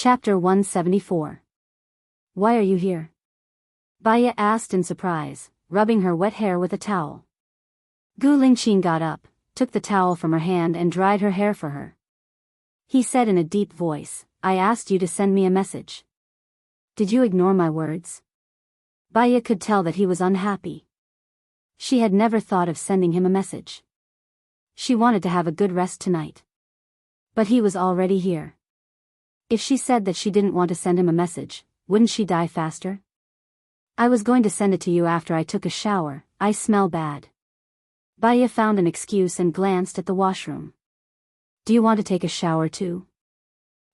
Chapter 174. Why are you here? Baya asked in surprise, rubbing her wet hair with a towel. Gu Lingqing got up, took the towel from her hand and dried her hair for her. He said in a deep voice, I asked you to send me a message. Did you ignore my words? Baya could tell that he was unhappy. She had never thought of sending him a message. She wanted to have a good rest tonight. But he was already here. If she said that she didn't want to send him a message, wouldn't she die faster? I was going to send it to you after I took a shower, I smell bad. Baya found an excuse and glanced at the washroom. Do you want to take a shower too?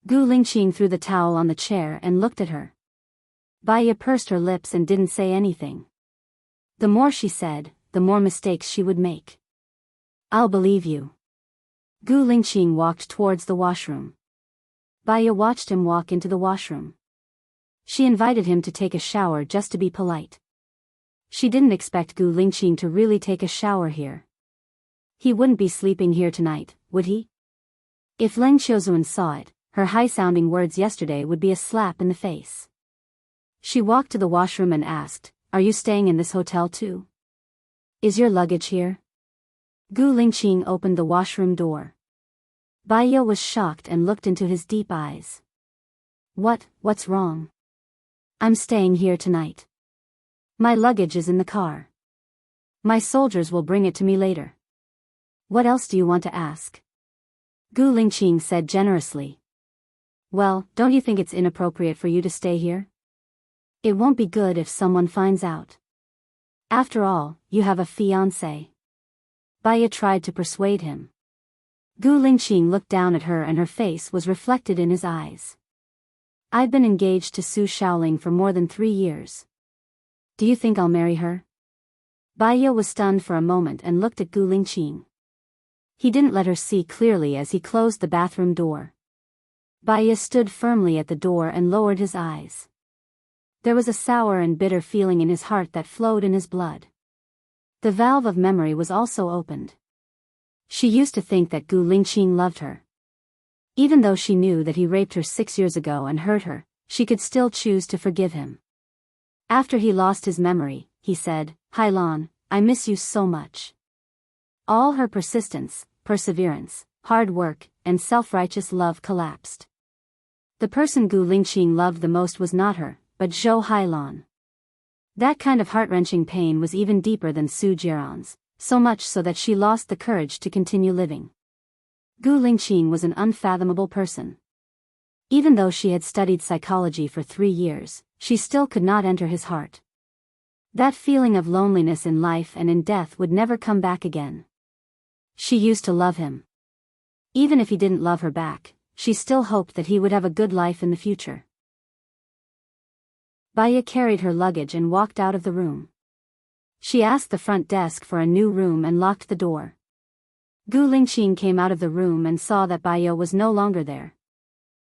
Gu Lingqing threw the towel on the chair and looked at her. Baya pursed her lips and didn't say anything. The more she said, the more mistakes she would make. I'll believe you. Gu Lingqing walked towards the washroom. Baya watched him walk into the washroom. She invited him to take a shower just to be polite. She didn't expect Gu Lingqing to really take a shower here. He wouldn't be sleeping here tonight, would he? If Leng Qiuzuan saw it, her high-sounding words yesterday would be a slap in the face. She walked to the washroom and asked, Are you staying in this hotel too? Is your luggage here? Gu Lingqing opened the washroom door. Baya was shocked and looked into his deep eyes. What's wrong? I'm staying here tonight. My luggage is in the car. My soldiers will bring it to me later. What else do you want to ask? Gu Lingqing said generously. Well, don't you think it's inappropriate for you to stay here? It won't be good if someone finds out. After all, you have a fiancé. Baya tried to persuade him. Gu Lingqing looked down at her and her face was reflected in his eyes. I've been engaged to Su Shaoling for more than 3 years. Do you think I'll marry her? Baya was stunned for a moment and looked at Gu Lingqing. He didn't let her see clearly as he closed the bathroom door. Baya stood firmly at the door and lowered his eyes. There was a sour and bitter feeling in his heart that flowed in his blood. The valve of memory was also opened. She used to think that Gu Lingqing loved her. Even though she knew that he raped her 6 years ago and hurt her, she could still choose to forgive him. After he lost his memory, he said, Hailan, I miss you so much. All her persistence, perseverance, hard work, and self-righteous love collapsed. The person Gu Lingqing loved the most was not her, but Zhou Hailan. That kind of heart-wrenching pain was even deeper than Su Jiran's, so much so that she lost the courage to continue living. Gu Lingqing was an unfathomable person. Even though she had studied psychology for 3 years, she still could not enter his heart. That feeling of loneliness in life and in death would never come back again. She used to love him. Even if he didn't love her back, she still hoped that he would have a good life in the future. Baya carried her luggage and walked out of the room. She asked the front desk for a new room and locked the door. Gu Lingqing came out of the room and saw that Baya was no longer there.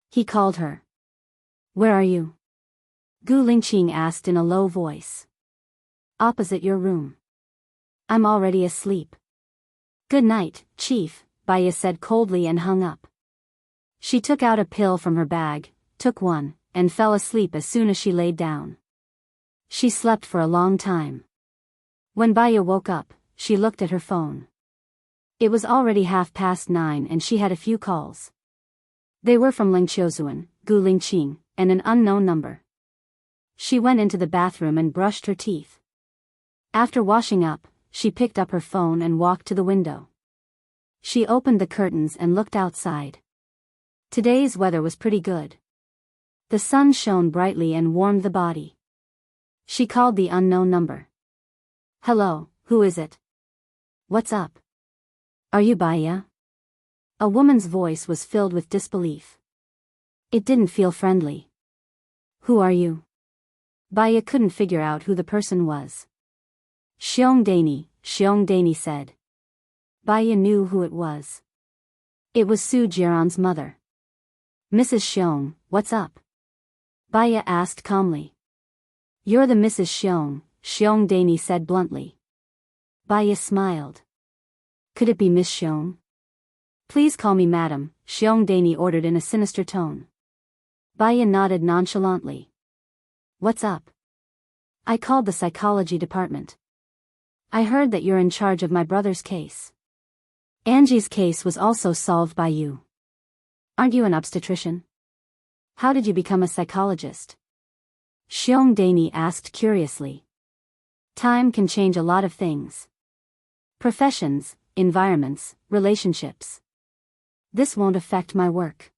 He called her. Where are you? Gu Lingqing asked in a low voice. Opposite your room. I'm already asleep. Good night, Chief, Baya said coldly and hung up. She took out a pill from her bag, took one, and fell asleep as soon as she laid down. She slept for a long time. When Baya woke up, she looked at her phone. It was already 9:30 and she had a few calls. They were from Leng Qiuzuan, Gu Lingqing, and an unknown number. She went into the bathroom and brushed her teeth. After washing up, she picked up her phone and walked to the window. She opened the curtains and looked outside. Today's weather was pretty good. The sun shone brightly and warmed the body. She called the unknown number. Hello, who is it? What's up? Are you Baya? A woman's voice was filled with disbelief. It didn't feel friendly. Who are you? Baya couldn't figure out who the person was. Xiong Dani said. Baya knew who it was. It was Su Jiran's mother. Mrs. Xiong, what's up? Baya asked calmly. You're the Mrs. Xiong Dani said bluntly. Baya smiled. Could it be Miss Xiong? Please call me Madam, Xiong Dani ordered in a sinister tone. Baya nodded nonchalantly. What's up? I called the psychology department. I heard that you're in charge of my brother's case. Angie's case was also solved by you. Aren't you an obstetrician? How did you become a psychologist? Xiong Dani asked curiously. Time can change a lot of things. Professions, environments, relationships. This won't affect my work.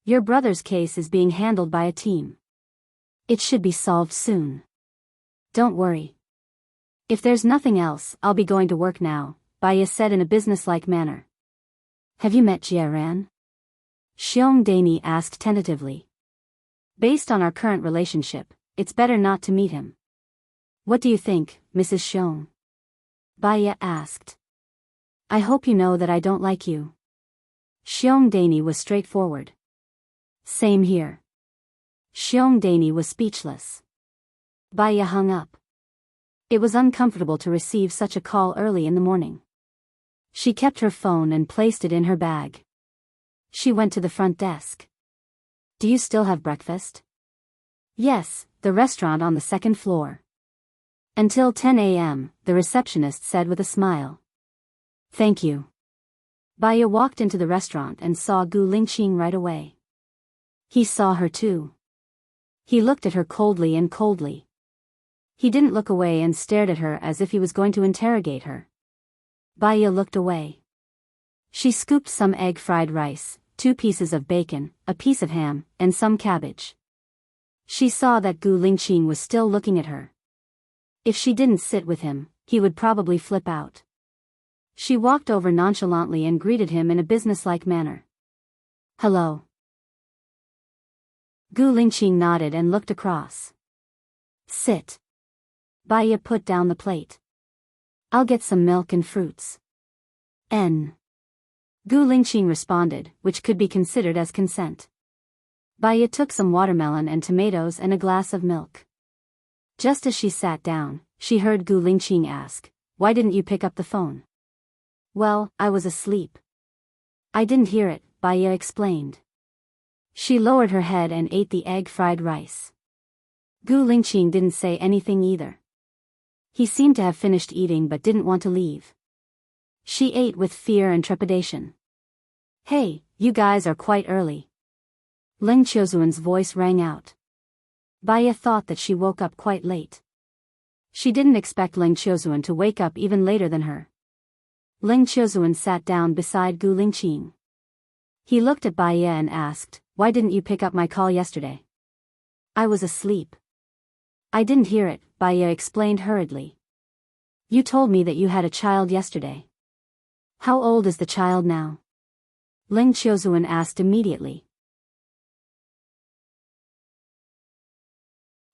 Your brother's case is being handled by a team. It should be solved soon. Don't worry. If there's nothing else, I'll be going to work now, Baya said in a businesslike manner. Have you met Jiaran? Xiong Dani asked tentatively. Based on our current relationship, it's better not to meet him. What do you think, Mrs. Xiong? Baya asked. I hope you know that I don't like you. Xiong Dani was straightforward. Same here. Xiong Dani was speechless. Baya hung up. It was uncomfortable to receive such a call early in the morning. She kept her phone and placed it in her bag. She went to the front desk. Do you still have breakfast? Yes, the restaurant on the second floor. Until 10 a.m., the receptionist said with a smile. Thank you. Baya walked into the restaurant and saw Gu Lingqing right away. He saw her too. He looked at her coldly. He didn't look away and stared at her as if he was going to interrogate her. Baya looked away. She scooped some egg fried rice, 2 pieces of bacon, a piece of ham, and some cabbage. She saw that Gu Lingqing was still looking at her. If she didn't sit with him, he would probably flip out. She walked over nonchalantly and greeted him in a businesslike manner. Hello. Gu Lingqing nodded and looked across. Sit. Baya put down the plate. I'll get some milk and fruits. Gu Lingqing responded, which could be considered as consent. Baya took some watermelon and tomatoes and a glass of milk. Just as she sat down, she heard Gu Lingqing ask, Why didn't you pick up the phone? Well, I was asleep. I didn't hear it, Baya explained. She lowered her head and ate the egg fried rice. Gu Lingqing didn't say anything either. He seemed to have finished eating but didn't want to leave. She ate with fear and trepidation. Hey, you guys are quite early. Ling Qiuzuan's voice rang out. Baya thought that she woke up quite late. She didn't expect Ling Qiuzuan to wake up even later than her. Ling Qiuzuan sat down beside Gu Lingqing. He looked at Baya and asked, Why didn't you pick up my call yesterday? I was asleep. I didn't hear it, Baya explained hurriedly. You told me that you had a child yesterday. How old is the child now? Ling Qiuzuan asked immediately.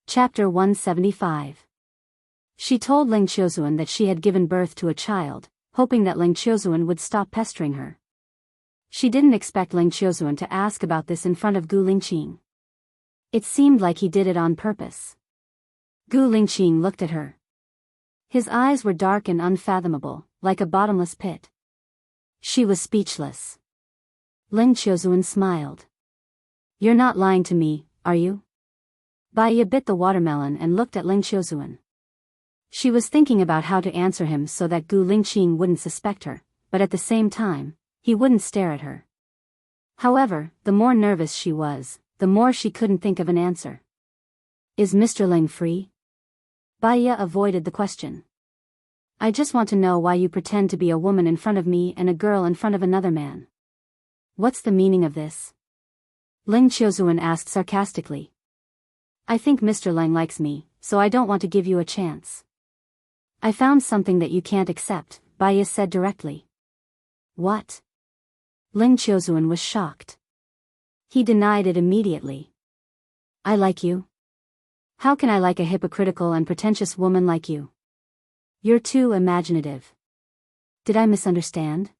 Chapter 175. She told Ling Qiuzuan that she had given birth to a child, hoping that Ling Qiuzuan would stop pestering her. She didn't expect Ling Qiuzuan to ask about this in front of Gu Lingqing. It seemed like he did it on purpose. Gu Lingqing looked at her. His eyes were dark and unfathomable, like a bottomless pit. She was speechless. Ling Qiuzuan smiled. You're not lying to me, are you? Baya bit the watermelon and looked at Ling Qiuzuan. She was thinking about how to answer him so that Gu Lingqing wouldn't suspect her, but at the same time, he wouldn't stare at her. However, the more nervous she was, the more she couldn't think of an answer. Is Mr. Ling free? Baya avoided the question. I just want to know why you pretend to be a woman in front of me and a girl in front of another man. What's the meaning of this? Ling Qiuzuan asked sarcastically. I think Mr. Ling likes me, so I don't want to give you a chance. I found something that you can't accept, Baya said directly. What? Ling Qiuzuan was shocked. He denied it immediately. I like you? How can I like a hypocritical and pretentious woman like you? You're too imaginative. Did I misunderstand?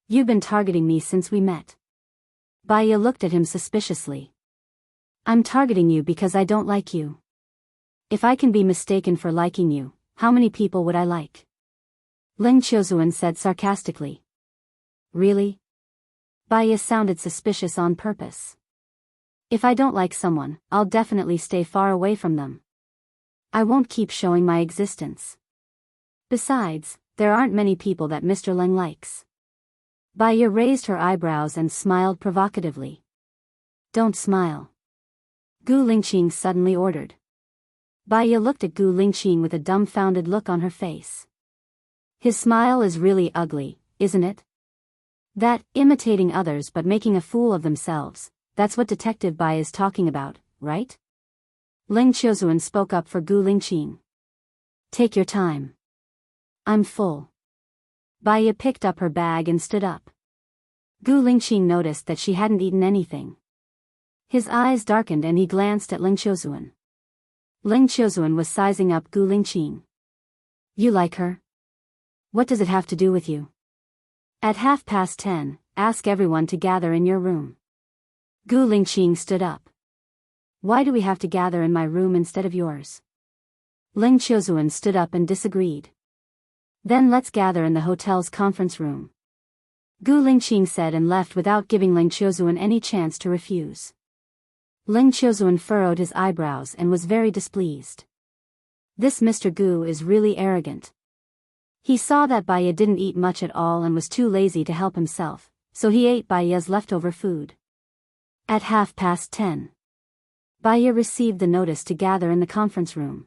You've been targeting me since we met. Baya looked at him suspiciously. I'm targeting you because I don't like you. If I can be mistaken for liking you, how many people would I like? Ling Qiuzuan said sarcastically. Really? Baya sounded suspicious on purpose. If I don't like someone, I'll definitely stay far away from them. I won't keep showing my existence. Besides, there aren't many people that Mr. Leng likes. Baya raised her eyebrows and smiled provocatively. Don't smile. Gu Lingqing suddenly ordered. Baya looked at Gu Lingqing with a dumbfounded look on her face. His smile is really ugly, isn't it? That, imitating others but making a fool of themselves, that's what Detective Bai is talking about, right? Ling Qiuzuan spoke up for Gu Lingqing. Take your time. I'm full. Baya picked up her bag and stood up. Gu Lingqing noticed that she hadn't eaten anything. His eyes darkened and he glanced at Ling Qiuzuan. Ling Qiuzuan was sizing up Gu Lingqing. You like her? What does it have to do with you? At 10:30, ask everyone to gather in your room. Gu Lingqing stood up. Why do we have to gather in my room instead of yours? Ling Qiuzuan stood up and disagreed. Then let's gather in the hotel's conference room. Gu Lingqing said and left without giving Ling Qiuzuan any chance to refuse. Ling Qiuzuan furrowed his eyebrows and was very displeased. This Mr. Gu is really arrogant. He saw that Baya didn't eat much at all and was too lazy to help himself, so he ate Baya's leftover food. At 10:30, Baya received the notice to gather in the conference room.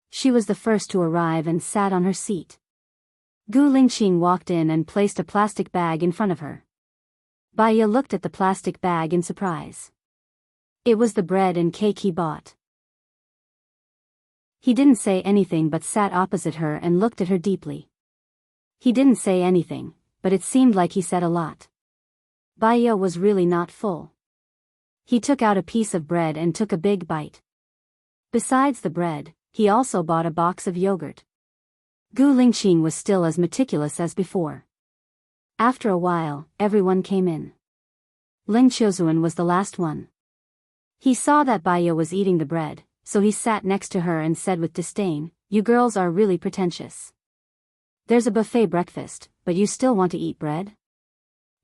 She was the first to arrive and sat on her seat. Gu Lingqing walked in and placed a plastic bag in front of her. Baya looked at the plastic bag in surprise. It was the bread and cake he bought. He didn't say anything but sat opposite her and looked at her deeply. He didn't say anything, but it seemed like he said a lot. Baya was really not full. He took out a piece of bread and took a big bite. Besides the bread, he also bought a box of yogurt. Gu Lingqing was still as meticulous as before. After a while, everyone came in. Ling Qiuzuan was the last one. He saw that Baya was eating the bread, so he sat next to her and said with disdain, "You girls are really pretentious. There's a buffet breakfast, but you still want to eat bread?"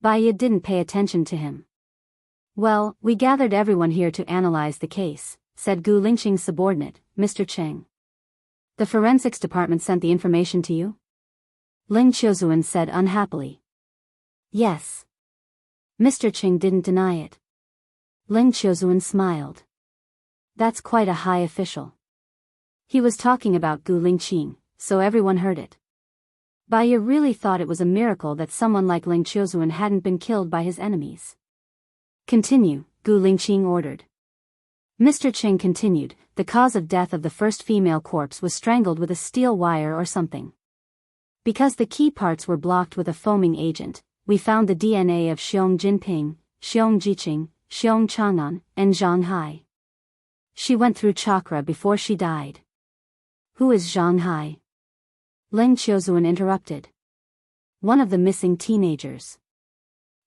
Baya didn't pay attention to him. Well, we gathered everyone here to analyze the case, said Gu Lingqing's subordinate, Mr. Cheng. The forensics department sent the information to you? Ling Qiuzuan said unhappily. Yes. Mr. Cheng didn't deny it. Ling Qiuzuan smiled. That's quite a high official. He was talking about Gu Lingqing, so everyone heard it. Baya really thought it was a miracle that someone like Ling Qiuzuan hadn't been killed by his enemies. Continue, Gu Lingqing ordered. Mr. Cheng continued, the cause of death of the first female corpse was strangled with a steel wire or something. Because the key parts were blocked with a foaming agent, we found the DNA of Xiong Jinping, Xiong Jiqing, Xiong Chang'an, and Zhang Hai. She went through chakra before she died. Who is Zhang Hai? Ling Qiuzuan interrupted. One of the missing teenagers.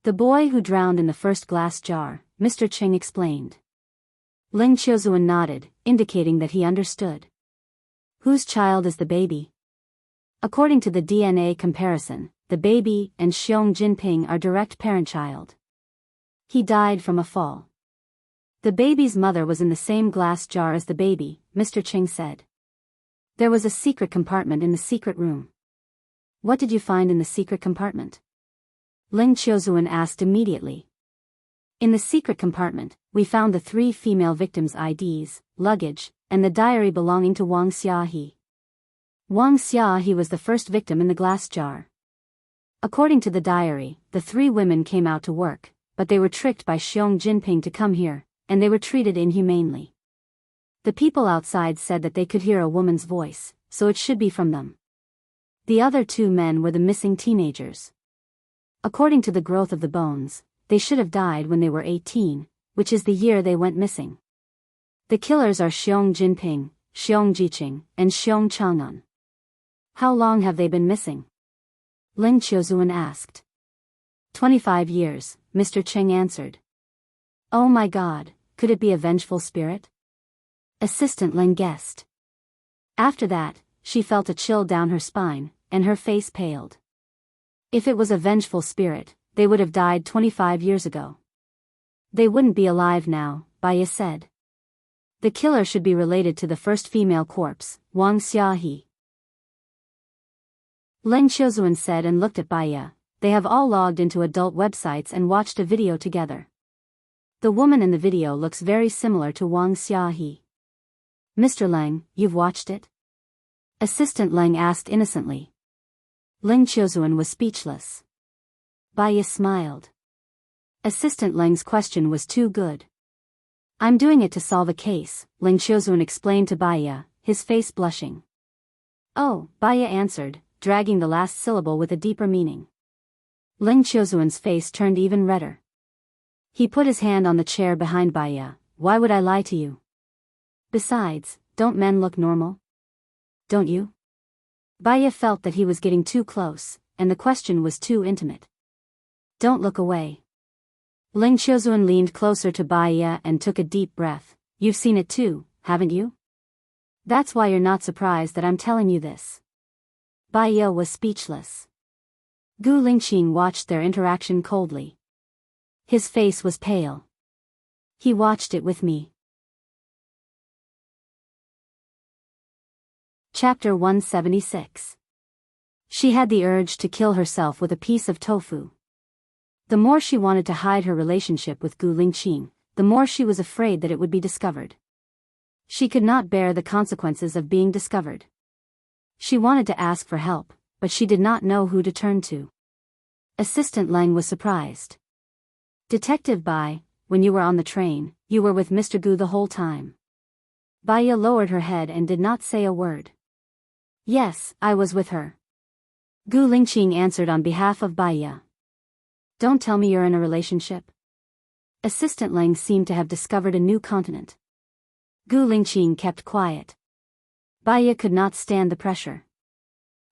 The boy who drowned in the first glass jar, Mr. Cheng explained. Ling Qiuzuan nodded, indicating that he understood. Whose child is the baby? According to the DNA comparison, the baby and Xiong Jinping are direct parent-child. He died from a fall. The baby's mother was in the same glass jar as the baby, Mr. Cheng said. There was a secret compartment in the secret room. What did you find in the secret compartment? Ling Qiuzuan asked immediately. In the secret compartment, we found the 3 female victims' IDs, luggage, and the diary belonging to Wang Xiahe. Wang Xiahe was the first victim in the glass jar. According to the diary, the 3 women came out to work, but they were tricked by Xiong Jinping to come here, and they were treated inhumanely. The people outside said that they could hear a woman's voice, so it should be from them. The other 2 men were the missing teenagers. According to the growth of the bones, they should have died when they were 18, which is the year they went missing. The killers are Xiong Jinping, Xiong Jiqing, and Xiong Chang'an. How long have they been missing? Ling Qiuzuan asked. 25 years, Mr. Cheng answered. Oh my God, could it be a vengeful spirit? Assistant Ling guessed. After that, she felt a chill down her spine, and her face paled. If it was a vengeful spirit, they would have died 25 years ago. They wouldn't be alive now, Baya said. The killer should be related to the first female corpse, Wang Xiaohe. Leng Qiuzuan said and looked at Baya. They have all logged into adult websites and watched a video together. The woman in the video looks very similar to Wang Xiaohe. Mr. Leng, you've watched it? Assistant Leng asked innocently. Leng Qiuzuan was speechless. Baya smiled. Assistant Leng's question was too good. I'm doing it to solve a case, Leng Qiuzuan explained to Baya, his face blushing. Oh, Baya answered, dragging the last syllable with a deeper meaning. Leng Qiuzuan's face turned even redder. He put his hand on the chair behind Baya. Why would I lie to you? Besides, don't men look normal? Don't you? Baya felt that he was getting too close, and the question was too intimate. Don't look away. Leng Qiuzuan leaned closer to Baya and took a deep breath. You've seen it too, haven't you? That's why you're not surprised that I'm telling you this. Baya was speechless. Gu Lingqing watched their interaction coldly. His face was pale. He watched it with me. Chapter 176. She had the urge to kill herself with a piece of tofu. The more she wanted to hide her relationship with Gu Lingqing, the more she was afraid that it would be discovered. She could not bear the consequences of being discovered. She wanted to ask for help, but she did not know who to turn to. Assistant Leng was surprised. Detective Bai, when you were on the train, you were with Mr. Gu the whole time. Baya lowered her head and did not say a word. Yes, I was with her. Gu Lingqing answered on behalf of Baya. Don't tell me you're in a relationship. Assistant Leng seemed to have discovered a new continent. Gu Lingqing kept quiet. Baya could not stand the pressure.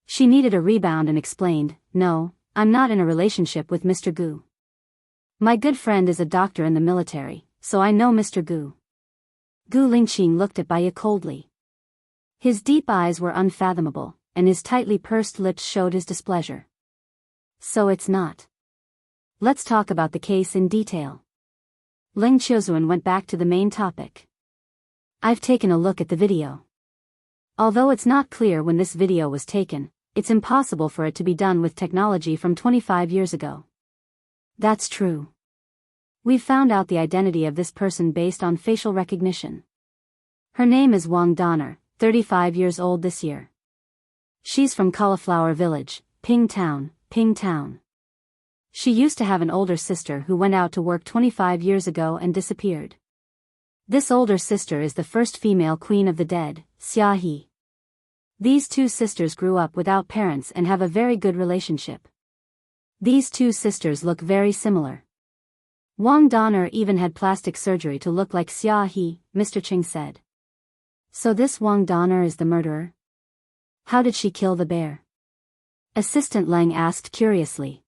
She needed a rebound and explained, No, I'm not in a relationship with Mr. Gu. My good friend is a doctor in the military, so I know Mr. Gu. Gu Lingqing looked at Baya coldly. His deep eyes were unfathomable, and his tightly pursed lips showed his displeasure. So it's not. Let's talk about the case in detail. Leng Qiuzuan went back to the main topic. I've taken a look at the video. Although it's not clear when this video was taken, it's impossible for it to be done with technology from 25 years ago. That's true. We've found out the identity of this person based on facial recognition. Her name is Wang Donner, 35 years old this year. She's from Cauliflower Village, Ping Town, Ping Town. She used to have an older sister who went out to work 25 years ago and disappeared. This older sister is the first female queen of the dead, Xiaohe. These two sisters grew up without parents and have a very good relationship. These two sisters look very similar. Wang Donner even had plastic surgery to look like Xiaohe, Mr. Ching said. So this Wang Donner is the murderer? How did she kill the bear? Assistant Leng asked curiously.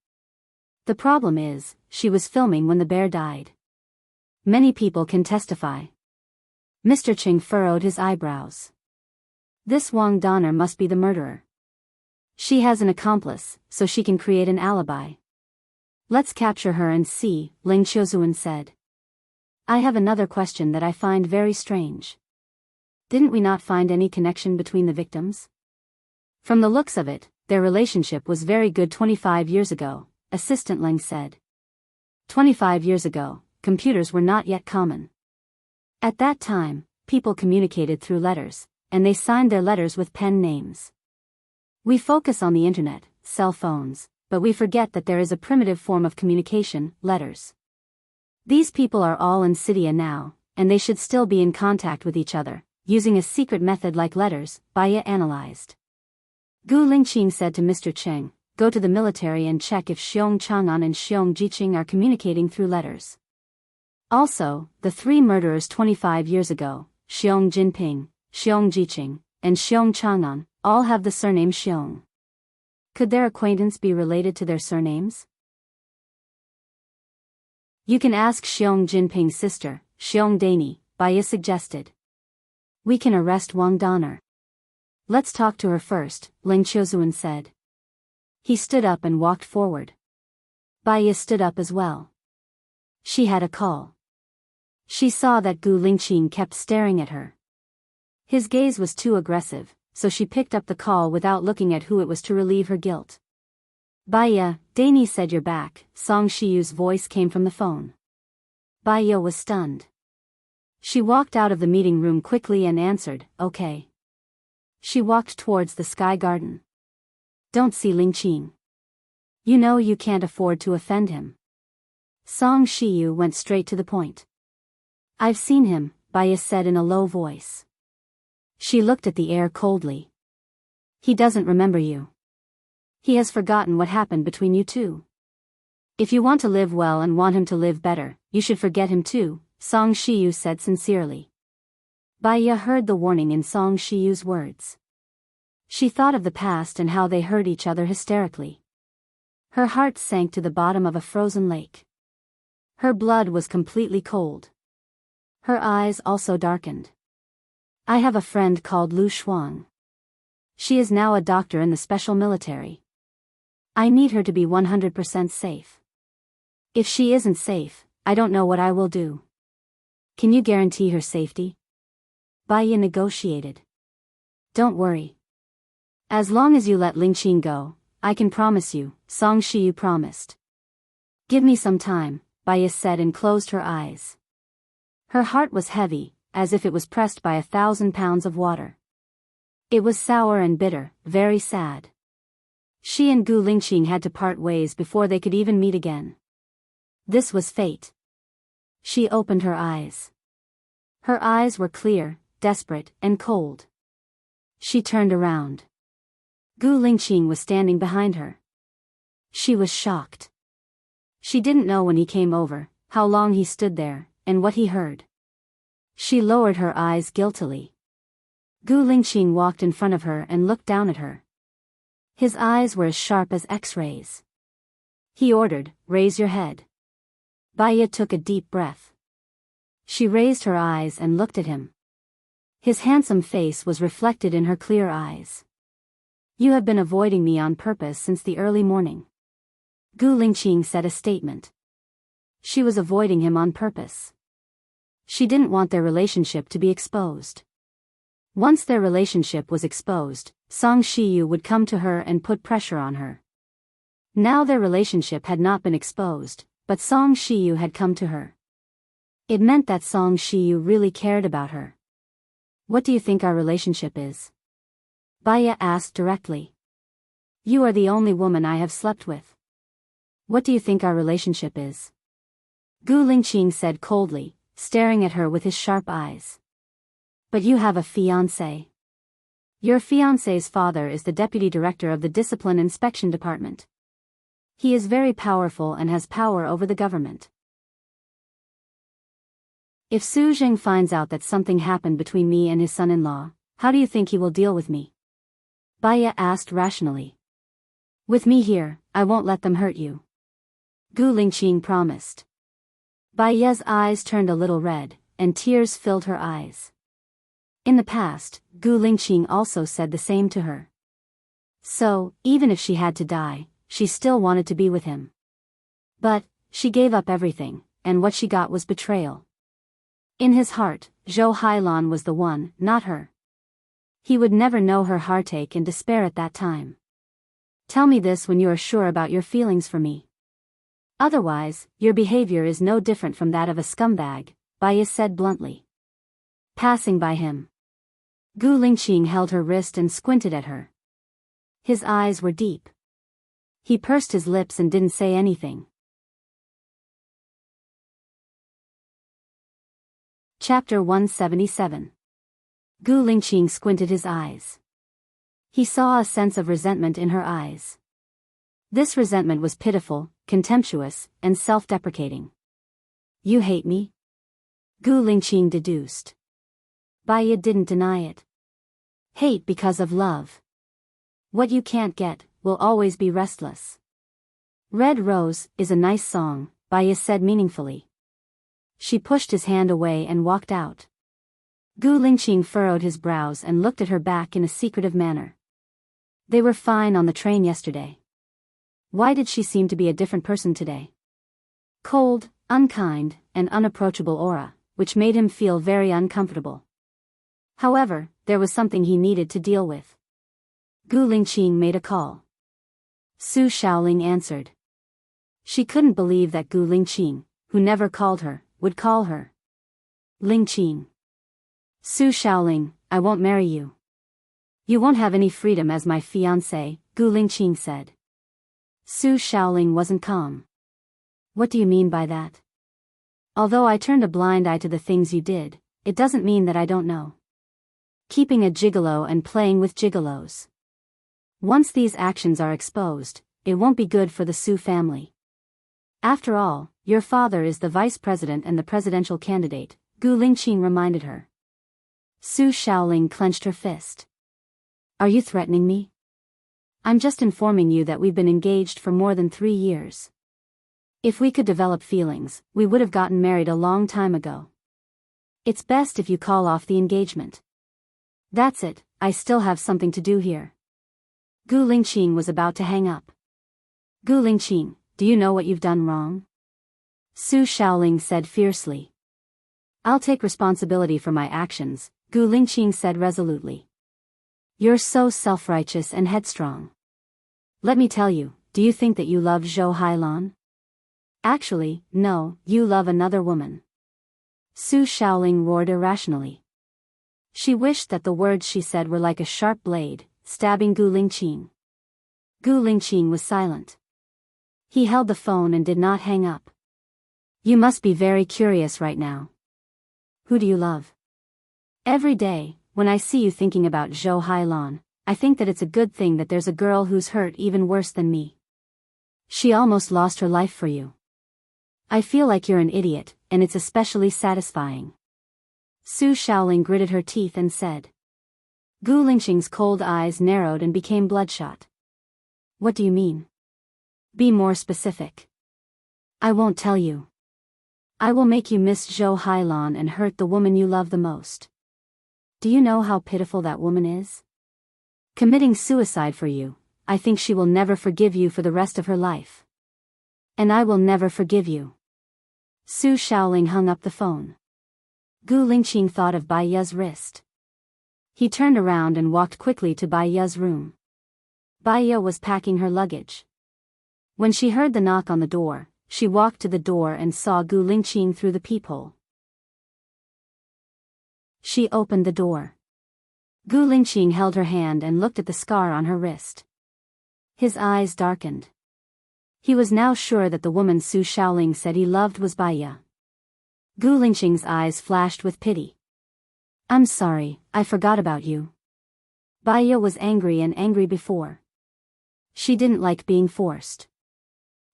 The problem is, she was filming when the bear died. Many people can testify. Mr. Ching furrowed his eyebrows. This Wang Donner must be the murderer. She has an accomplice, so she can create an alibi. Let's capture her and see, Leng Qiuzuan said. I have another question that I find very strange. Didn't we not find any connection between the victims? From the looks of it, their relationship was very good 25 years ago, Assistant Leng said. 25 years ago, computers were not yet common. At that time, people communicated through letters, and they signed their letters with pen names. We focus on the internet, cell phones, but we forget that there is a primitive form of communication, letters. These people are all in Cydia now, and they should still be in contact with each other, using a secret method like letters, Baya analyzed. Gu Lingqing said to Mr. Cheng, Go to the military and check if Xiong Chang'an and Xiong Jiqing are communicating through letters. Also, the three murderers 25 years ago, Xiong Jinping, Xiong Jiqing, and Xiong Chang'an, all have the surname Xiong. Could their acquaintance be related to their surnames? You can ask Xiong Jinping's sister, Xiong Dani, Baya suggested. We can arrest Wang Donner. Let's talk to her first, Leng Qiuzuan said. He stood up and walked forward. Baya stood up as well. She had a call. She saw that Gu Lingqing kept staring at her. His gaze was too aggressive, so she picked up the call without looking at who it was to relieve her guilt. Baya, Danny said you're back, Song Shiyu's voice came from the phone. Baya was stunned. She walked out of the meeting room quickly and answered, okay. She walked towards the sky garden. Don't see Lingqing. You know you can't afford to offend him. Song Shiyu went straight to the point. I've seen him, Baya said in a low voice. She looked at the air coldly. He doesn't remember you. He has forgotten what happened between you two. If you want to live well and want him to live better, you should forget him too, Song Shiyu said sincerely. Baya heard the warning in Song Shiyu's words. She thought of the past and how they hurt each other hysterically. Her heart sank to the bottom of a frozen lake. Her blood was completely cold. Her eyes also darkened. I have a friend called Lu Shuang. She is now a doctor in the special military. I need her to be 100% safe. If she isn't safe, I don't know what I will do. Can you guarantee her safety? Baya negotiated. Don't worry. As long as you let Lingqing go, I can promise you, Song Shiyu promised. Give me some time, Baya said and closed her eyes. Her heart was heavy, as if it was pressed by 1,000 pounds of water. It was sour and bitter, very sad. She and Gu Lingqing had to part ways before they could even meet again. This was fate. She opened her eyes. Her eyes were clear, desperate, and cold. She turned around. Gu Lingqing was standing behind her. She was shocked. She didn't know when he came over, how long he stood there, and what he heard. She lowered her eyes guiltily. Gu Lingqing walked in front of her and looked down at her. His eyes were as sharp as X-rays. He ordered, raise your head. Baya took a deep breath. She raised her eyes and looked at him. His handsome face was reflected in her clear eyes. You have been avoiding me on purpose since the early morning. Gu Lingqing said a statement. She was avoiding him on purpose. She didn't want their relationship to be exposed. Once their relationship was exposed, Song Shiyu would come to her and put pressure on her. Now their relationship had not been exposed, but Song Shiyu had come to her. It meant that Song Shiyu really cared about her. What do you think our relationship is? Baya asked directly. You are the only woman I have slept with. What do you think our relationship is? Gu Lingqing said coldly, staring at her with his sharp eyes. But you have a fiancé. Your fiancé's father is the deputy director of the Discipline Inspection Department. He is very powerful and has power over the government. If Su Zheng finds out that something happened between me and his son-in-law, how do you think he will deal with me? Baya asked rationally. With me here, I won't let them hurt you. Gu Lingqing promised. Baya's eyes turned a little red, and tears filled her eyes. In the past, Gu Lingqing also said the same to her. So, even if she had to die, she still wanted to be with him. But, she gave up everything, and what she got was betrayal. In his heart, Zhou Hailan was the one, not her. He would never know her heartache and despair at that time. Tell me this when you are sure about your feelings for me. Otherwise, your behavior is no different from that of a scumbag, Baya said bluntly. Passing by him. Gu Lingqing held her wrist and squinted at her. His eyes were deep. He pursed his lips and didn't say anything. Chapter 177. Gu Lingqing squinted his eyes. He saw a sense of resentment in her eyes. This resentment was pitiful, contemptuous, and self-deprecating. You hate me? Gu Lingqing deduced. Baya didn't deny it. Hate because of love. What you can't get, will always be restless. Red Rose is a nice song, Baya said meaningfully. She pushed his hand away and walked out. Gu Lingqing furrowed his brows and looked at her back in a secretive manner. They were fine on the train yesterday. Why did she seem to be a different person today? Cold, unkind, and unapproachable aura, which made him feel very uncomfortable. However, there was something he needed to deal with. Gu Lingqing made a call. Su Shaoling answered. She couldn't believe that Gu Lingqing, who never called her, would call her. Lingqing. Su Shaoling, I won't marry you. You won't have any freedom as my fiancé, Gu Lingqing said. Su Shaoling wasn't calm. What do you mean by that? Although I turned a blind eye to the things you did, it doesn't mean that I don't know. Keeping a gigolo and playing with gigolos. Once these actions are exposed, it won't be good for the Su family. After all, your father is the vice president and the presidential candidate, Gu Lingqing reminded her. Su Shaoling clenched her fist. Are you threatening me? I'm just informing you that we've been engaged for more than 3 years. If we could develop feelings, we would have gotten married a long time ago. It's best if you call off the engagement. That's it, I still have something to do here. Gu Lingqing was about to hang up. Gu Lingqing, do you know what you've done wrong? Su Shaoling said fiercely. I'll take responsibility for my actions, Gu Lingqing said resolutely. You're so self-righteous and headstrong. Let me tell you, do you think that you love Zhou Hailan? Actually, no, you love another woman. Su Shaoling roared irrationally. She wished that the words she said were like a sharp blade, stabbing Gu Lingqing. Gu Lingqing was silent. He held the phone and did not hang up. You must be very curious right now. Who do you love? Every day, when I see you thinking about Zhou Hailan, I think that it's a good thing that there's a girl who's hurt even worse than me. She almost lost her life for you. I feel like you're an idiot, and it's especially satisfying. Su Shaoling gritted her teeth and said. Gu Lingqing's cold eyes narrowed and became bloodshot. What do you mean? Be more specific. I won't tell you. I will make you miss Zhou Hailan and hurt the woman you love the most. Do you know how pitiful that woman is? Committing suicide for you, I think she will never forgive you for the rest of her life. And I will never forgive you. Su Shaoling hung up the phone. Gu Lingqing thought of Bai Ye's wrist. He turned around and walked quickly to Bai Ye's room. Bai Ye was packing her luggage. When she heard the knock on the door, she walked to the door and saw Gu Lingqing through the peephole. She opened the door. Gu Lingqing held her hand and looked at the scar on her wrist. His eyes darkened. He was now sure that the woman Su Shaoling said he loved was Bai Ye. Gu Lingqing's eyes flashed with pity. I'm sorry, I forgot about you. Bai Ye was angry and angry before. She didn't like being forced.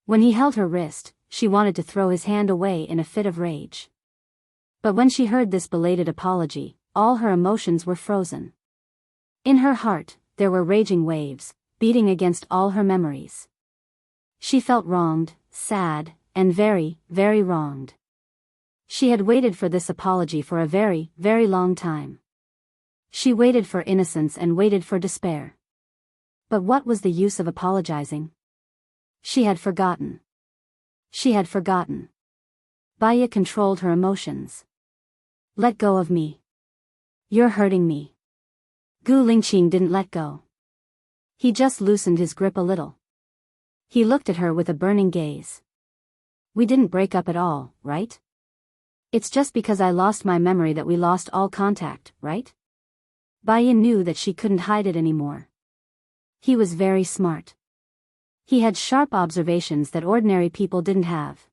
When he held her wrist, she wanted to throw his hand away in a fit of rage. But when she heard this belated apology, all her emotions were frozen. In her heart, there were raging waves, beating against all her memories. She felt wronged, sad, and very, very wronged. She had waited for this apology for a very, very long time. She waited for innocence and waited for despair. But what was the use of apologizing? She had forgotten. She had forgotten. Bai Ye controlled her emotions. Let go of me. You're hurting me. Gu Lingqing didn't let go. He just loosened his grip a little. He looked at her with a burning gaze. We didn't break up at all, right? It's just because I lost my memory that we lost all contact, right? Bai Ye knew that she couldn't hide it anymore. He was very smart. He had sharp observations that ordinary people didn't have.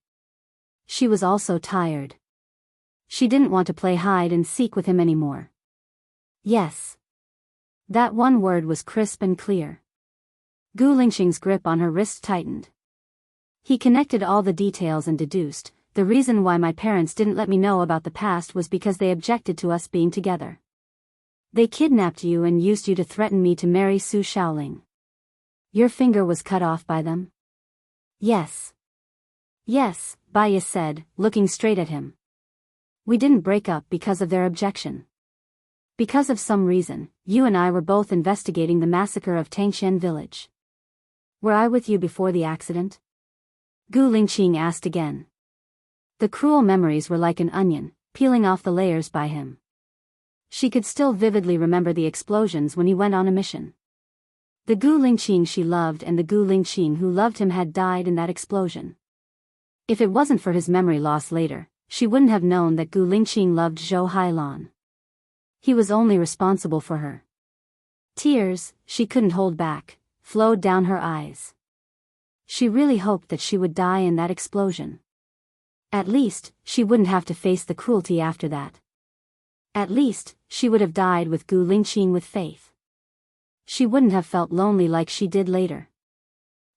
She was also tired. She didn't want to play hide and seek with him anymore. Yes. That one word was crisp and clear. Gu Lingqing's grip on her wrist tightened. He connected all the details and deduced, the reason why my parents didn't let me know about the past was because they objected to us being together. They kidnapped you and used you to threaten me to marry Su Shaoling. Your finger was cut off by them? Yes. Yes, Bai Ye said, looking straight at him. We didn't break up because of their objection. Because of some reason, you and I were both investigating the massacre of Tangshan village. Were I with you before the accident? Gu Lingqing asked again. The cruel memories were like an onion, peeling off the layers by him. She could still vividly remember the explosions when he went on a mission. The Gu Lingqing she loved and the Gu Lingqing who loved him had died in that explosion. If it wasn't for his memory loss later, she wouldn't have known that Gu Lingqing loved Zhou Hailan. He was only responsible for her. Tears, she couldn't hold back, flowed down her eyes. She really hoped that she would die in that explosion. At least, she wouldn't have to face the cruelty after that. At least, she would have died with Gu Lingqing with faith. She wouldn't have felt lonely like she did later.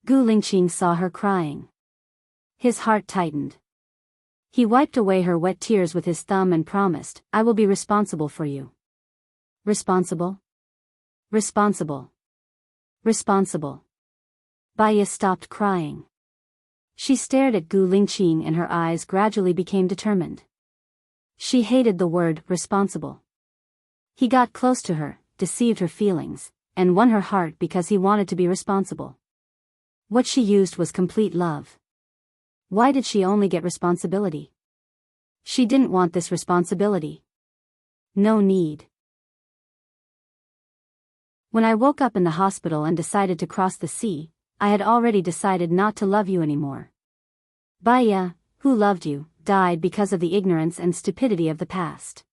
Gu Lingqing saw her crying. His heart tightened. He wiped away her wet tears with his thumb and promised, "I will be responsible for you." Responsible? Responsible. Responsible. Baya stopped crying. She stared at Gu Lingqing and her eyes gradually became determined. She hated the word responsible. He got close to her, deceived her feelings, and won her heart because he wanted to be responsible. What she used was complete love. Why did she only get responsibility? She didn't want this responsibility. No need. When I woke up in the hospital and decided to cross the sea, I had already decided not to love you anymore. Baya, who loved you, died because of the ignorance and stupidity of the past.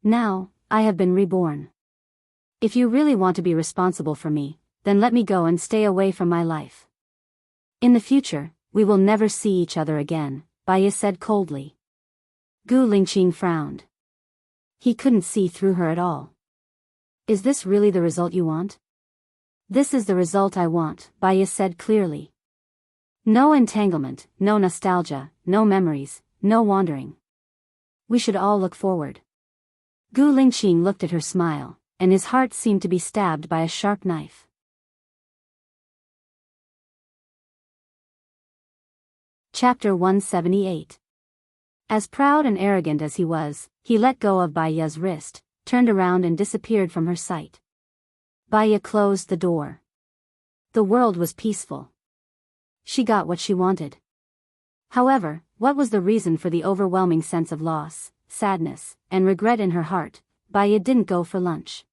Now, I have been reborn. If you really want to be responsible for me, then let me go and stay away from my life. In the future, we will never see each other again, Baya said coldly. Gu Lingqing frowned. He couldn't see through her at all. Is this really the result you want? This is the result I want, Baya said clearly. No entanglement, no nostalgia, no memories, no wandering. We should all look forward. Gu Lingqing looked at her smile, and his heart seemed to be stabbed by a sharp knife. Chapter 178. As proud and arrogant as he was, he let go of Baya's wrist, turned around and disappeared from her sight. Baya closed the door. The world was peaceful. She got what she wanted. However, what was the reason for the overwhelming sense of loss, sadness, and regret in her heart? Baya didn't go for lunch.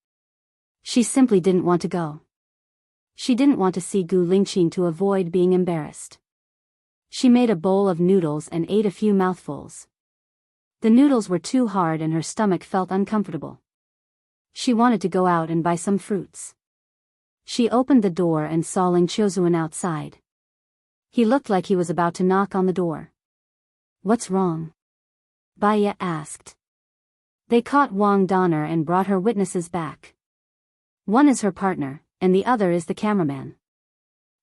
She simply didn't want to go. She didn't want to see Gu Lingqing to avoid being embarrassed. She made a bowl of noodles and ate a few mouthfuls. The noodles were too hard and her stomach felt uncomfortable. She wanted to go out and buy some fruits. She opened the door and saw Ling Qiuzuan outside. He looked like he was about to knock on the door. What's wrong? Baya asked. They caught Wang Donner and brought her witnesses back. One is her partner, and the other is the cameraman.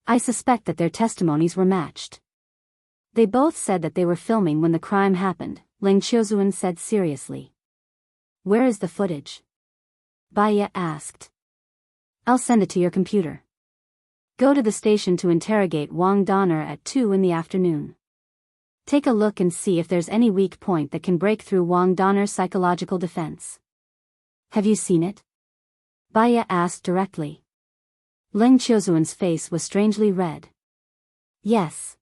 I suspect that their testimonies were matched. They both said that they were filming when the crime happened, Ling Qiuzuan said seriously. Where is the footage? Baya asked. I'll send it to your computer. Go to the station to interrogate Wang Donner at 2 in the afternoon. Take a look and see if there's any weak point that can break through Wang Donner's psychological defense. Have you seen it? Baya asked directly. Ling Qiuzuan's face was strangely red. Yes.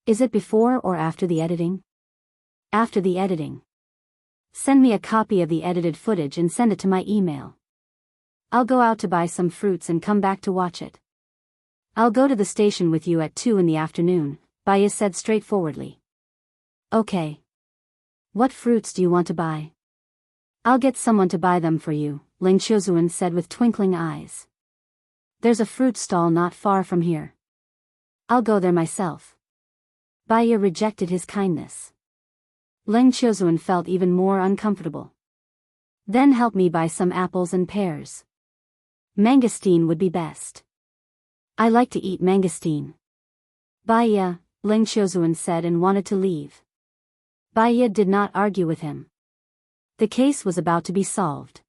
Is it before or after the editing? After the editing. Send me a copy of the edited footage and send it to my email. I'll go out to buy some fruits and come back to watch it. I'll go to the station with you at 2 in the afternoon, Baya said straightforwardly. Okay. What fruits do you want to buy? I'll get someone to buy them for you, Ling Qiuzuan said with twinkling eyes. There's a fruit stall not far from here. I'll go there myself. Baya rejected his kindness. Ling Qiuzuan felt even more uncomfortable. Then help me buy some apples and pears. Mangosteen would be best. I like to eat mangosteen. Baya, Ling Qiuzuan said and wanted to leave. Baya did not argue with him. The case was about to be solved.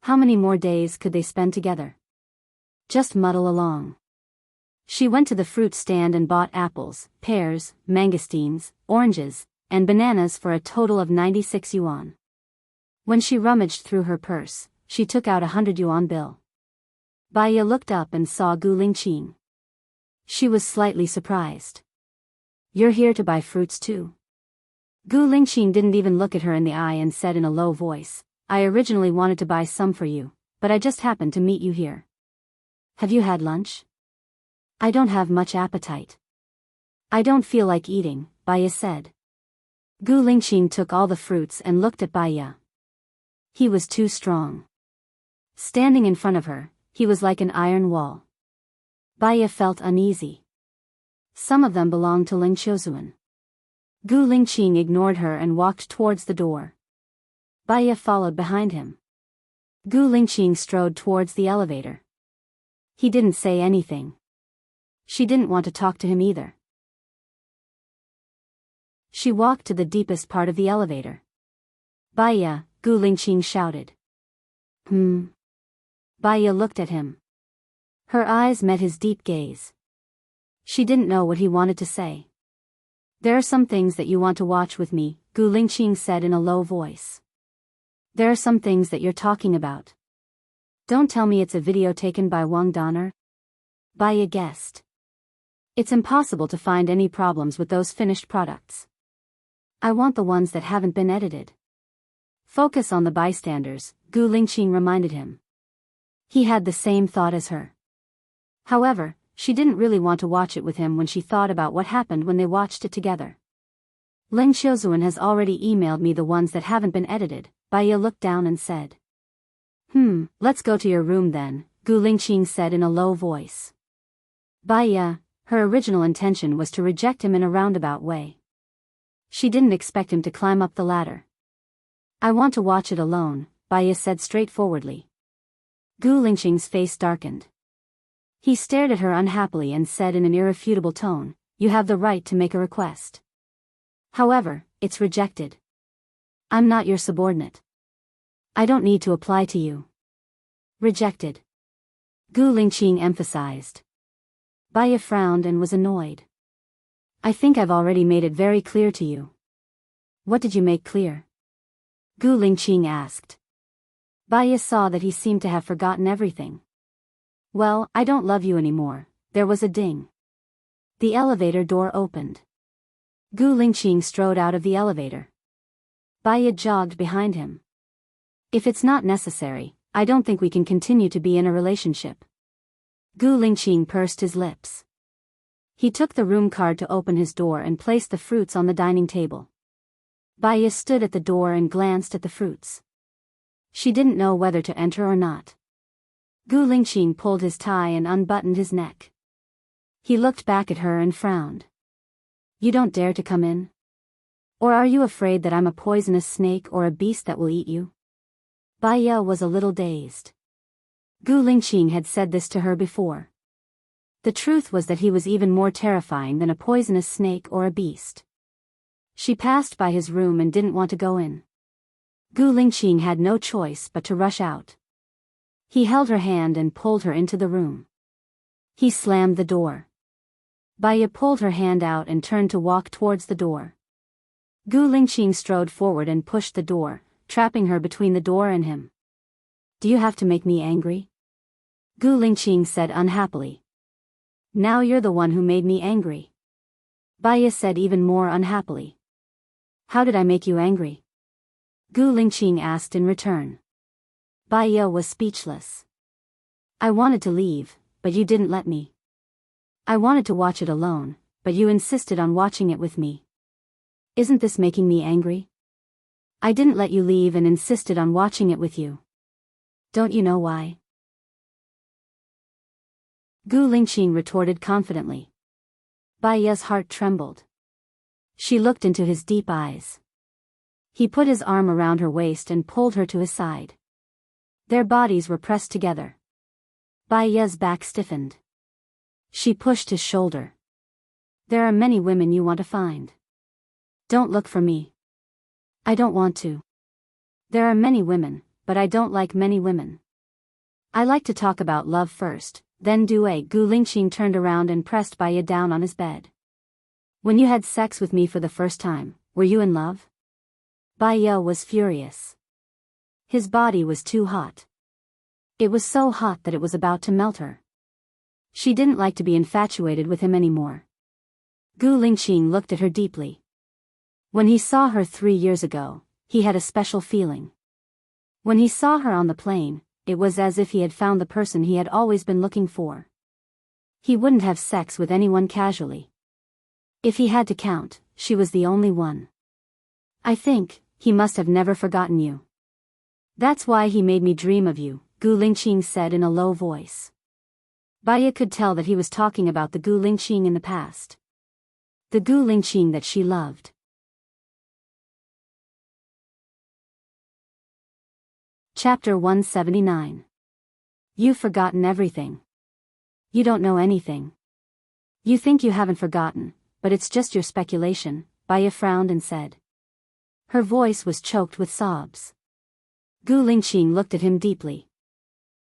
How many more days could they spend together? Just muddle along. She went to the fruit stand and bought apples, pears, mangosteens, oranges, and bananas for a total of 96 yuan. When she rummaged through her purse, she took out a 100 yuan bill. Baya looked up and saw Gu Lingqing. She was slightly surprised. You're here to buy fruits too? Gu Lingqing didn't even look at her in the eye and said in a low voice, I originally wanted to buy some for you, but I just happened to meet you here. Have you had lunch? I don't have much appetite. I don't feel like eating, Baiya said. Gu Lingqing took all the fruits and looked at Baiya. He was too strong. Standing in front of her, he was like an iron wall. Baiya felt uneasy. Some of them belonged to Ling Qiuzuan. Gu Lingqing ignored her and walked towards the door. Baiya followed behind him. Gu Lingqing strode towards the elevator. He didn't say anything. She didn't want to talk to him either. She walked to the deepest part of the elevator. Baiya, Gu Lingqing shouted. Baiya looked at him. Her eyes met his deep gaze. She didn't know what he wanted to say. There are some things that you want to watch with me, Gu Lingqing said in a low voice. There are some things that you're talking about. Don't tell me it's a video taken by Wang Donner? Baiya guessed. It's impossible to find any problems with those finished products. I want the ones that haven't been edited. Focus on the bystanders, Gu Lingqing reminded him. He had the same thought as her. However, she didn't really want to watch it with him when she thought about what happened when they watched it together. Ling Qiuzuan has already emailed me the ones that haven't been edited, Baiya looked down and said. Let's go to your room then, Gu Lingqing said in a low voice. Baiya, her original intention was to reject him in a roundabout way. She didn't expect him to climb up the ladder. I want to watch it alone, Baiya said straightforwardly. Gu Lingqing's face darkened. He stared at her unhappily and said in an irrefutable tone, You have the right to make a request. However, it's rejected. I'm not your subordinate. I don't need to apply to you. Rejected. Gu Lingqing emphasized. Baiya frowned and was annoyed. I think I've already made it very clear to you. What did you make clear? Gu Lingqing asked. Baiya saw that he seemed to have forgotten everything. Well, I don't love you anymore. There was a ding. The elevator door opened. Gu Lingqing strode out of the elevator. Baiya jogged behind him. If it's not necessary, I don't think we can continue to be in a relationship. Gu Lingqing pursed his lips. He took the room card to open his door and placed the fruits on the dining table. Baiya stood at the door and glanced at the fruits. She didn't know whether to enter or not. Gu Lingqing pulled his tie and unbuttoned his neck. He looked back at her and frowned. You don't dare to come in? Or are you afraid that I'm a poisonous snake or a beast that will eat you? Baiya was a little dazed. Gu Lingqing had said this to her before. The truth was that he was even more terrifying than a poisonous snake or a beast. She passed by his room and didn't want to go in. Gu Lingqing had no choice but to rush out. He held her hand and pulled her into the room. He slammed the door. Baiya pulled her hand out and turned to walk towards the door. Gu Lingqing strode forward and pushed the door, trapping her between the door and him. Do you have to make me angry? Gu Lingqing said unhappily. Now you're the one who made me angry. Baiya said even more unhappily. How did I make you angry? Gu Lingqing asked in return. Baiya was speechless. I wanted to leave, but you didn't let me. I wanted to watch it alone, but you insisted on watching it with me. Isn't this making me angry? I didn't let you leave and insisted on watching it with you. Don't you know why? Gu Lingqing retorted confidently. Baiya's heart trembled. She looked into his deep eyes. He put his arm around her waist and pulled her to his side. Their bodies were pressed together. Baiya's back stiffened. She pushed his shoulder. There are many women you want to find. Don't look for me. I don't want to. There are many women, but I don't like many women. I like to talk about love first, then do a. Gu Lingqing turned around and pressed Baiya down on his bed. When you had sex with me for the first time, were you in love? Baiya was furious. His body was too hot. It was so hot that it was about to melt her. She didn't like to be infatuated with him anymore. Gu Lingqing looked at her deeply. When he saw her 3 years ago, he had a special feeling. When he saw her on the plane, it was as if he had found the person he had always been looking for. He wouldn't have sex with anyone casually. If he had to count, she was the only one. I think, he must have never forgotten you. That's why he made me dream of you, Gu Lingqing said in a low voice. Baya could tell that he was talking about the Gu Lingqing in the past. The Gu Lingqing that she loved. Chapter 179. You've forgotten everything. You don't know anything. You think you haven't forgotten, but it's just your speculation, Baya frowned and said. Her voice was choked with sobs. Gu Lingqing looked at him deeply.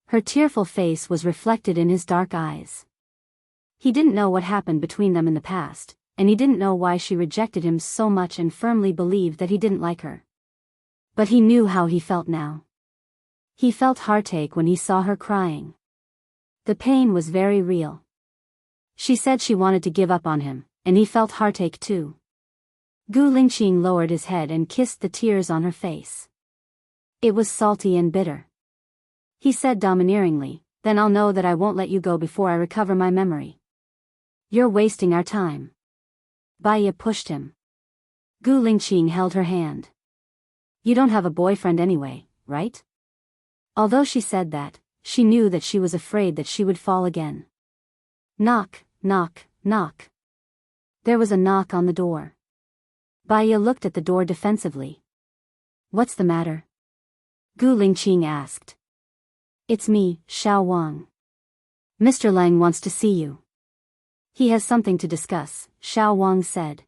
Her tearful face was reflected in his dark eyes. He didn't know what happened between them in the past, and he didn't know why she rejected him so much and firmly believed that he didn't like her. But he knew how he felt now. He felt heartache when he saw her crying. The pain was very real. She said she wanted to give up on him, and he felt heartache too. Gu Lingqing lowered his head and kissed the tears on her face. It was salty and bitter. He said domineeringly, then I'll know that I won't let you go before I recover my memory. You're wasting our time. Baya pushed him. Gu Lingqing held her hand. You don't have a boyfriend anyway, right? Although she said that, she knew that she was afraid that she would fall again. Knock, knock, knock. There was a knock on the door. Baya looked at the door defensively. What's the matter? Gu Lingqing asked. It's me, Xiao Wang. Mr. Lang wants to see you. He has something to discuss, Xiao Wang said.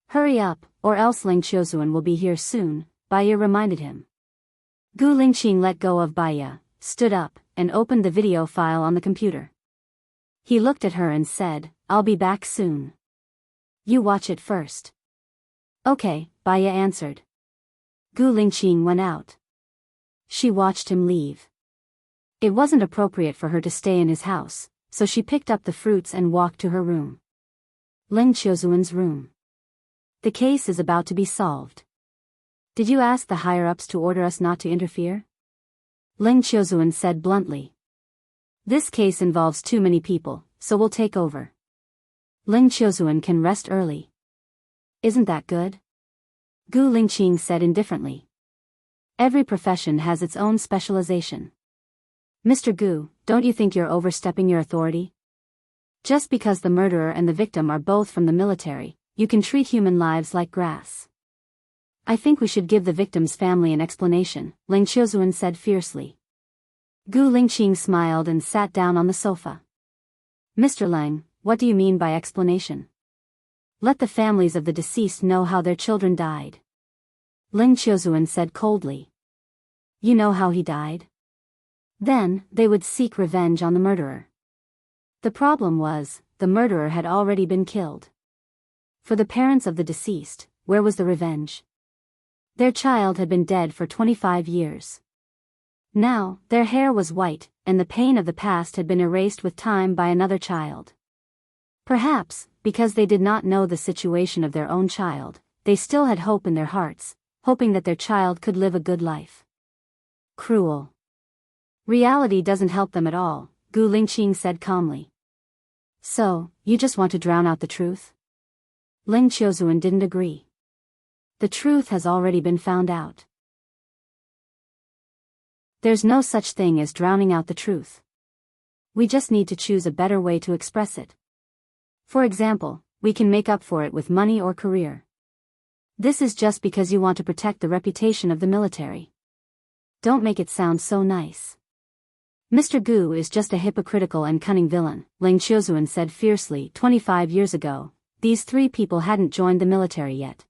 Hurry up, or else Ling Qiuzuan will be here soon, Baya reminded him. Gu Lingqing let go of Baya, stood up, and opened the video file on the computer. He looked at her and said, I'll be back soon. You watch it first. Okay, Baya answered. Gu Lingqing went out. She watched him leave. It wasn't appropriate for her to stay in his house, so she picked up the fruits and walked to her room. Ling Qiuzuan's room. The case is about to be solved. Did you ask the higher-ups to order us not to interfere? Ling Qiuzuan said bluntly. This case involves too many people, so we'll take over. Ling Qiuzuan can rest early. Isn't that good? Gu Lingqing said indifferently. Every profession has its own specialization. Mr. Gu, don't you think you're overstepping your authority? Just because the murderer and the victim are both from the military, you can treat human lives like grass. I think we should give the victim's family an explanation, Ling Qiuzuan said fiercely. Gu Lingqing smiled and sat down on the sofa. Mr. Lang, what do you mean by explanation? Let the families of the deceased know how their children died. Ling Qiuzuan said coldly. You know how he died? Then, they would seek revenge on the murderer. The problem was, the murderer had already been killed. For the parents of the deceased, where was the revenge? Their child had been dead for 25 years. Now, their hair was white, and the pain of the past had been erased with time by another child. Perhaps, because they did not know the situation of their own child, they still had hope in their hearts, hoping that their child could live a good life. Cruel. Reality doesn't help them at all, Gu Lingqing said calmly. So, you just want to drown out the truth? Ling Qiuzuan didn't agree. The truth has already been found out. There's no such thing as drowning out the truth. We just need to choose a better way to express it. For example, we can make up for it with money or career. This is just because you want to protect the reputation of the military. Don't make it sound so nice. Mr. Gu is just a hypocritical and cunning villain, Ling Qiuzuan said fiercely. 25 years ago, these three people hadn't joined the military yet.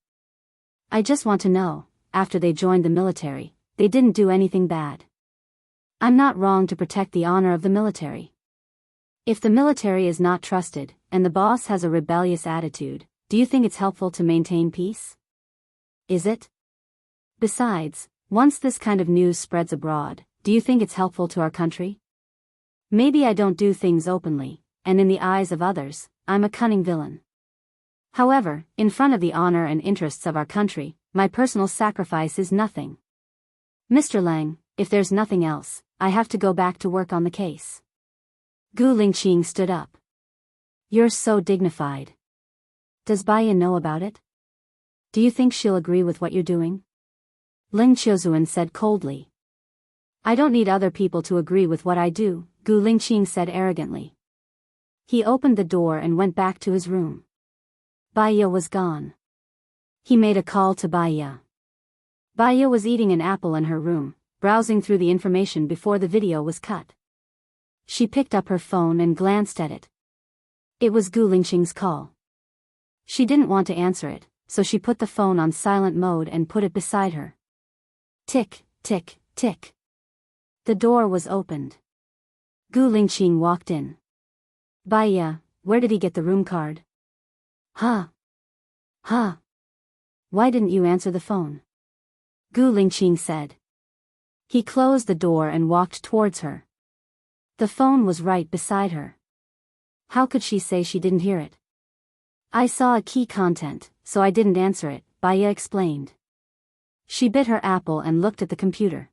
I just want to know, after they joined the military, they didn't do anything bad. I'm not wrong to protect the honor of the military. If the military is not trusted, and the boss has a rebellious attitude, do you think it's helpful to maintain peace? Is it? Besides, once this kind of news spreads abroad, do you think it's helpful to our country? Maybe I don't do things openly, and in the eyes of others, I'm a cunning villain. However, in front of the honor and interests of our country, my personal sacrifice is nothing. Mr. Lang, if there's nothing else, I have to go back to work on the case. Gu Lingqing stood up. You're so dignified. Does Baiya know about it? Do you think she'll agree with what you're doing? Ling Qiuzuan said coldly. I don't need other people to agree with what I do, Gu Lingqing said arrogantly. He opened the door and went back to his room. Baiya was gone. He made a call to Baiya. Baiya was eating an apple in her room, browsing through the information before the video was cut. She picked up her phone and glanced at it. It was Gu Lingqing's call. She didn't want to answer it, so she put the phone on silent mode and put it beside her. Tick, tick, tick. The door was opened. Gu Lingqing walked in. Baiya, where did he get the room card? Huh? Why didn't you answer the phone? Gu Lingqing said. He closed the door and walked towards her. The phone was right beside her. How could she say she didn't hear it? I saw a key content, so I didn't answer it, Baiya explained. She bit her apple and looked at the computer.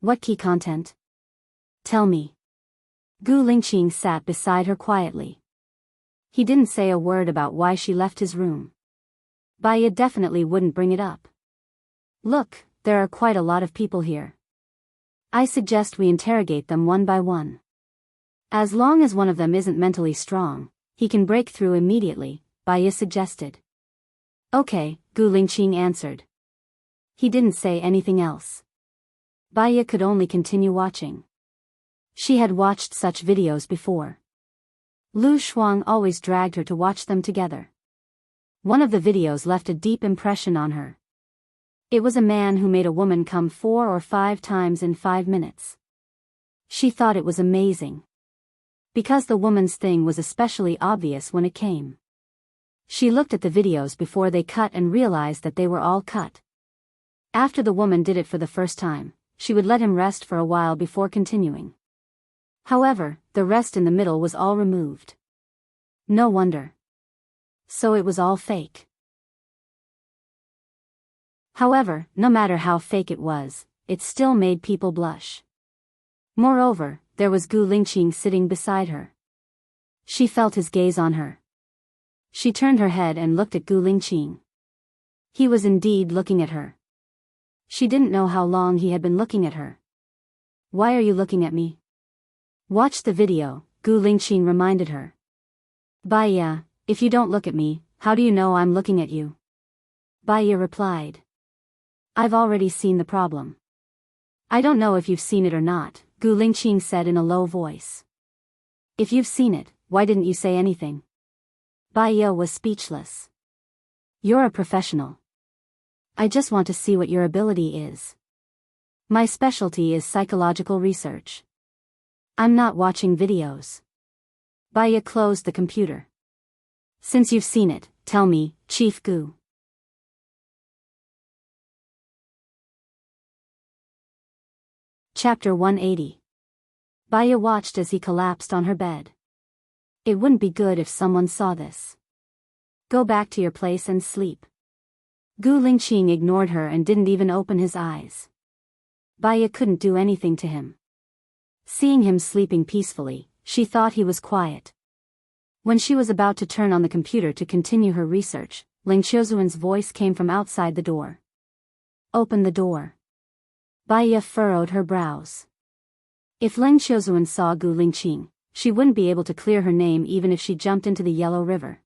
What key content? Tell me. Gu Lingqing sat beside her quietly. He didn't say a word about why she left his room. Baiya definitely wouldn't bring it up. Look, there are quite a lot of people here. I suggest we interrogate them one by one. As long as one of them isn't mentally strong, he can break through immediately, Baiya suggested. Okay, Gu Lingqing answered. He didn't say anything else. Baiya could only continue watching. She had watched such videos before. Lu Shuang always dragged her to watch them together. One of the videos left a deep impression on her. It was a man who made a woman come 4 or 5 times in 5 minutes. She thought it was amazing. Because the woman's thing was especially obvious when it came. She looked at the videos before they cut and realized that they were all cut. After the woman did it for the first time, she would let him rest for a while before continuing. However, the rest in the middle was all removed. No wonder. So it was all fake. However, no matter how fake it was, it still made people blush. Moreover, there was Gu Lingqing sitting beside her. She felt his gaze on her. She turned her head and looked at Gu Lingqing. He was indeed looking at her. She didn't know how long he had been looking at her. Why are you looking at me? Watch the video, Gu Lingqing reminded her. Baiya, if you don't look at me, how do you know I'm looking at you? Baiya replied. I've already seen the problem. I don't know if you've seen it or not, Gu Lingqing said in a low voice. If you've seen it, why didn't you say anything? Baiya was speechless. You're a professional. I just want to see what your ability is. My specialty is psychological research. I'm not watching videos. Baiya closed the computer. Since you've seen it, tell me, Chief Gu. Chapter 180. Baiya watched as he collapsed on her bed. It wouldn't be good if someone saw this. Go back to your place and sleep. Gu Lingqing ignored her and didn't even open his eyes. Baiya couldn't do anything to him. Seeing him sleeping peacefully, she thought he was quiet. When she was about to turn on the computer to continue her research, Ling Qiuzuan's voice came from outside the door. Open the door. Baiya furrowed her brows. If Ling Qiuzuan saw Gu Lingqing, she wouldn't be able to clear her name even if she jumped into the Yellow River.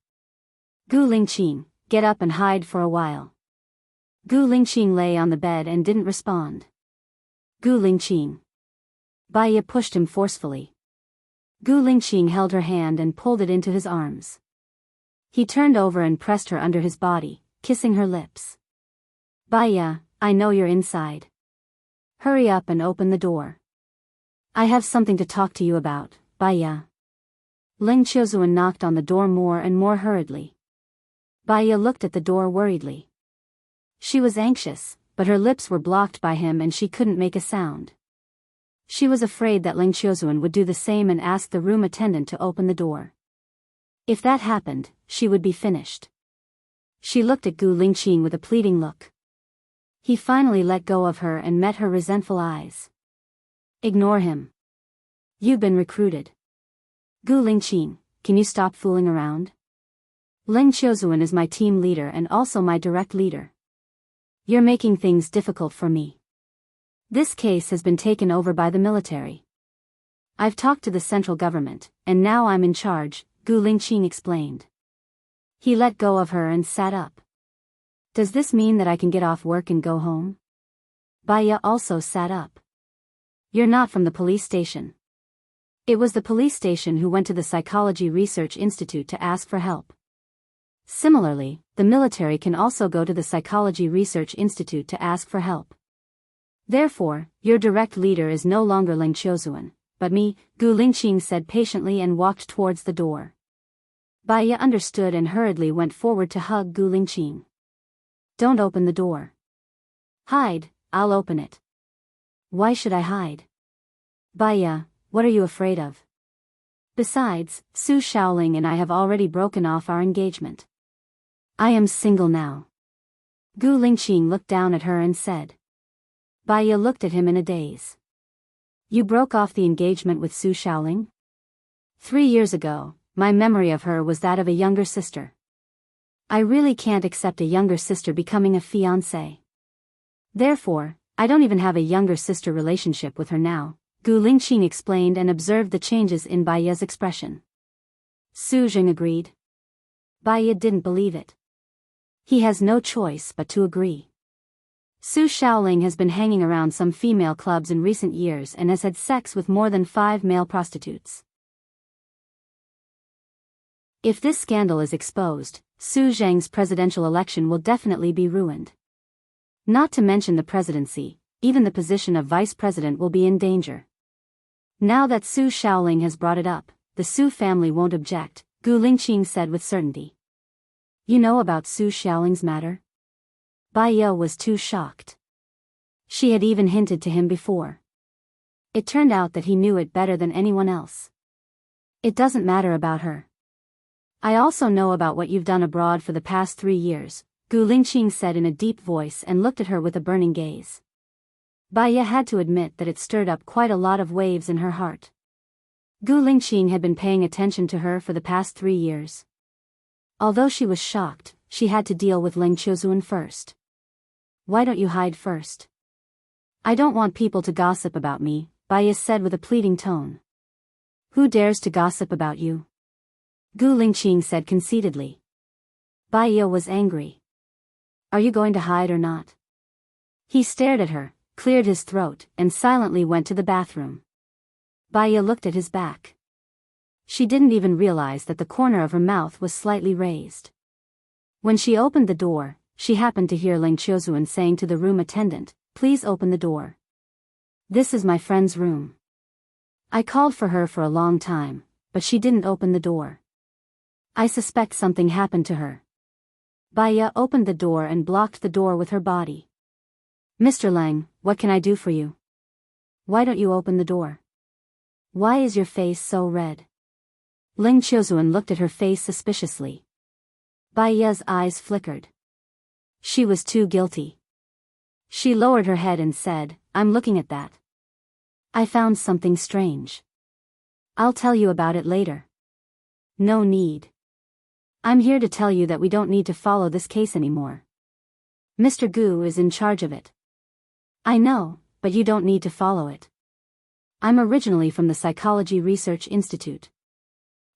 Gu Lingqing, get up and hide for a while. Gu Lingqing lay on the bed and didn't respond. Gu Lingqing. Baiya pushed him forcefully. Gu Lingqing held her hand and pulled it into his arms. He turned over and pressed her under his body, kissing her lips. Baiya, I know you're inside. Hurry up and open the door. I have something to talk to you about, Baiya. Ling Qiuzuan knocked on the door more and more hurriedly. Baiya looked at the door worriedly. She was anxious, but her lips were blocked by him and she couldn't make a sound. She was afraid that Ling Qiuzuan would do the same and ask the room attendant to open the door. If that happened, she would be finished. She looked at Gu Lingqing with a pleading look. He finally let go of her and met her resentful eyes. Ignore him. You've been recruited. Gu Lingqing, can you stop fooling around? Ling Qiuzuan is my team leader and also my direct leader. You're making things difficult for me. This case has been taken over by the military. I've talked to the central government, and now I'm in charge, Gu Lingqing explained. He let go of her and sat up. Does this mean that I can get off work and go home? Baya also sat up. You're not from the police station. It was the police station who went to the Psychology Research Institute to ask for help. Similarly, the military can also go to the Psychology Research Institute to ask for help. Therefore, your direct leader is no longer Ling Qiuzuan, but me, Gu Lingqing said patiently and walked towards the door. Baya understood and hurriedly went forward to hug Gu Lingqing. Don't open the door. Hide, I'll open it. Why should I hide? Baya, what are you afraid of? Besides, Su Shaoling and I have already broken off our engagement. I am single now. Gu Lingqing looked down at her and said. Baya looked at him in a daze. You broke off the engagement with Su Shaoling? 3 years ago, my memory of her was that of a younger sister. I really can't accept a younger sister becoming a fiancée. Therefore, I don't even have a younger sister relationship with her now, Gu Lingqing explained and observed the changes in Baya's expression. Su Jing agreed. Baya didn't believe it. He has no choice but to agree. Su Shaoling has been hanging around some female clubs in recent years and has had sex with more than 5 male prostitutes. If this scandal is exposed, Su Zheng's presidential election will definitely be ruined. Not to mention the presidency, even the position of vice president will be in danger. Now that Su Shaoling has brought it up, the Su family won't object, Gu Lingqing said with certainty. You know about Su Shaoling's matter? Baya was too shocked. She had even hinted to him before. It turned out that he knew it better than anyone else. It doesn't matter about her. I also know about what you've done abroad for the past 3 years, Gu Lingqing said in a deep voice and looked at her with a burning gaze. Baya had to admit that it stirred up quite a lot of waves in her heart. Gu Lingqing had been paying attention to her for the past 3 years. Although she was shocked, she had to deal with Ling Qiuzuan first. Why don't you hide first? I don't want people to gossip about me, Baya said with a pleading tone. Who dares to gossip about you? Gu Lingqing said conceitedly. Baya was angry. Are you going to hide or not? He stared at her, cleared his throat, and silently went to the bathroom. Baya looked at his back. She didn't even realize that the corner of her mouth was slightly raised. When she opened the door, she happened to hear Ling Qiuzuan saying to the room attendant, Please open the door. This is my friend's room. I called for her for a long time, but she didn't open the door. I suspect something happened to her. Baya opened the door and blocked the door with her body. Mr. Lang, what can I do for you? Why don't you open the door? Why is your face so red? Ling Qiuzuan looked at her face suspiciously. Baya's eyes flickered. She was too guilty. She lowered her head and said, I'm looking at that. I found something strange. I'll tell you about it later. No need. I'm here to tell you that we don't need to follow this case anymore. Mr. Gu is in charge of it. I know, but you don't need to follow it. I'm originally from the Psychology Research Institute.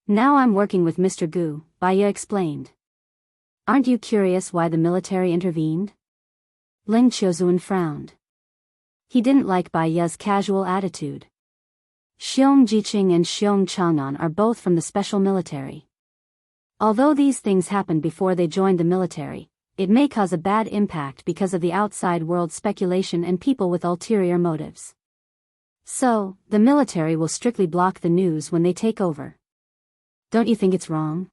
Now I'm working with Mr. Gu, Baya explained. Aren't you curious why the military intervened? Ling Qiuzuan frowned. He didn't like Baya's casual attitude. Xiong Jiqing and Xiong Chang'an are both from the special military. Although these things happened before they joined the military, it may cause a bad impact because of the outside world speculation and people with ulterior motives. So, the military will strictly block the news when they take over. Don't you think it's wrong?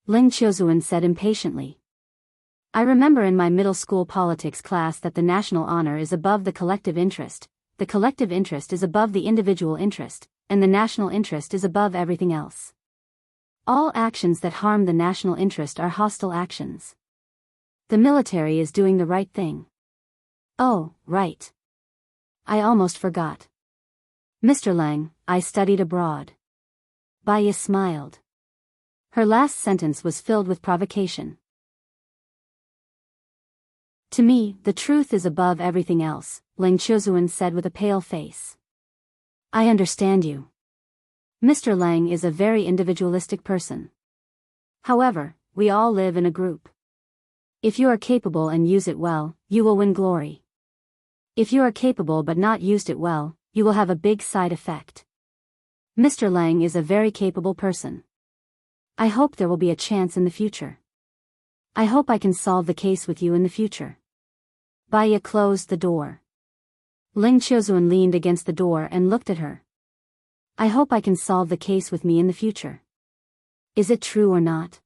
Ling Qiuzuan said impatiently. I remember in my middle school politics class that the national honor is above the collective interest is above the individual interest, and the national interest is above everything else. All actions that harm the national interest are hostile actions. The military is doing the right thing. Oh, right. I almost forgot. Mr. Lang, I studied abroad. Baya smiled. Her last sentence was filled with provocation. To me, the truth is above everything else, Ling Qiuzuan said with a pale face. I understand you. Mr. Lang is a very individualistic person. However, we all live in a group. If you are capable and use it well, you will win glory. If you are capable but not used it well, you will have a big side effect. Mr. Lang is a very capable person. I hope there will be a chance in the future. I hope I can solve the case with you in the future. Baya closed the door. Ling Qiuzuan leaned against the door and looked at her. I hope I can solve the case with me in the future. Is it true or not?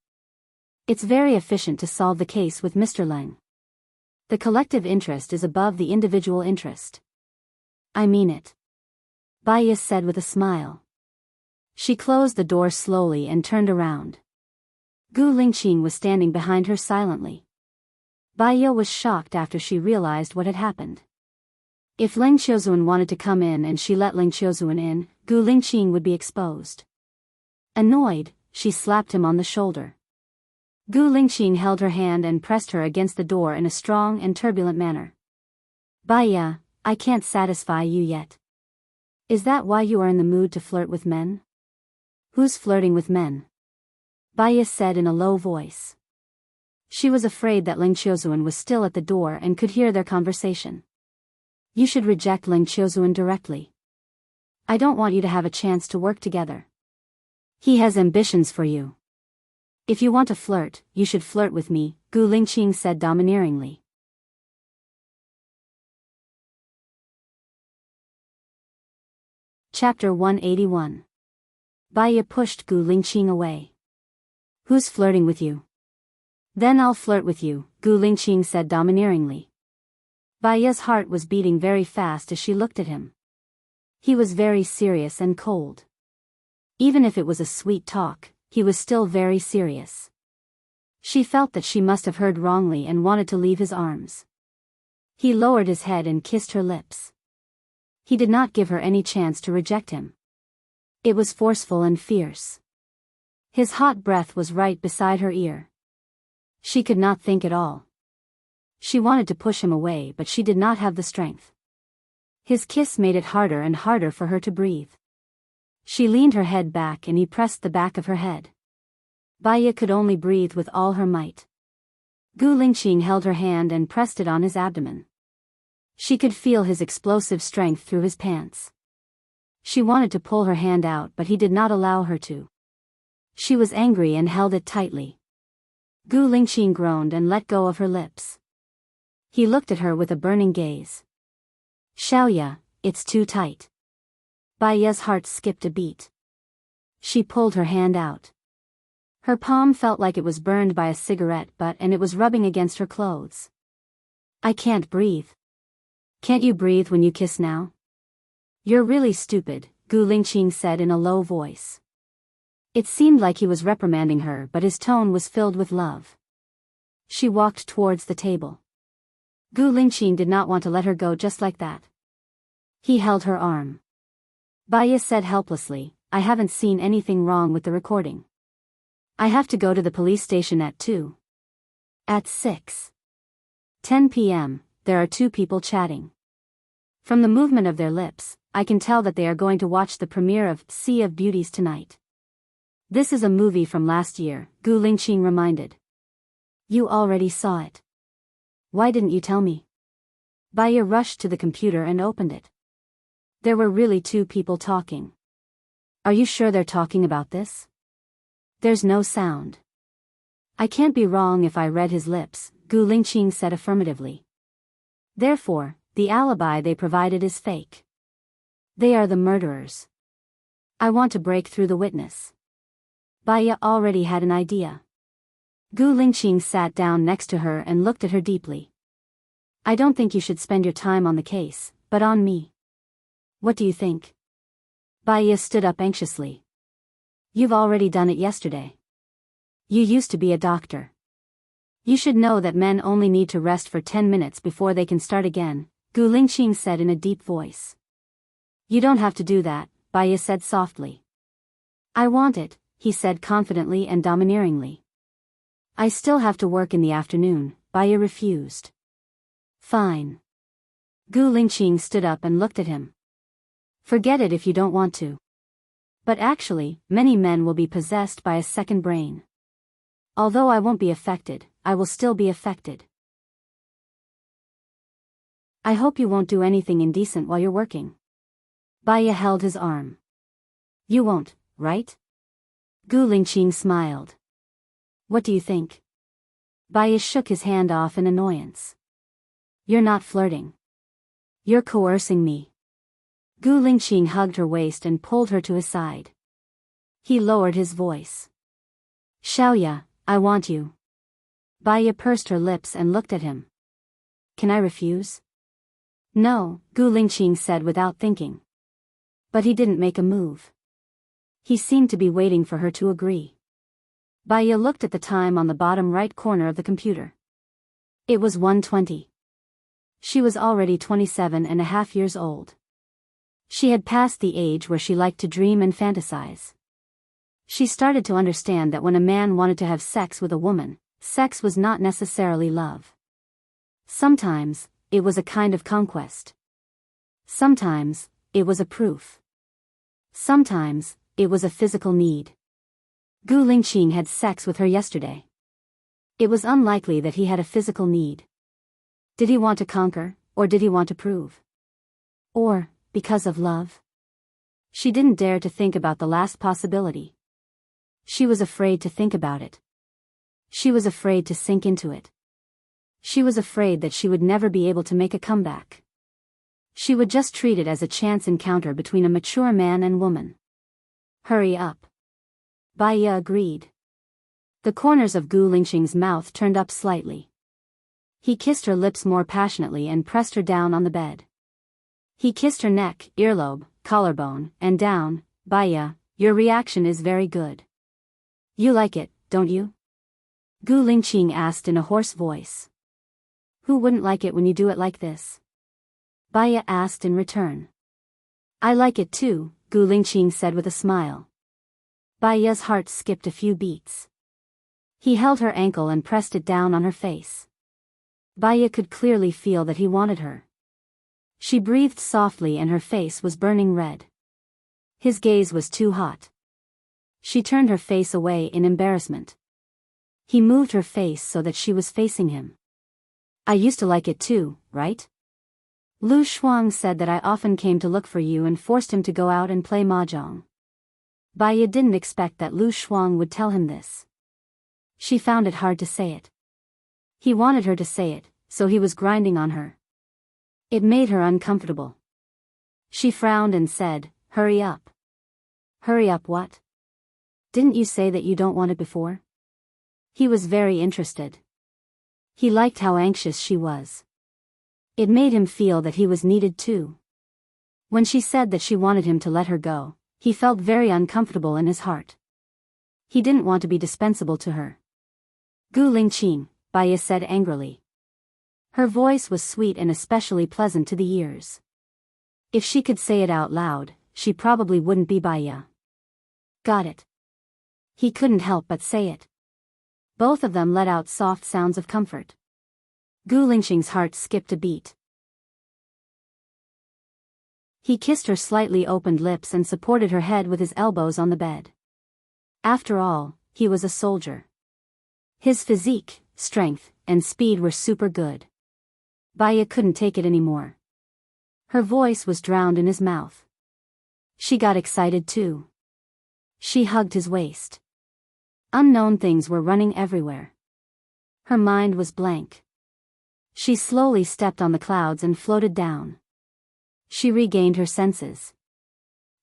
It's very efficient to solve the case with Mr. Lang. The collective interest is above the individual interest. I mean it. Baya said with a smile. She closed the door slowly and turned around. Gu Lingqing was standing behind her silently. Baya was shocked after she realized what had happened. If Ling Qiuzuan wanted to come in and she let Ling Qiuzuan in, Gu Lingqing would be exposed. Annoyed, she slapped him on the shoulder. Gu Lingqing held her hand and pressed her against the door in a strong and turbulent manner. Baya, I can't satisfy you yet. Is that why you are in the mood to flirt with men? Who's flirting with men? Baya said in a low voice. She was afraid that Ling Qiuzuan was still at the door and could hear their conversation. You should reject Ling Qiuzuan directly. I don't want you to have a chance to work together. He has ambitions for you. If you want to flirt, you should flirt with me, Gu Lingqing said domineeringly. Chapter 181. Baya pushed Gu Lingqing away. Who's flirting with you? Then I'll flirt with you, Gu Lingqing said domineeringly. Baya's heart was beating very fast as she looked at him. He was very serious and cold. Even if it was a sweet talk, he was still very serious. She felt that she must have heard wrongly and wanted to leave his arms. He lowered his head and kissed her lips. He did not give her any chance to reject him. It was forceful and fierce. His hot breath was right beside her ear. She could not think at all. She wanted to push him away, but she did not have the strength. His kiss made it harder and harder for her to breathe. She leaned her head back and he pressed the back of her head. Baya could only breathe with all her might. Gu Lingqing held her hand and pressed it on his abdomen. She could feel his explosive strength through his pants. She wanted to pull her hand out, but he did not allow her to. She was angry and held it tightly. Gu Lingqing groaned and let go of her lips. He looked at her with a burning gaze. Xiaoya, it's too tight. Baya's heart skipped a beat. She pulled her hand out. Her palm felt like it was burned by a cigarette butt and it was rubbing against her clothes. I can't breathe. Can't you breathe when you kiss now? You're really stupid, Gu Lingqing said in a low voice. It seemed like he was reprimanding her, but his tone was filled with love. She walked towards the table. Gu Lingqing did not want to let her go just like that. He held her arm. Baya said helplessly, I haven't seen anything wrong with the recording. I have to go to the police station at 2. At 6:10 p.m., there are two people chatting. From the movement of their lips, I can tell that they are going to watch the premiere of Sea of Beauties tonight. This is a movie from last year, Gu Lingqing reminded. You already saw it. Why didn't you tell me? Baya rushed to the computer and opened it. There were really two people talking. Are you sure they're talking about this? There's no sound. I can't be wrong if I read his lips, Gu Lingqing said affirmatively. Therefore, the alibi they provided is fake. They are the murderers. I want to break through the witness. Baya already had an idea. Gu Lingqing sat down next to her and looked at her deeply. I don't think you should spend your time on the case, but on me. What do you think? Baya stood up anxiously. You've already done it yesterday. You used to be a doctor. You should know that men only need to rest for 10 minutes before they can start again, Gu Lingqing said in a deep voice. You don't have to do that, Baya said softly. I want it, he said confidently and domineeringly. I still have to work in the afternoon, Baya refused. Fine. Gu Lingqing stood up and looked at him. Forget it if you don't want to. But actually, many men will be possessed by a second brain. Although I won't be affected, I will still be affected. I hope you won't do anything indecent while you're working. Baya held his arm. You won't, right? Gu Lingqing smiled. What do you think? Baya shook his hand off in annoyance. You're not flirting. You're coercing me. Gu Lingqing hugged her waist and pulled her to his side. He lowered his voice. Xiaoya, I want you. Baya pursed her lips and looked at him. Can I refuse? No, Gu Lingqing said without thinking. But he didn't make a move. He seemed to be waiting for her to agree. Baya looked at the time on the bottom right corner of the computer. It was 1:20. She was already 27.5 years old. She had passed the age where she liked to dream and fantasize. She started to understand that when a man wanted to have sex with a woman, sex was not necessarily love. Sometimes, it was a kind of conquest. Sometimes, it was a proof. Sometimes, it was a physical need. Gu Lingqing had sex with her yesterday. It was unlikely that he had a physical need. Did he want to conquer, or did he want to prove? Or, because of love? She didn't dare to think about the last possibility. She was afraid to think about it. She was afraid to sink into it. She was afraid that she would never be able to make a comeback. She would just treat it as a chance encounter between a mature man and woman. Hurry up. Baya agreed. The corners of Gu Lingqing's mouth turned up slightly. He kissed her lips more passionately and pressed her down on the bed. He kissed her neck, earlobe, collarbone, and down. Baya, your reaction is very good. You like it, don't you? Gu Lingqing asked in a hoarse voice. Who wouldn't like it when you do it like this? Baya asked in return. I like it too, Gu Lingqing said with a smile. Baya's heart skipped a few beats. He held her ankle and pressed it down on her face. Baya could clearly feel that he wanted her. She breathed softly and her face was burning red. His gaze was too hot. She turned her face away in embarrassment. He moved her face so that she was facing him. I used to like it too, right? Lu Shuang said that I often came to look for you and forced him to go out and play mahjong. Baya didn't expect that Lu Shuang would tell him this. She found it hard to say it. He wanted her to say it, so he was grinding on her. It made her uncomfortable. She frowned and said, Hurry up. Hurry up what? Didn't you say that you don't want it before? He was very interested. He liked how anxious she was. It made him feel that he was needed too. When she said that she wanted him to let her go, he felt very uncomfortable in his heart. He didn't want to be dispensable to her. Gu Lingqing, Baya said angrily. Her voice was sweet and especially pleasant to the ears. If she could say it out loud, she probably wouldn't be Baya. Got it. He couldn't help but say it. Both of them let out soft sounds of comfort. Gu Lingqing's heart skipped a beat. He kissed her slightly opened lips and supported her head with his elbows on the bed. After all, he was a soldier. His physique, strength, and speed were super good. Baya couldn't take it anymore. Her voice was drowned in his mouth. She got excited too. She hugged his waist. Unknown things were running everywhere. Her mind was blank. She slowly stepped on the clouds and floated down. She regained her senses.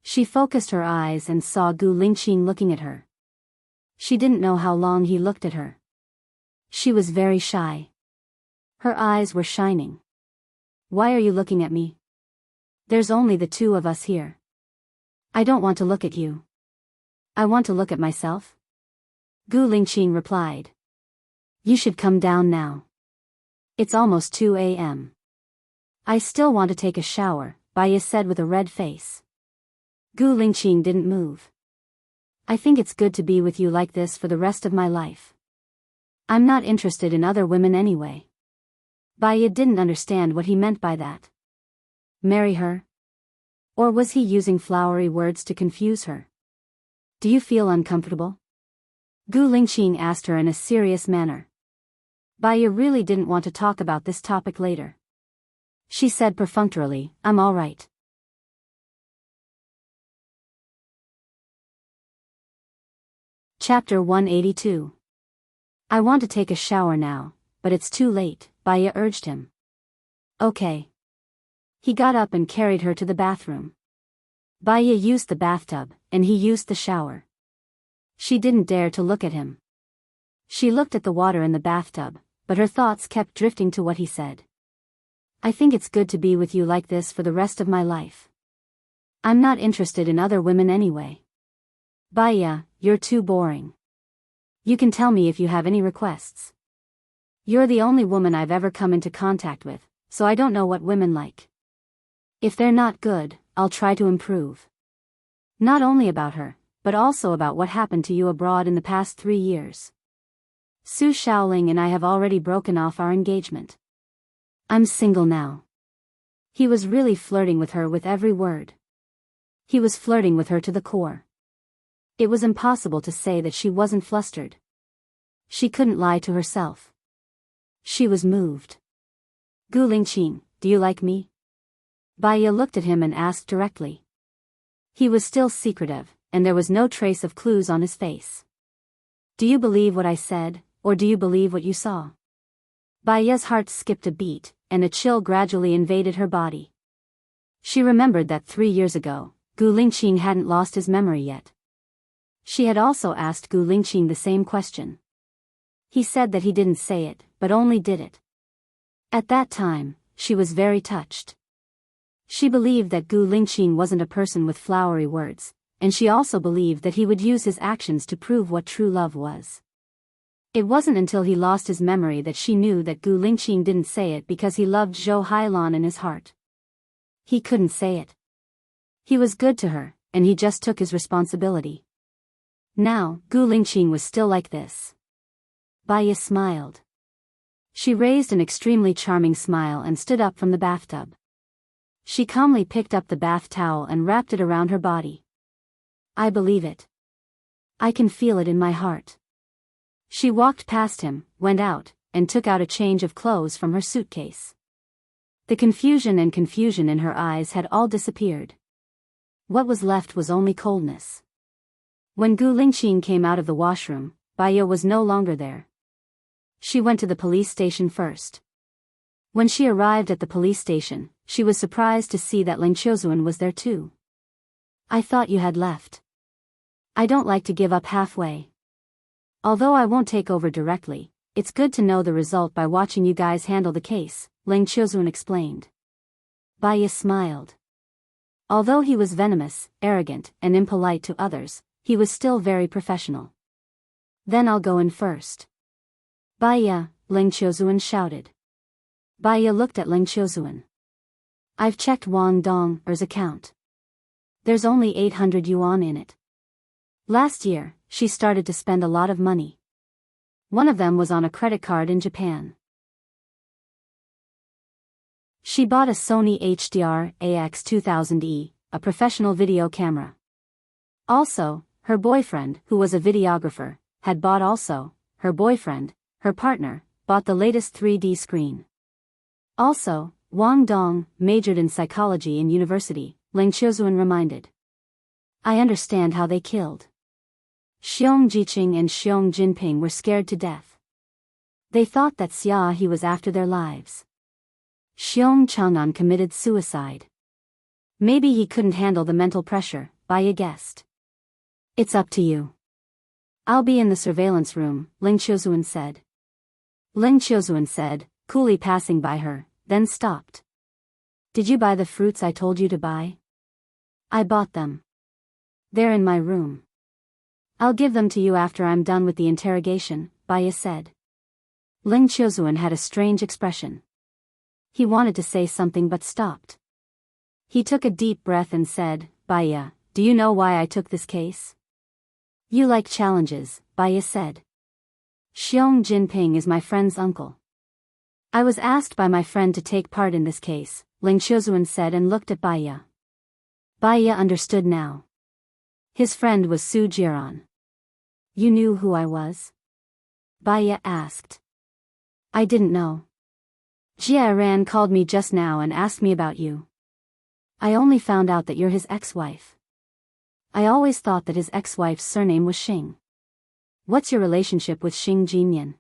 She focused her eyes and saw Gu Lingqing looking at her. She didn't know how long he looked at her. She was very shy. Her eyes were shining. Why are you looking at me? There's only the two of us here. I don't want to look at you. I want to look at myself. Gu Lingqing replied. You should come down now. It's almost 2 a.m. I still want to take a shower, Baya said with a red face. Gu Lingqing didn't move. I think it's good to be with you like this for the rest of my life. I'm not interested in other women anyway. Baya didn't understand what he meant by that. Marry her? Or was he using flowery words to confuse her? Do you feel uncomfortable? Gu Lingqing asked her in a serious manner. Baya really didn't want to talk about this topic later. She said perfunctorily, I'm all right. Chapter 182. I want to take a shower now, but it's too late, Baya urged him. Okay. He got up and carried her to the bathroom. Baya used the bathtub, and he used the shower. She didn't dare to look at him. She looked at the water in the bathtub, but her thoughts kept drifting to what he said. I think it's good to be with you like this for the rest of my life. I'm not interested in other women anyway. Baya, you're too boring. You can tell me if you have any requests. You're the only woman I've ever come into contact with, so I don't know what women like. If they're not good, I'll try to improve. Not only about her, but also about what happened to you abroad in the past 3 years. Su Shaoling and I have already broken off our engagement. I'm single now. He was really flirting with her with every word. He was flirting with her to the core. It was impossible to say that she wasn't flustered. She couldn't lie to herself. She was moved. Gu Lingqing, do you like me? Baya looked at him and asked directly. He was still secretive, and there was no trace of clues on his face. Do you believe what I said, or do you believe what you saw? Baya's heart skipped a beat, and a chill gradually invaded her body. She remembered that 3 years ago, Gu Lingqing hadn't lost his memory yet. She had also asked Gu Lingqing the same question. He said that he didn't say it, but only did it. At that time, she was very touched. She believed that Gu Lingqing wasn't a person with flowery words, and she also believed that he would use his actions to prove what true love was. It wasn't until he lost his memory that she knew that Gu Lingqing didn't say it because he loved Zhou Hailan in his heart. He couldn't say it. He was good to her, and he just took his responsibility. Now, Gu Lingqing was still like this. Baya smiled. She raised an extremely charming smile and stood up from the bathtub. She calmly picked up the bath towel and wrapped it around her body. I believe it. I can feel it in my heart. She walked past him, went out, and took out a change of clothes from her suitcase. The confusion in her eyes had all disappeared. What was left was only coldness. When Gu Lingqing came out of the washroom, Baya was no longer there. She went to the police station first. When she arrived at the police station, she was surprised to see that Ling Qiuzuan was there too. I thought you had left. I don't like to give up halfway. Although I won't take over directly, it's good to know the result by watching you guys handle the case, Ling Qiuzuan explained. Baya smiled. Although he was venomous, arrogant, and impolite to others, he was still very professional. Then I'll go in first. Baya, Ling Qiuzuan shouted. Baya looked at Ling Qiuzuan. I've checked Wang Dong's account. There's only 800 yuan in it. Last year, she started to spend a lot of money. One of them was on a credit card in Japan. She bought a Sony HDR AX2000E, a professional video camera. Also, her boyfriend, who was a videographer, had bought also, her partner, bought the latest 3D screen. Also, Wang Dong majored in psychology in university, Ling Qiuzuan reminded. I understand how they killed. Xiong Jiqing and Xiong Jinping were scared to death. They thought that Xia He was after their lives. Xiong Chang'an committed suicide. Maybe he couldn't handle the mental pressure, Baya guessed. It's up to you. I'll be in the surveillance room, Ling Qiuzuan said. Ling Qiuzuan said, coolly passing by her, then stopped. Did you buy the fruits I told you to buy? I bought them. They're in my room. I'll give them to you after I'm done with the interrogation, Baya said. Ling Qiuzuan had a strange expression. He wanted to say something but stopped. He took a deep breath and said, Baya, do you know why I took this case? You like challenges, Baya said. Xiong Jinping is my friend's uncle. I was asked by my friend to take part in this case, Ling Qiuzuan said and looked at Baya. Baya understood now. His friend was Su Jiran. You knew who I was? Baya asked. I didn't know. Jia Ran called me just now and asked me about you. I only found out that you're his ex-wife. I always thought that his ex-wife's surname was Xing. What's your relationship with Xing Jinyan?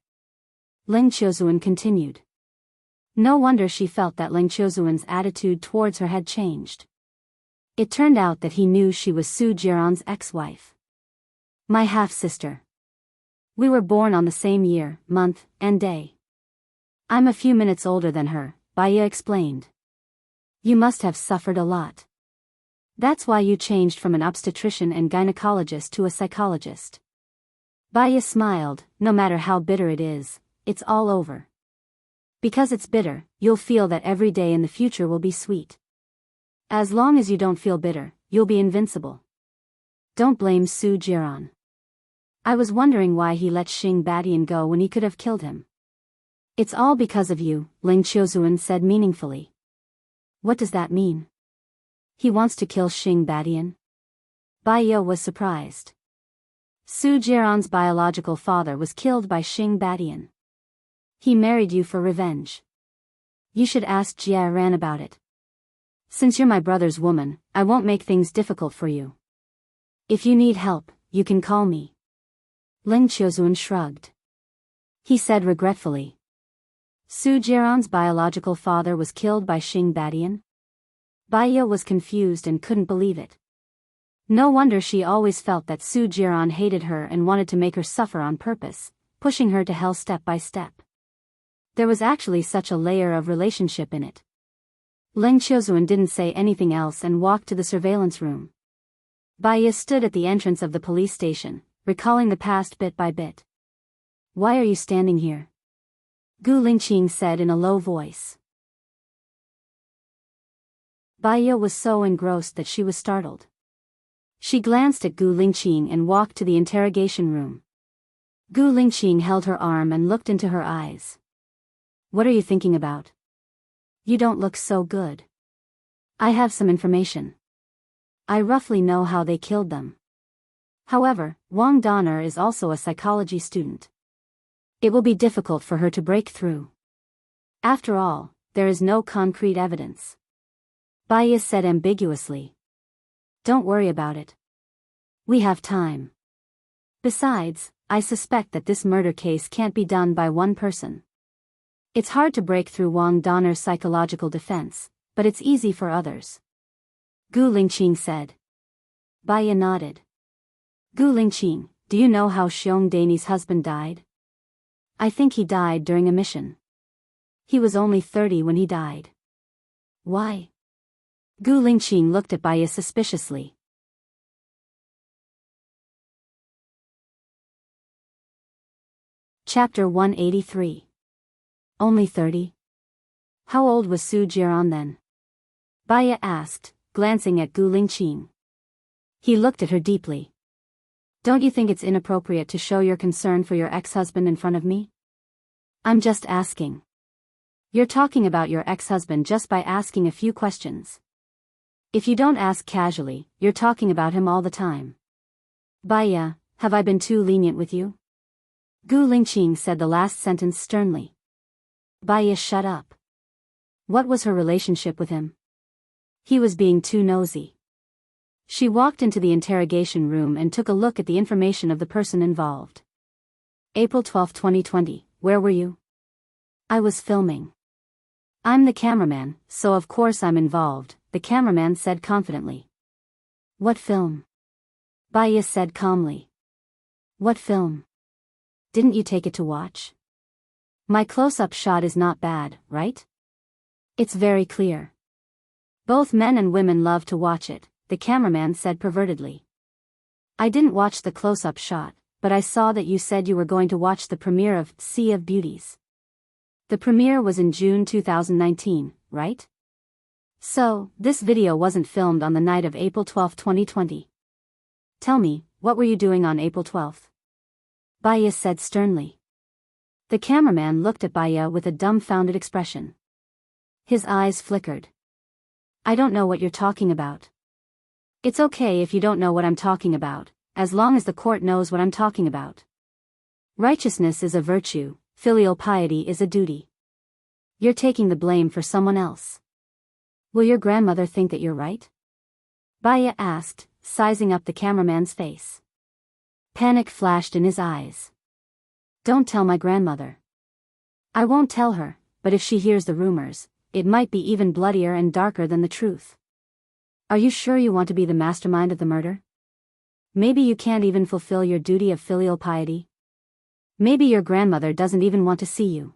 Ling Qiuzuan continued. No wonder she felt that Ling Qiuzuan's attitude towards her had changed. It turned out that he knew she was Su Jiran's ex-wife. My half-sister. We were born on the same year, month, and day. I'm a few minutes older than her, Baya explained. You must have suffered a lot. That's why you changed from an obstetrician and gynecologist to a psychologist. Baya smiled. No matter how bitter it is, it's all over. Because it's bitter, you'll feel that every day in the future will be sweet. As long as you don't feel bitter, you'll be invincible. Don't blame Su Jiran. I was wondering why he let Xing Badian go when he could have killed him. It's all because of you, Ling Qiuzuan said meaningfully. What does that mean? He wants to kill Xing Badian? Baya was surprised. Su Jiran's biological father was killed by Xing Badian. He married you for revenge. You should ask Jia Ran about it. Since you're my brother's woman, I won't make things difficult for you. If you need help, you can call me. Ling Qiuzuan shrugged. He said regretfully. Su Jiran's biological father was killed by Xing Badian? Baya was confused and couldn't believe it. No wonder she always felt that Su Jiran hated her and wanted to make her suffer on purpose, pushing her to hell step by step. There was actually such a layer of relationship in it. Ling Qiuzuan didn't say anything else and walked to the surveillance room. Baya stood at the entrance of the police station, recalling the past bit by bit. Why are you standing here? Gu Lingqing said in a low voice. Baya was so engrossed that she was startled. She glanced at Gu Lingqing and walked to the interrogation room. Gu Lingqing held her arm and looked into her eyes. What are you thinking about? You don't look so good. I have some information. I roughly know how they killed them. However, Wang Donner is also a psychology student. It will be difficult for her to break through. After all, there is no concrete evidence. Baya said ambiguously. Don't worry about it. We have time. Besides, I suspect that this murder case can't be done by one person. It's hard to break through Wang Donner's psychological defense, but it's easy for others. Gu Lingqing said. Baya nodded. Gu Lingqing, do you know how Xiong Dani's husband died? I think he died during a mission. He was only 30 when he died. Why? Gu Lingqing looked at Baya suspiciously. Chapter 183. Only 30? How old was Su Jiran then? Baya asked, glancing at Gu Lingqing. He looked at her deeply. Don't you think it's inappropriate to show your concern for your ex-husband in front of me? I'm just asking. You're talking about your ex-husband just by asking a few questions. If you don't ask casually, you're talking about him all the time. Baya, have I been too lenient with you? Gu Lingqing said the last sentence sternly. Baya shut up. What was her relationship with him? He was being too nosy. She walked into the interrogation room and took a look at the information of the person involved. April 12, 2020, where were you? I was filming. I'm the cameraman, so of course I'm involved, the cameraman said confidently. What film? Baya said calmly. What film? Didn't you take it to watch? My close-up shot is not bad, right? It's very clear. Both men and women love to watch it, the cameraman said pervertedly. I didn't watch the close-up shot, but I saw that you said you were going to watch the premiere of Sea of Beauties. The premiere was in June 2019, right? So, this video wasn't filmed on the night of April 12, 2020. Tell me, what were you doing on April 12th? Baya said sternly. The cameraman looked at Baya with a dumbfounded expression. His eyes flickered. I don't know what you're talking about. It's okay if you don't know what I'm talking about, as long as the court knows what I'm talking about. Righteousness is a virtue, filial piety is a duty. You're taking the blame for someone else. Will your grandmother think that you're right? Baya asked, sizing up the cameraman's face. Panic flashed in his eyes. Don't tell my grandmother. I won't tell her, but if she hears the rumors, it might be even bloodier and darker than the truth. Are you sure you want to be the mastermind of the murder? Maybe you can't even fulfill your duty of filial piety? Maybe your grandmother doesn't even want to see you.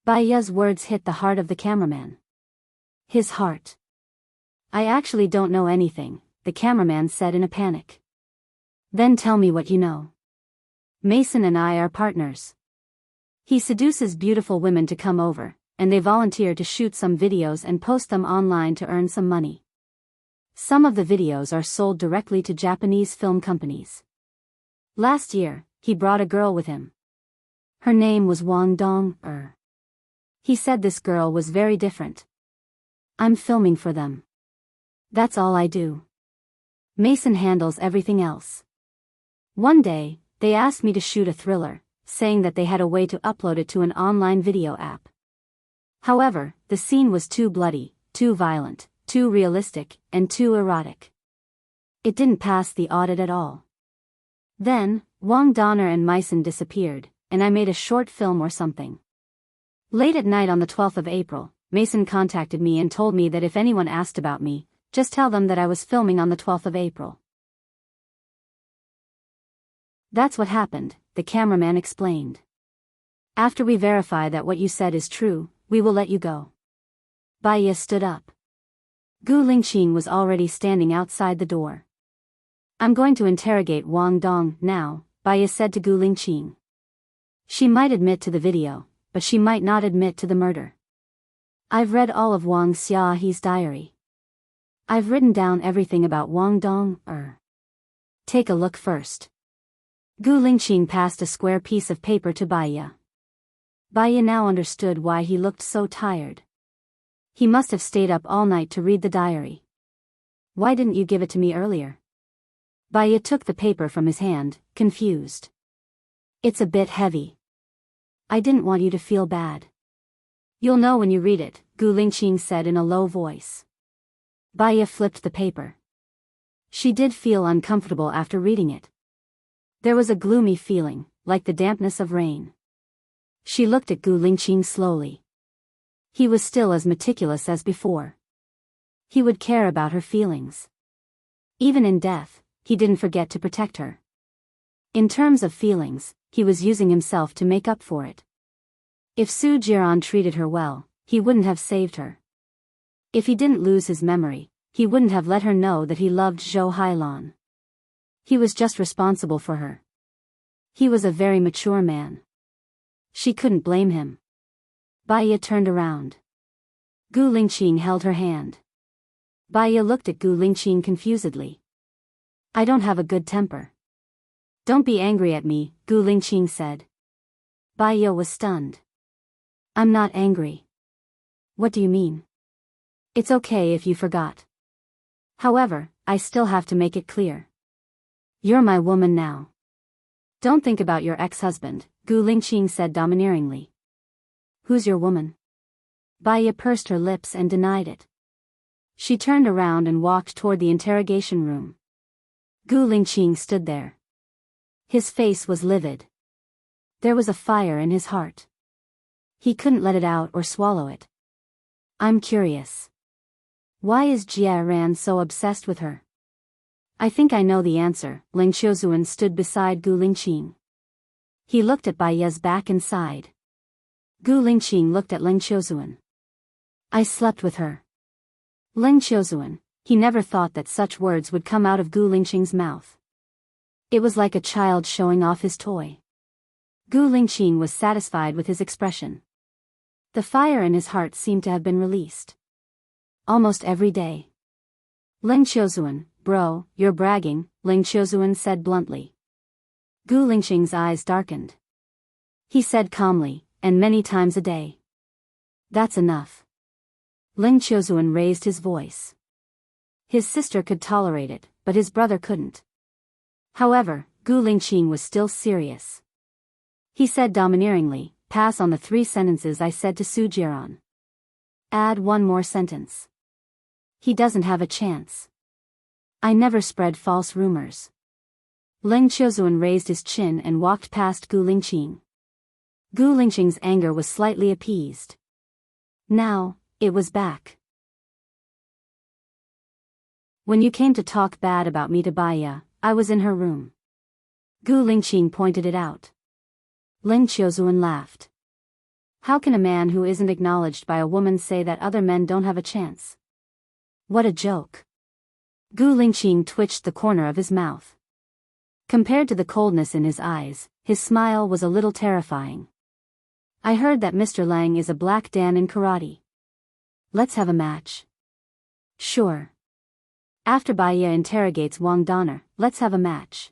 Baya's words hit the heart of the cameraman. His heart. I actually don't know anything, the cameraman said in a panic. Then tell me what you know. Mason and I are partners. He seduces beautiful women to come over, and they volunteer to shoot some videos and post them online to earn some money. Some of the videos are sold directly to Japanese film companies. Last year, he brought a girl with him. Her name was Wang Dong-er. He said this girl was very different. I'm filming for them. That's all I do. Mason handles everything else. One day, they asked me to shoot a thriller, saying that they had a way to upload it to an online video app. However, the scene was too bloody, too violent, too realistic, and too erotic. It didn't pass the audit at all. Then, Wang Donner and Mason disappeared, and I made a short film or something. Late at night on the 12th of April, Mason contacted me and told me that if anyone asked about me, just tell them that I was filming on the 12th of April. That's what happened, the cameraman explained. After we verify that what you said is true, we will let you go. Baya stood up. Gu Lingqing was already standing outside the door. I'm going to interrogate Wang Dong now, Baya said to Gu Lingqing. She might admit to the video, but she might not admit to the murder. I've read all of Wang Xiaohe's diary. I've written down everything about Wang Dong-er. Take a look first. Gu Lingqing passed a square piece of paper to Baya. Baya now understood why he looked so tired. He must have stayed up all night to read the diary. Why didn't you give it to me earlier? Baya took the paper from his hand, confused. It's a bit heavy. I didn't want you to feel bad. You'll know when you read it, Gu Lingqing said in a low voice. Baya flipped the paper. She did feel uncomfortable after reading it. There was a gloomy feeling, like the dampness of rain. She looked at Gu Lingqing slowly. He was still as meticulous as before. He would care about her feelings. Even in death, he didn't forget to protect her. In terms of feelings, he was using himself to make up for it. If Su Jiran treated her well, he wouldn't have saved her. If he didn't lose his memory, he wouldn't have let her know that he loved Zhou Hailan. He was just responsible for her. He was a very mature man. She couldn't blame him. Baya turned around. Gu Lingqing held her hand. Baya looked at Gu Lingqing confusedly. I don't have a good temper. Don't be angry at me, Gu Lingqing said. Baya was stunned. I'm not angry. What do you mean? It's okay if you forgot. However, I still have to make it clear. You're my woman now. Don't think about your ex-husband, Gu Lingqing said domineeringly. Who's your woman? Baya pursed her lips and denied it. She turned around and walked toward the interrogation room. Gu Lingqing stood there. His face was livid. There was a fire in his heart. He couldn't let it out or swallow it. I'm curious. Why is Jia Ran so obsessed with her? I think I know the answer. Ling Xiuzuan stood beside Gu Lingqing. He looked at Baya's back and sighed. Gu Lingqing looked at Ling Xiuzuan. I slept with her. Ling Xiuzuan, he never thought that such words would come out of Gu Lingqing's mouth. It was like a child showing off his toy. Gu Lingqing was satisfied with his expression. The fire in his heart seemed to have been released. Almost every day. Ling Qiuzuan, bro, you're bragging, Ling Qiuzuan said bluntly. Gu Lingqing's eyes darkened. He said calmly, and many times a day. That's enough. Ling Qiuzuan raised his voice. His sister could tolerate it, but his brother couldn't. However, Gu Lingqing was still serious. He said domineeringly, pass on the 3 sentences I said to Su Jiran. Add 1 more sentence. He doesn't have a chance. I never spread false rumors. Ling Qiuzuan raised his chin and walked past Gu Lingqing. Gu Lingqing's anger was slightly appeased. Now, it was back. When you came to talk bad about me to Baya, I was in her room. Gu Lingqing pointed it out. Ling Qiuzuan laughed. How can a man who isn't acknowledged by a woman say that other men don't have a chance? What a joke. Gu Lingqing twitched the corner of his mouth. Compared to the coldness in his eyes, his smile was a little terrifying. I heard that Mr. Lang is a black dan in karate. Let's have a match. Sure. After Baya interrogates Wang Donner, let's have a match.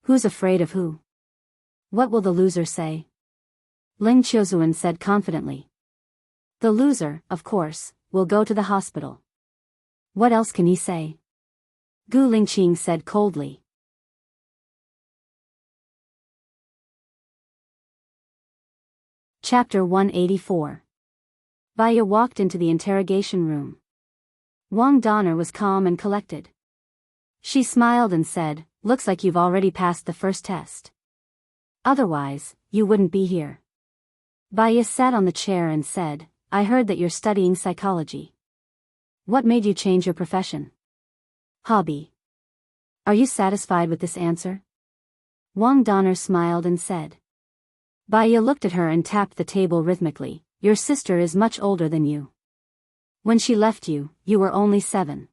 Who's afraid of who? What will the loser say? Ling Qiuzuan said confidently. The loser, of course, will go to the hospital. What else can he say? Gu Lingqing said coldly. Chapter 184. Baya walked into the interrogation room. Wang Donner was calm and collected. She smiled and said, looks like you've already passed the first test. Otherwise, you wouldn't be here. Baya sat on the chair and said, I heard that you're studying psychology. What made you change your profession? Hobby. Are you satisfied with this answer? Wang Donner smiled and said. Baya looked at her and tapped the table rhythmically. Your sister is much older than you. When she left you, you were only 7.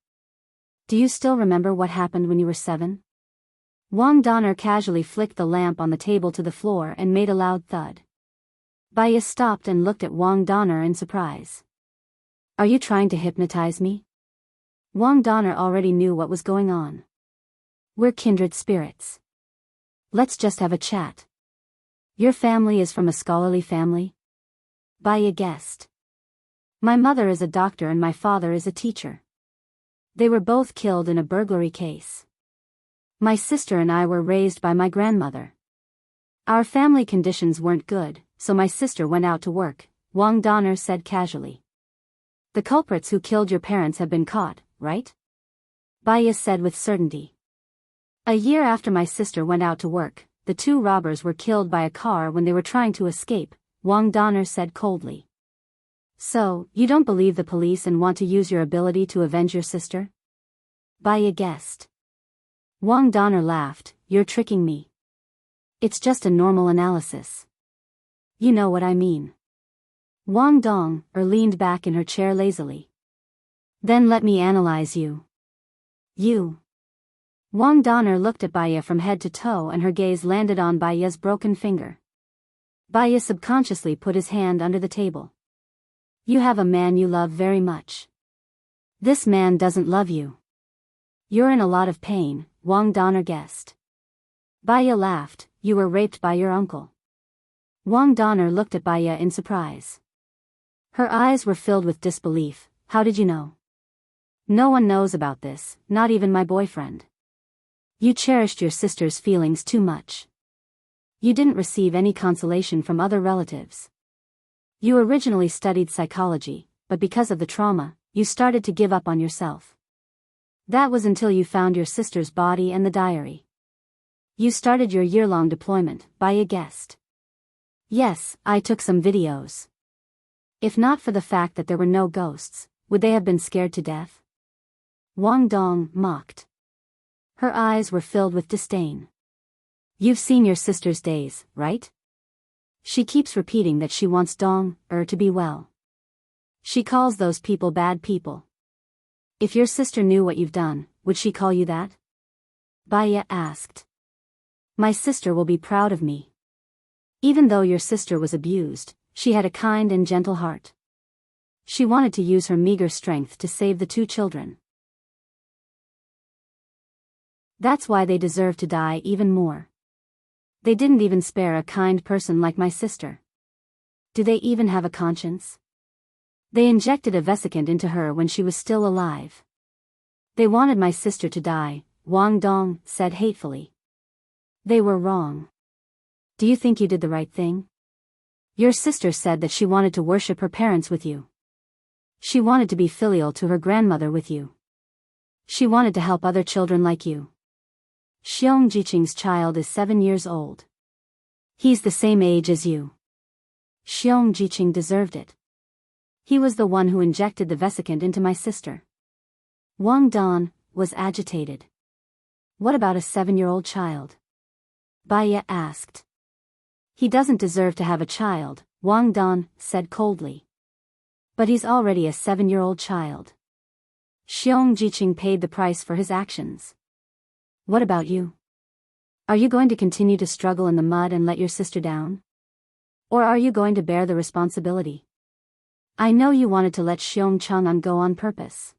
Do you still remember what happened when you were 7? Wang Donner casually flicked the lamp on the table to the floor and made a loud thud. Baya stopped and looked at Wang Donner in surprise. Are you trying to hypnotize me? Wang Donner already knew what was going on. We're kindred spirits. Let's just have a chat. Your family is from a scholarly family? Baya guessed. My mother is a doctor and my father is a teacher. They were both killed in a burglary case. My sister and I were raised by my grandmother. Our family conditions weren't good, so my sister went out to work, Wang Donner said casually. The culprits who killed your parents have been caught, right? Baya said with certainty. A year after my sister went out to work, the 2 robbers were killed by a car when they were trying to escape, Wang Donner said coldly. So, you don't believe the police and want to use your ability to avenge your sister? Baya guessed. Wang Donner laughed, you're tricking me. It's just a normal analysis. You know what I mean. Wang Dong leaned back in her chair lazily. Then let me analyze you. You. Wang Donner looked at Baya from head to toe and her gaze landed on Baya's broken finger. Baya subconsciously put his hand under the table. You have a man you love very much. This man doesn't love you. You're in a lot of pain, Wang Donner guessed. Baya laughed, you were raped by your uncle. Wang Donner looked at Baya in surprise. Her eyes were filled with disbelief. How did you know? No one knows about this, not even my boyfriend. You cherished your sister's feelings too much. You didn't receive any consolation from other relatives. You originally studied psychology, but because of the trauma, you started to give up on yourself. That was until you found your sister's body and the diary. You started your year-long deployment, Baya guessed. Yes, I took some videos. If not for the fact that there were no ghosts, would they have been scared to death? Wang Dong mocked. Her eyes were filled with disdain. You've seen your sister's days, right? She keeps repeating that she wants Dong to be well. She calls those people bad people. If your sister knew what you've done, would she call you that? Baya asked. My sister will be proud of me. Even though your sister was abused, She had a kind and gentle heart. She wanted to use her meager strength to save the two children. That's why they deserve to die even more. They didn't even spare a kind person like my sister. Do they even have a conscience? They injected a vesicant into her when she was still alive. They wanted my sister to die, Wang Dong said hatefully. They were wrong. Do you think you did the right thing? Your sister said that she wanted to worship her parents with you. She wanted to be filial to her grandmother with you. She wanted to help other children like you. Xiong Jiqing's child is 7 years old. He's the same age as you. Xiong Jiqing deserved it. He was the one who injected the vesicant into my sister. Wang Dan was agitated. What about a 7-year-old child? Baya asked. He doesn't deserve to have a child, Wang Dan said coldly. But he's already a 7-year-old child. Xiong Jiqing paid the price for his actions. What about you? Are you going to continue to struggle in the mud and let your sister down? Or are you going to bear the responsibility? I know you wanted to let Xiong Chang'an go on purpose.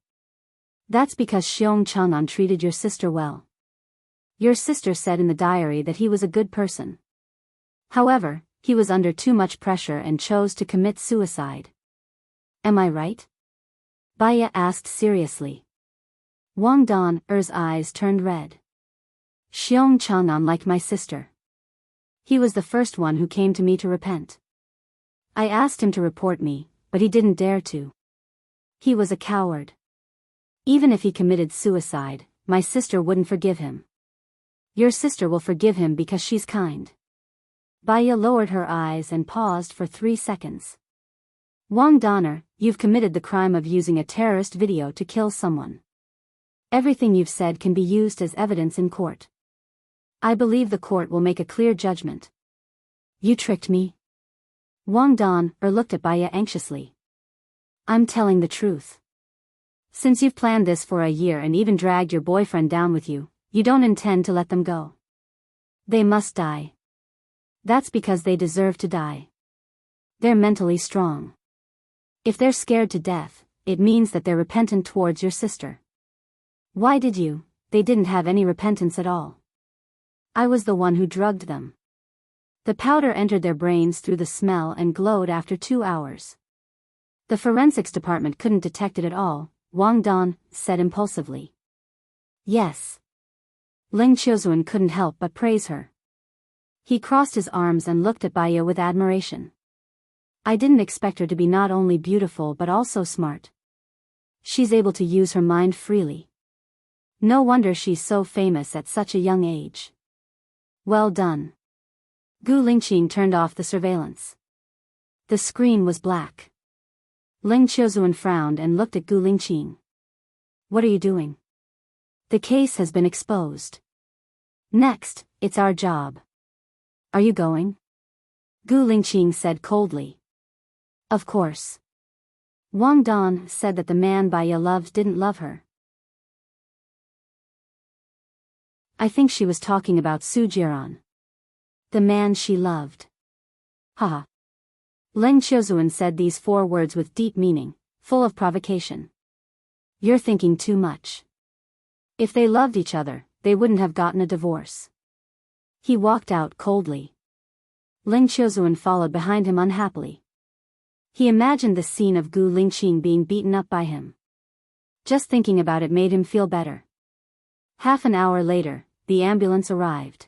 That's because Xiong Chang'an treated your sister well. Your sister said in the diary that he was a good person. However, he was under too much pressure and chose to commit suicide. Am I right? Baya asked seriously. Wang Dan's eyes turned red. Xiong Chang'an like my sister. He was the first one who came to me to repent. I asked him to report me, but he didn't dare to. He was a coward. Even if he committed suicide, my sister wouldn't forgive him. Your sister will forgive him because she's kind. Baya lowered her eyes and paused for 3 seconds. Wang Donner, you've committed the crime of using a terrorist video to kill someone. Everything you've said can be used as evidence in court. I believe the court will make a clear judgment. You tricked me? Wang Donner looked at Baya anxiously. I'm telling the truth. Since you've planned this for a year and even dragged your boyfriend down with you, you don't intend to let them go. They must die. That's because they deserve to die. They're mentally strong. If they're scared to death, it means that they're repentant towards your sister. Why did you? They didn't have any repentance at all. I was the one who drugged them. The powder entered their brains through the smell and glowed after 2 hours. The forensics department couldn't detect it at all, Wang Dan said impulsively. Yes. Ling Qiuzuan couldn't help but praise her. He crossed his arms and looked at Baya with admiration. I didn't expect her to be not only beautiful but also smart. She's able to use her mind freely. No wonder she's so famous at such a young age. Well done. Gu Lingqing turned off the surveillance. The screen was black. Ling Qiuzuan frowned and looked at Gu Lingqing. What are you doing? The case has been exposed. Next, it's our job. Are you going? Gu Lingqing said coldly. Of course. Wang Dan said that the man Baya loved didn't love her. I think she was talking about Su Jiran. The man she loved. Haha. Ling Qiuzuan said these 4 words with deep meaning, full of provocation. You're thinking too much. If they loved each other, they wouldn't have gotten a divorce. He walked out coldly. Ling Qiuzuan followed behind him unhappily. He imagined the scene of Gu Lingqing being beaten up by him. Just thinking about it made him feel better. Half an hour later, the ambulance arrived.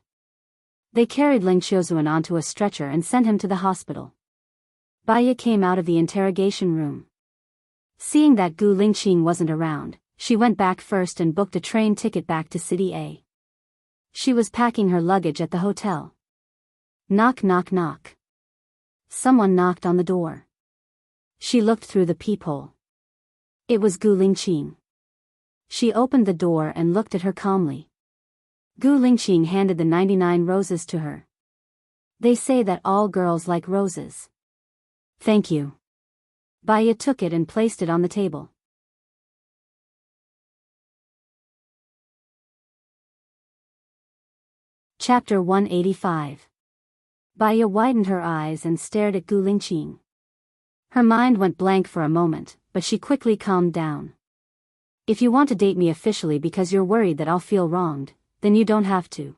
They carried Ling Qiuzuan onto a stretcher and sent him to the hospital. Baya came out of the interrogation room. Seeing that Gu Lingqing wasn't around, she went back first and booked a train ticket back to City A. She was packing her luggage at the hotel. Knock knock knock. Someone knocked on the door. She looked through the peephole. It was Gu Lingqing. She opened the door and looked at her calmly. Gu Lingqing handed the 99 roses to her. They say that all girls like roses. Thank you. Baya took it and placed it on the table. Chapter 185. Baya widened her eyes and stared at Gu Lingqing. Her mind went blank for a moment, but she quickly calmed down. If you want to date me officially because you're worried that I'll feel wronged, then you don't have to.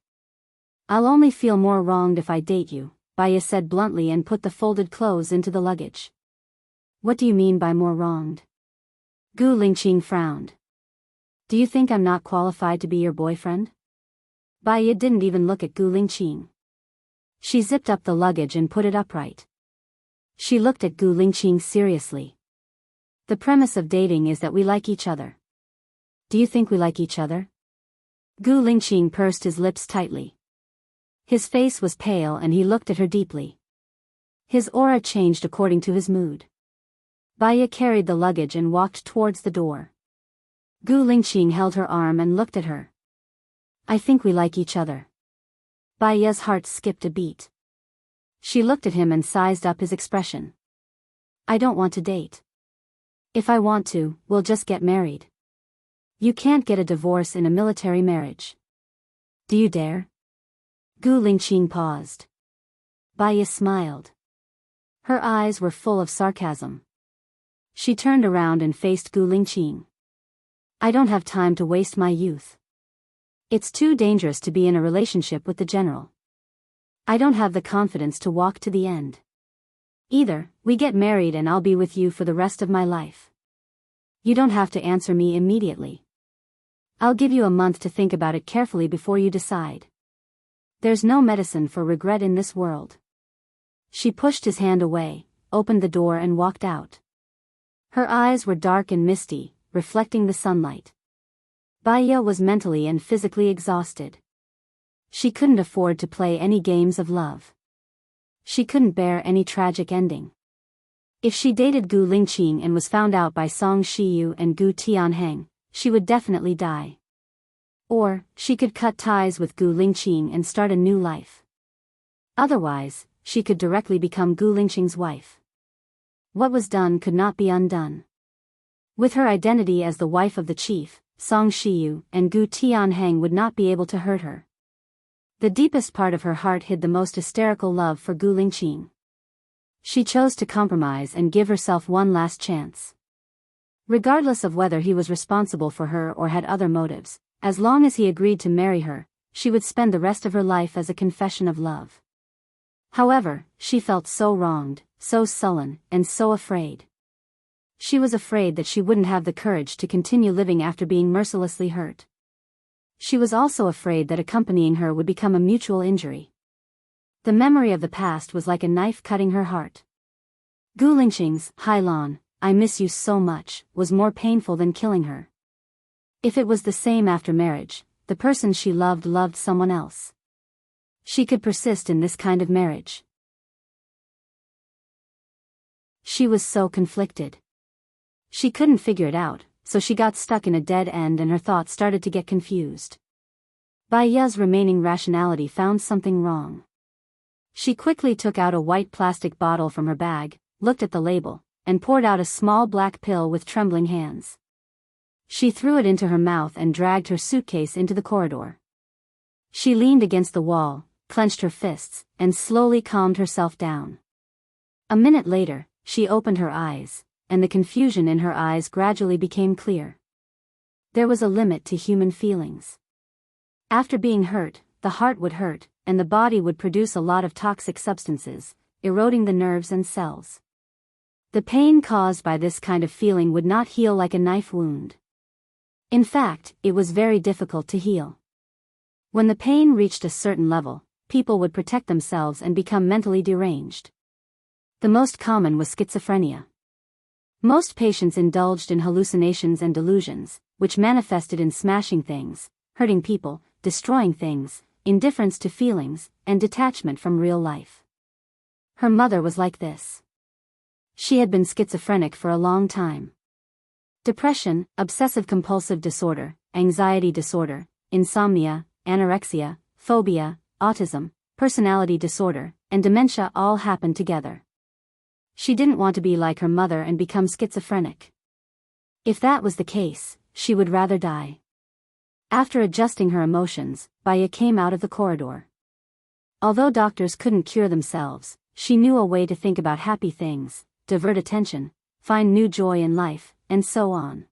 I'll only feel more wronged if I date you, Baya said bluntly and put the folded clothes into the luggage. What do you mean by more wronged? Gu Lingqing frowned. Do you think I'm not qualified to be your boyfriend? Baya didn't even look at Gu Lingqing. She zipped up the luggage and put it upright. She looked at Gu Lingqing seriously. The premise of dating is that we like each other. Do you think we like each other? Gu Lingqing pursed his lips tightly. His face was pale and he looked at her deeply. His aura changed according to his mood. Baya carried the luggage and walked towards the door. Gu Lingqing held her arm and looked at her. I think we like each other. Baya's heart skipped a beat. She looked at him and sized up his expression. I don't want to date. If I want to, we'll just get married. You can't get a divorce in a military marriage. Do you dare? Gu Lingqing paused. Baya smiled. Her eyes were full of sarcasm. She turned around and faced Gu Lingqing. I don't have time to waste my youth. It's too dangerous to be in a relationship with the general. I don't have the confidence to walk to the end. Either we get married and I'll be with you for the rest of my life. You don't have to answer me immediately. I'll give you a month to think about it carefully before you decide. There's no medicine for regret in this world. She pushed his hand away, opened the door and walked out. Her eyes were dark and misty, reflecting the sunlight. Baya was mentally and physically exhausted. She couldn't afford to play any games of love. She couldn't bear any tragic ending. If she dated Gu Lingqing and was found out by Song Shiyu and Gu Tianheng, she would definitely die. Or, she could cut ties with Gu Lingqing and start a new life. Otherwise, she could directly become Gu Lingqing's wife. What was done could not be undone. With her identity as the wife of the chief, Song Shiyu and Gu Tianheng would not be able to hurt her. The deepest part of her heart hid the most hysterical love for Gu Lingqing. She chose to compromise and give herself one last chance. Regardless of whether he was responsible for her or had other motives, as long as he agreed to marry her, she would spend the rest of her life as a confession of love. However, she felt so wronged, so sullen, and so afraid. She was afraid that she wouldn't have the courage to continue living after being mercilessly hurt. She was also afraid that accompanying her would become a mutual injury. The memory of the past was like a knife cutting her heart. Gu Lingqing's "Hailan, I miss you so much," was more painful than killing her. If it was the same after marriage, the person she loved someone else. She could persist in this kind of marriage. She was so conflicted. She couldn't figure it out, so she got stuck in a dead end and her thoughts started to get confused. Baya's remaining rationality found something wrong. She quickly took out a white plastic bottle from her bag, looked at the label, and poured out a small black pill with trembling hands. She threw it into her mouth and dragged her suitcase into the corridor. She leaned against the wall, clenched her fists, and slowly calmed herself down. A minute later, she opened her eyes, and the confusion in her eyes gradually became clear. There was a limit to human feelings. After being hurt, the heart would hurt, and the body would produce a lot of toxic substances, eroding the nerves and cells. The pain caused by this kind of feeling would not heal like a knife wound. In fact, it was very difficult to heal. When the pain reached a certain level, people would protect themselves and become mentally deranged. The most common was schizophrenia. Most patients indulged in hallucinations and delusions, which manifested in smashing things, hurting people, destroying things, indifference to feelings, and detachment from real life. Her mother was like this. She had been schizophrenic for a long time. Depression, obsessive-compulsive disorder, anxiety disorder, insomnia, anorexia, phobia, autism, personality disorder, and dementia all happened together. She didn't want to be like her mother and become schizophrenic. If that was the case, she would rather die. After adjusting her emotions, Baya came out of the corridor. Although doctors couldn't cure themselves, she knew a way to think about happy things, divert attention, find new joy in life, and so on.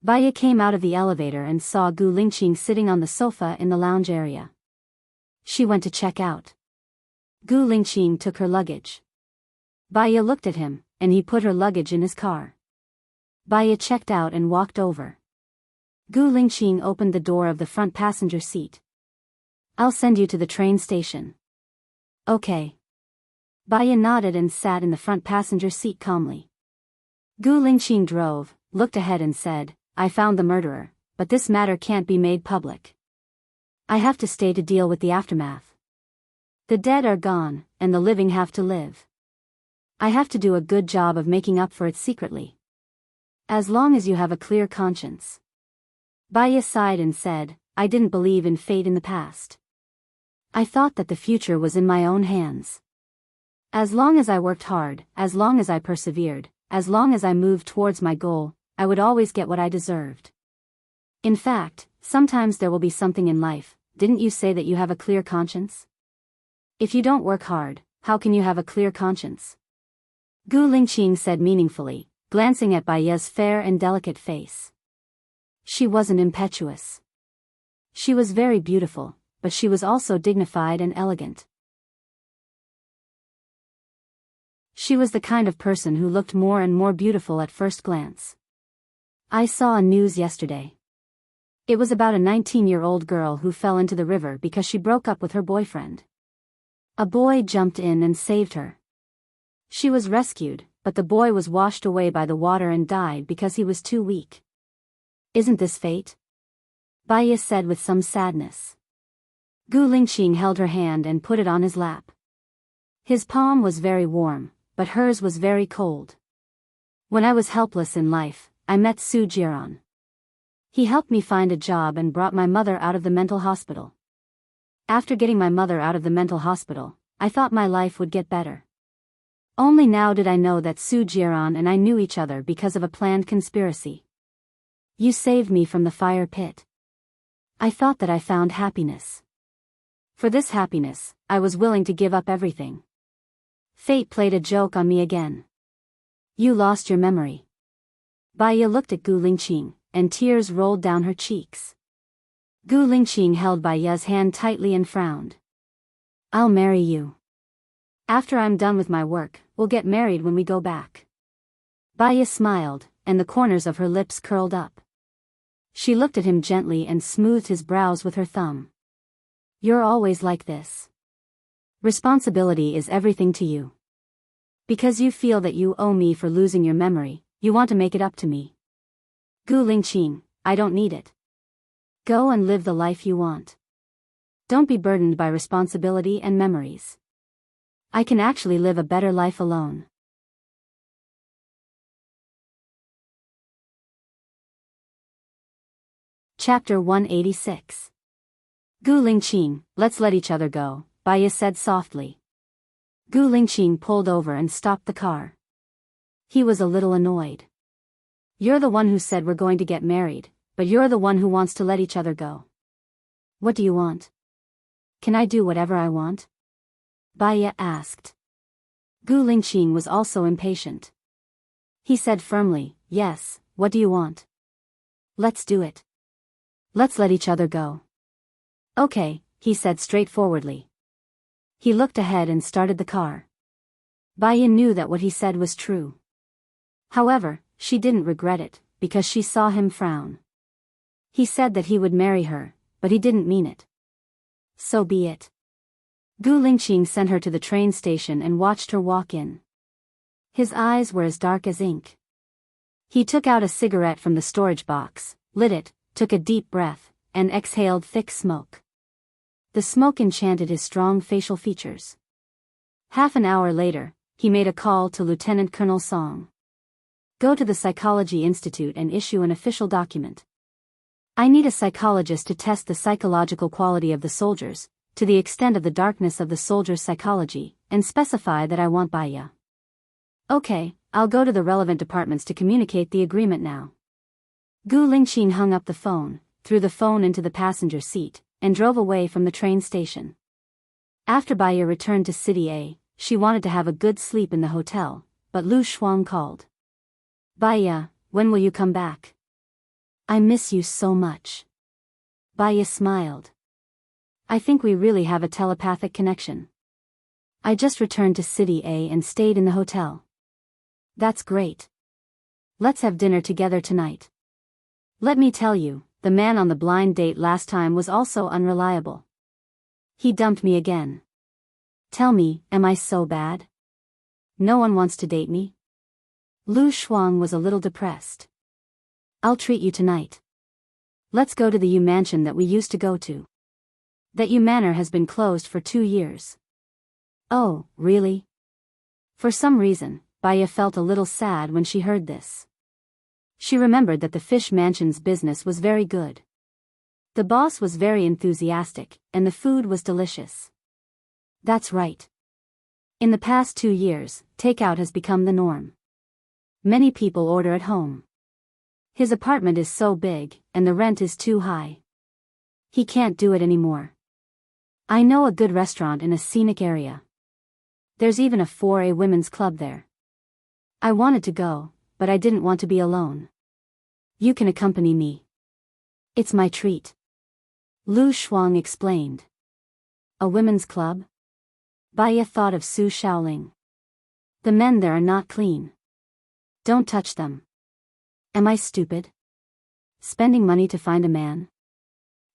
Baya came out of the elevator and saw Gu Lingqing sitting on the sofa in the lounge area. She went to check out. Gu Lingqing took her luggage. Baya looked at him, and he put her luggage in his car. Baya checked out and walked over. Gu Lingqing opened the door of the front passenger seat. "I'll send you to the train station." "Okay." Baya nodded and sat in the front passenger seat calmly. Gu Lingqing drove, looked ahead and said, "I found the murderer, but this matter can't be made public. I have to stay to deal with the aftermath. The dead are gone, and the living have to live. I have to do a good job of making up for it secretly. As long as you have a clear conscience." Baya sighed and said, "I didn't believe in fate in the past. I thought that the future was in my own hands. As long as I worked hard, as long as I persevered, as long as I moved towards my goal, I would always get what I deserved. In fact, sometimes there will be something in life. Didn't you say that you have a clear conscience? If you don't work hard, how can you have a clear conscience?" Gu Lingqing said meaningfully, glancing at Baya's fair and delicate face. She wasn't impetuous. She was very beautiful, but she was also dignified and elegant. She was the kind of person who looked more and more beautiful at first glance. "I saw a news yesterday. It was about a 19-year-old girl who fell into the river because she broke up with her boyfriend. A boy jumped in and saved her. She was rescued, but the boy was washed away by the water and died because he was too weak. Isn't this fate?" Baya said with some sadness. Gu Lingqing held her hand and put it on his lap. His palm was very warm, but hers was very cold. "When I was helpless in life, I met Su Jiran. He helped me find a job and brought my mother out of the mental hospital. After getting my mother out of the mental hospital, I thought my life would get better. Only now did I know that Su Jiran and I knew each other because of a planned conspiracy. You saved me from the fire pit. I thought that I found happiness. For this happiness, I was willing to give up everything. Fate played a joke on me again. You lost your memory." Baya looked at Gu Lingqing, and tears rolled down her cheeks. Gu Lingqing held Baya's hand tightly and frowned. "I'll marry you. After I'm done with my work, we'll get married when we go back." Baya smiled, and the corners of her lips curled up. She looked at him gently and smoothed his brows with her thumb. "You're always like this. Responsibility is everything to you. Because you feel that you owe me for losing your memory, you want to make it up to me. Gu Lingqing, I don't need it. Go and live the life you want. Don't be burdened by responsibility and memories. I can actually live a better life alone." Chapter 186. Gu Lingqing, let's let each other go, Baya said softly. Gu Lingqing pulled over and stopped the car. He was a little annoyed. "You're the one who said we're going to get married, but you're the one who wants to let each other go. What do you want? Can I do whatever I want?" Baya asked. Gu Lingqing was also impatient. He said firmly, "Yes, what do you want? Let's do it. Let's let each other go." "Okay," he said straightforwardly. He looked ahead and started the car. Baya knew that what he said was true. However, she didn't regret it, because she saw him frown. He said that he would marry her, but he didn't mean it. So be it. Gu Lingqing sent her to the train station and watched her walk in. His eyes were as dark as ink. He took out a cigarette from the storage box, lit it, took a deep breath, and exhaled thick smoke. The smoke enchanted his strong facial features. Half an hour later, he made a call to Lieutenant Colonel Song. "Go to the Psychology Institute and issue an official document. I need a psychologist to test the psychological quality of the soldiers, to the extent of the darkness of the soldiers' psychology, and specify that I want Baya." "Okay, I'll go to the relevant departments to communicate the agreement now." Gu Lingqing hung up the phone, threw the phone into the passenger seat, and drove away from the train station. After Baya returned to City A, she wanted to have a good sleep in the hotel, but Lu Shuang called. Baya, when will you come back? I miss you so much. Baya smiled. I think we really have a telepathic connection. I just returned to City A and stayed in the hotel. That's great. Let's have dinner together tonight. Let me tell you, the man on the blind date last time was also unreliable. He dumped me again. Tell me, am I so bad? No one wants to date me? Lu Shuang was a little depressed. I'll treat you tonight. Let's go to the Yu mansion that we used to go to. That Yu manor has been closed for 2 years. Oh, really? For some reason, Baya felt a little sad when she heard this. She remembered that the fish mansion's business was very good. The boss was very enthusiastic, and the food was delicious. That's right. In the past 2 years, takeout has become the norm. Many people order at home. His apartment is so big, and the rent is too high. He can't do it anymore. I know a good restaurant in a scenic area. There's even a 4A women's club there. I wanted to go, but I didn't want to be alone. You can accompany me. It's my treat. Lu Shuang explained. A women's club? Baya thought of Su Shaoling. The men there are not clean. Don't touch them. Am I stupid? Spending money to find a man?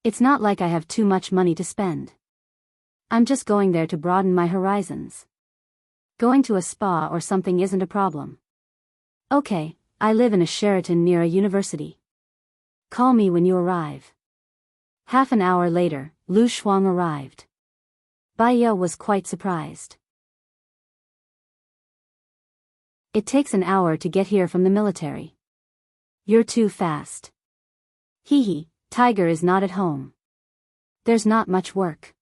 It's not like I have too much money to spend. I'm just going there to broaden my horizons. Going to a spa or something isn't a problem. Okay, I live in a Sheraton near a university. Call me when you arrive. Half an hour later, Lu Shuang arrived. Baya was quite surprised. It takes an hour to get here from the military. You're too fast. Hee, Tiger is not at home. There's not much work.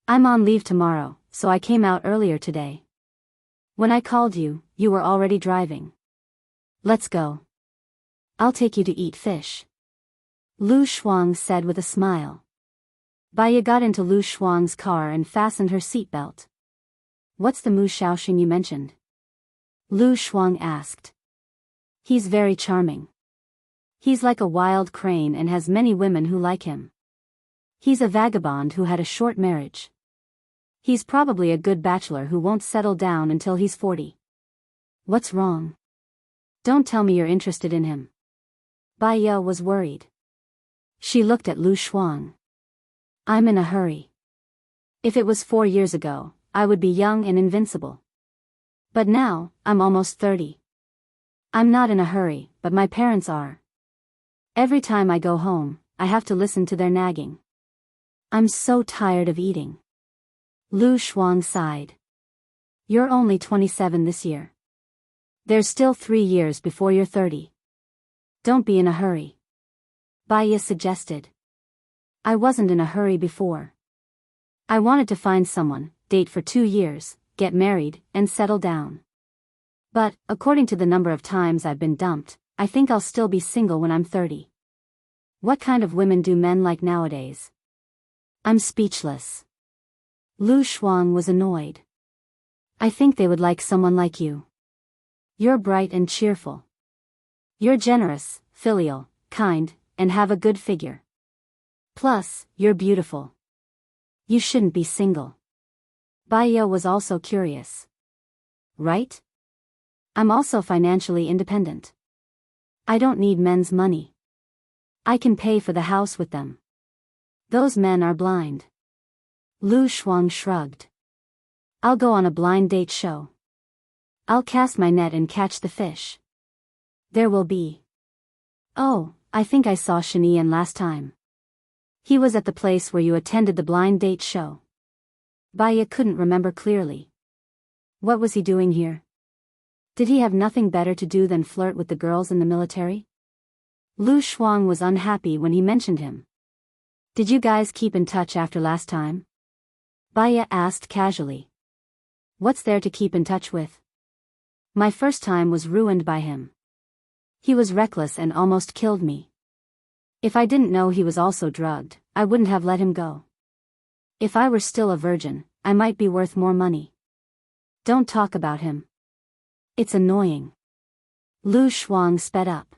I'm on leave tomorrow, so I came out earlier today. When I called you, you were already driving. Let's go. I'll take you to eat fish. Lu Shuang said with a smile. Baya got into Lu Shuang's car and fastened her seatbelt. What's the Mu Shaoxing you mentioned? Lu Shuang asked. He's very charming. He's like a wild crane and has many women who like him. He's a vagabond who had a short marriage. He's probably a good bachelor who won't settle down until he's 40. What's wrong? Don't tell me you're interested in him. Baya was worried. She looked at Lu Shuang. I'm in a hurry. If it was 4 years ago, I would be young and invincible. But now, I'm almost 30. I'm not in a hurry, but my parents are. Every time I go home, I have to listen to their nagging. I'm so tired of eating. Lu Shuang sighed. You're only 27 this year. There's still 3 years before you're 30. Don't be in a hurry. Baya suggested. I wasn't in a hurry before. I wanted to find someone, date for 2 years, get married, and settle down. But, according to the number of times I've been dumped, I think I'll still be single when I'm 30. What kind of women do men like nowadays? I'm speechless. Lu Shuang was annoyed. I think they would like someone like you. You're bright and cheerful. You're generous, filial, kind, and have a good figure. Plus, you're beautiful. You shouldn't be single. Baya was also curious. Right? I'm also financially independent. I don't need men's money. I can pay for the house with them. Those men are blind. Lu Shuang shrugged. I'll go on a blind date show. I'll cast my net and catch the fish. There will be. Oh, I think I saw Shanian last time. He was at the place where you attended the blind date show. Baya couldn't remember clearly. What was he doing here? Did he have nothing better to do than flirt with the girls in the military? Lu Shuang was unhappy when he mentioned him. Did you guys keep in touch after last time? Baya asked casually. What's there to keep in touch with? My first time was ruined by him. He was reckless and almost killed me. If I didn't know he was also drugged, I wouldn't have let him go. If I were still a virgin, I might be worth more money. Don't talk about him. It's annoying. Lu Shuang sped up.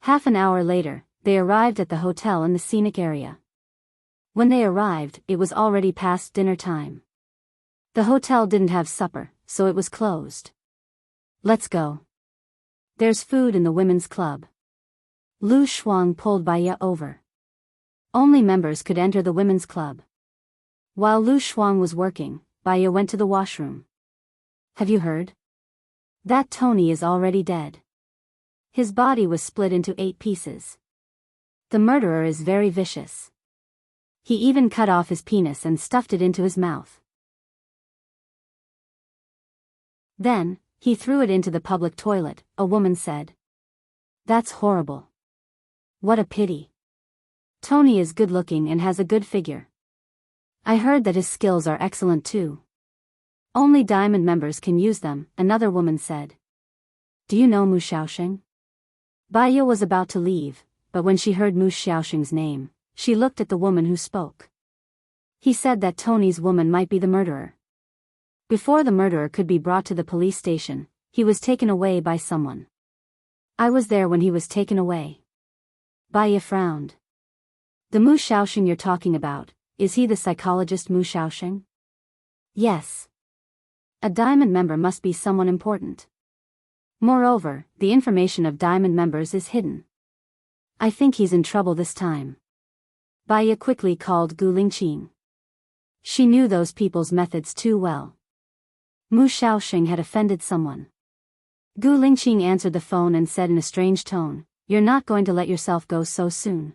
Half an hour later, they arrived at the hotel in the scenic area. When they arrived, it was already past dinner time. The hotel didn't have supper, so it was closed. Let's go. There's food in the women's club. Lu Shuang pulled Baya over. Only members could enter the women's club. While Lu Shuang was working, Baya went to the washroom. Have you heard? That Tony is already dead. His body was split into 8 pieces. The murderer is very vicious. He even cut off his penis and stuffed it into his mouth. Then, he threw it into the public toilet, a woman said. That's horrible. What a pity. Tony is good-looking and has a good figure. I heard that his skills are excellent too. Only Diamond members can use them, another woman said. Do you know Mu Xiaoxing? Baya was about to leave, but when she heard Mu Xiaoxing's name, she looked at the woman who spoke. He said that Tony's woman might be the murderer. Before the murderer could be brought to the police station, he was taken away by someone. I was there when he was taken away. Baya frowned. The Mu Xiaoxing you're talking about, is he the psychologist Mu Xiaoxing? Yes. A Diamond member must be someone important. Moreover, the information of Diamond members is hidden. I think he's in trouble this time. Baya quickly called Gu Lingqing. She knew those people's methods too well. Mu Xiaoxing had offended someone. Gu Lingqing answered the phone and said in a strange tone, You're not going to let yourself go so soon.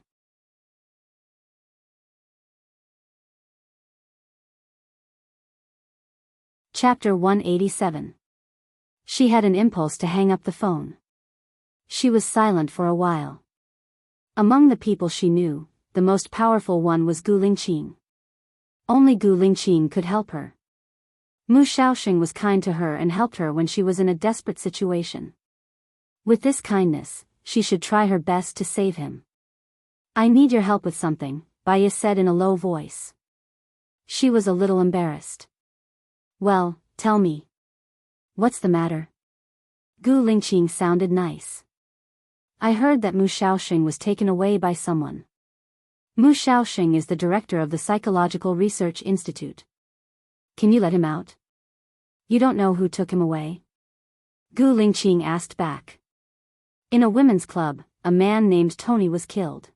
Chapter 187. She had an impulse to hang up the phone. She was silent for a while. Among the people she knew, the most powerful one was Gu Lingqing. Only Gu Lingqing could help her. Mu Xiaoxing was kind to her and helped her when she was in a desperate situation. With this kindness, she should try her best to save him. I need your help with something, Baya said in a low voice. She was a little embarrassed. Well, tell me. What's the matter? Gu Lingqing sounded nice. I heard that Mu Xiaoxing was taken away by someone. Mu Xiaoxing is the director of the Psychological Research Institute. Can you let him out? You don't know who took him away? Gu Lingqing asked back. In a women's club, a man named Tony was killed.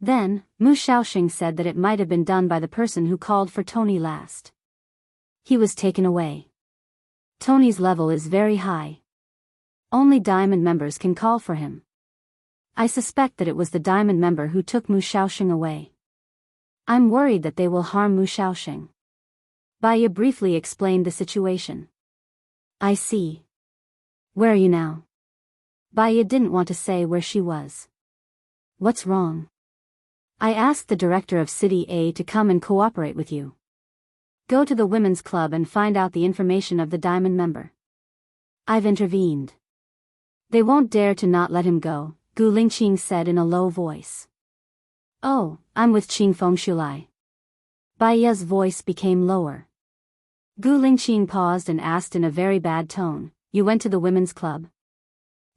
Then, Mu Xiaoxing said that it might have been done by the person who called for Tony last. He was taken away. Tony's level is very high. Only Diamond members can call for him. I suspect that it was the Diamond member who took Mu Xiaoxing away. I'm worried that they will harm Mu Xiaoxing. Baya briefly explained the situation. I see. Where are you now? Baya didn't want to say where she was. What's wrong? I asked the director of City A to come and cooperate with you. Go to the women's club and find out the information of the Diamond member. I've intervened. They won't dare to not let him go, Gu Lingqing said in a low voice. Oh, I'm with Qing Fengshulai. Baya's voice became lower. Gu Lingqing paused and asked in a very bad tone, You went to the women's club?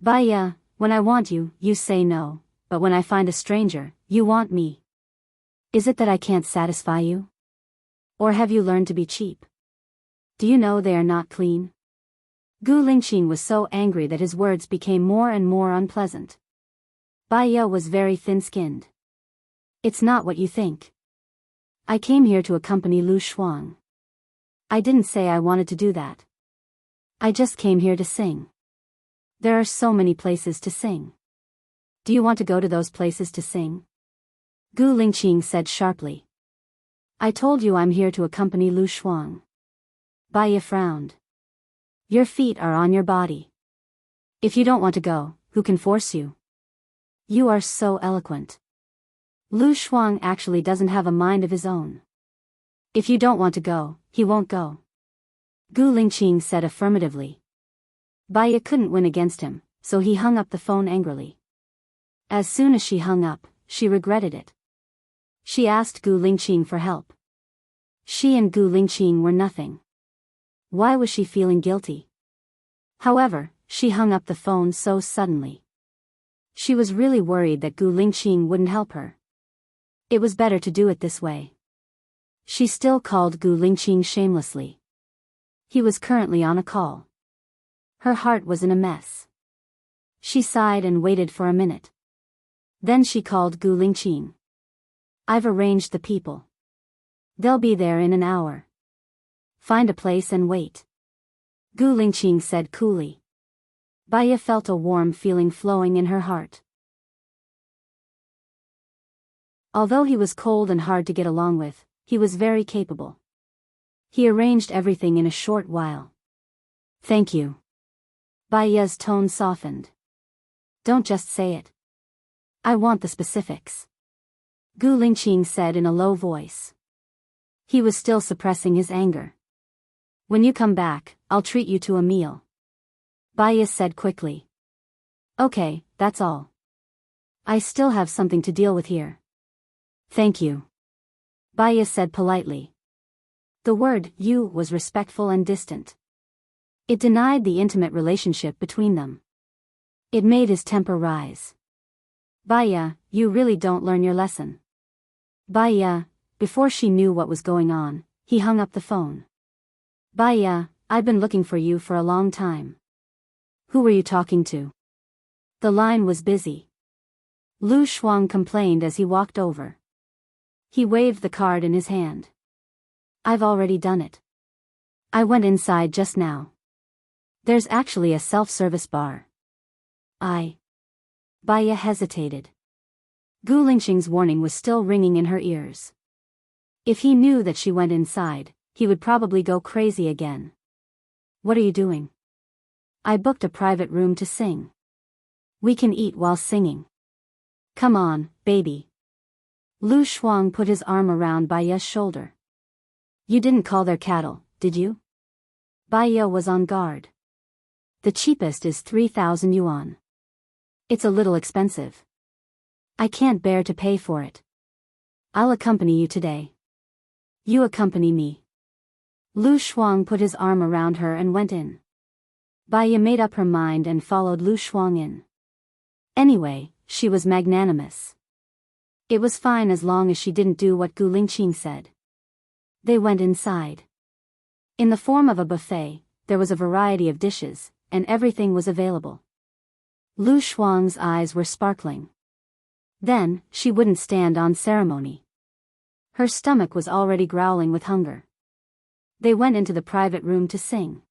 Baya, when I want you, you say no, but when I find a stranger, you want me. Is it that I can't satisfy you? Or have you learned to be cheap? Do you know they are not clean? Gu Lingqing was so angry that his words became more and more unpleasant. Baya was very thin-skinned. It's not what you think. I came here to accompany Lu Shuang. I didn't say I wanted to do that. I just came here to sing. There are so many places to sing. Do you want to go to those places to sing? Gu Lingqing said sharply. I told you I'm here to accompany Lu Shuang. Baya frowned. Your feet are on your body. If you don't want to go, who can force you? You are so eloquent. Lu Shuang actually doesn't have a mind of his own. If you don't want to go, he won't go. Gu Lingqing said affirmatively. Baya couldn't win against him, so he hung up the phone angrily. As soon as she hung up, she regretted it. She asked Gu Lingqing for help. She and Gu Lingqing were nothing. Why was she feeling guilty? However, she hung up the phone so suddenly. She was really worried that Gu Lingqing wouldn't help her. It was better to do it this way. She still called Gu Lingqing shamelessly. He was currently on a call. Her heart was in a mess. She sighed and waited for a minute. Then she called Gu Lingqing. I've arranged the people. They'll be there in an hour. Find a place and wait. Gu Lingqing said coolly. Baya felt a warm feeling flowing in her heart. Although he was cold and hard to get along with, he was very capable. He arranged everything in a short while. Thank you. Baya's tone softened. Don't just say it. I want the specifics. Gu Lingqing said in a low voice. He was still suppressing his anger. When you come back, I'll treat you to a meal. Baya said quickly. Okay, that's all. I still have something to deal with here. Thank you. Baya said politely. The word you was respectful and distant. It denied the intimate relationship between them. It made his temper rise. Baya, you really don't learn your lesson. Baya, before she knew what was going on, he hung up the phone. Baya, I've been looking for you for a long time. Who were you talking to? The line was busy. Lu Shuang complained as he walked over. He waved the card in his hand. I've already done it. I went inside just now. There's actually a self-service bar. Baya hesitated. Gu Lingqing's warning was still ringing in her ears. If he knew that she went inside, he would probably go crazy again. What are you doing? I booked a private room to sing. We can eat while singing. Come on, baby. Lu Shuang put his arm around Baya's shoulder. You didn't call their cattle, did you? Baya was on guard. The cheapest is 3,000 yuan. It's a little expensive. I can't bear to pay for it. I'll accompany you today. You accompany me. Lu Shuang put his arm around her and went in. Baya made up her mind and followed Lu Shuang in. Anyway, she was magnanimous. It was fine as long as she didn't do what Gu Lingqing said. They went inside. In the form of a buffet, there was a variety of dishes, and everything was available. Lu Shuang's eyes were sparkling. Then, she wouldn't stand on ceremony. Her stomach was already growling with hunger. They went into the private room to sing.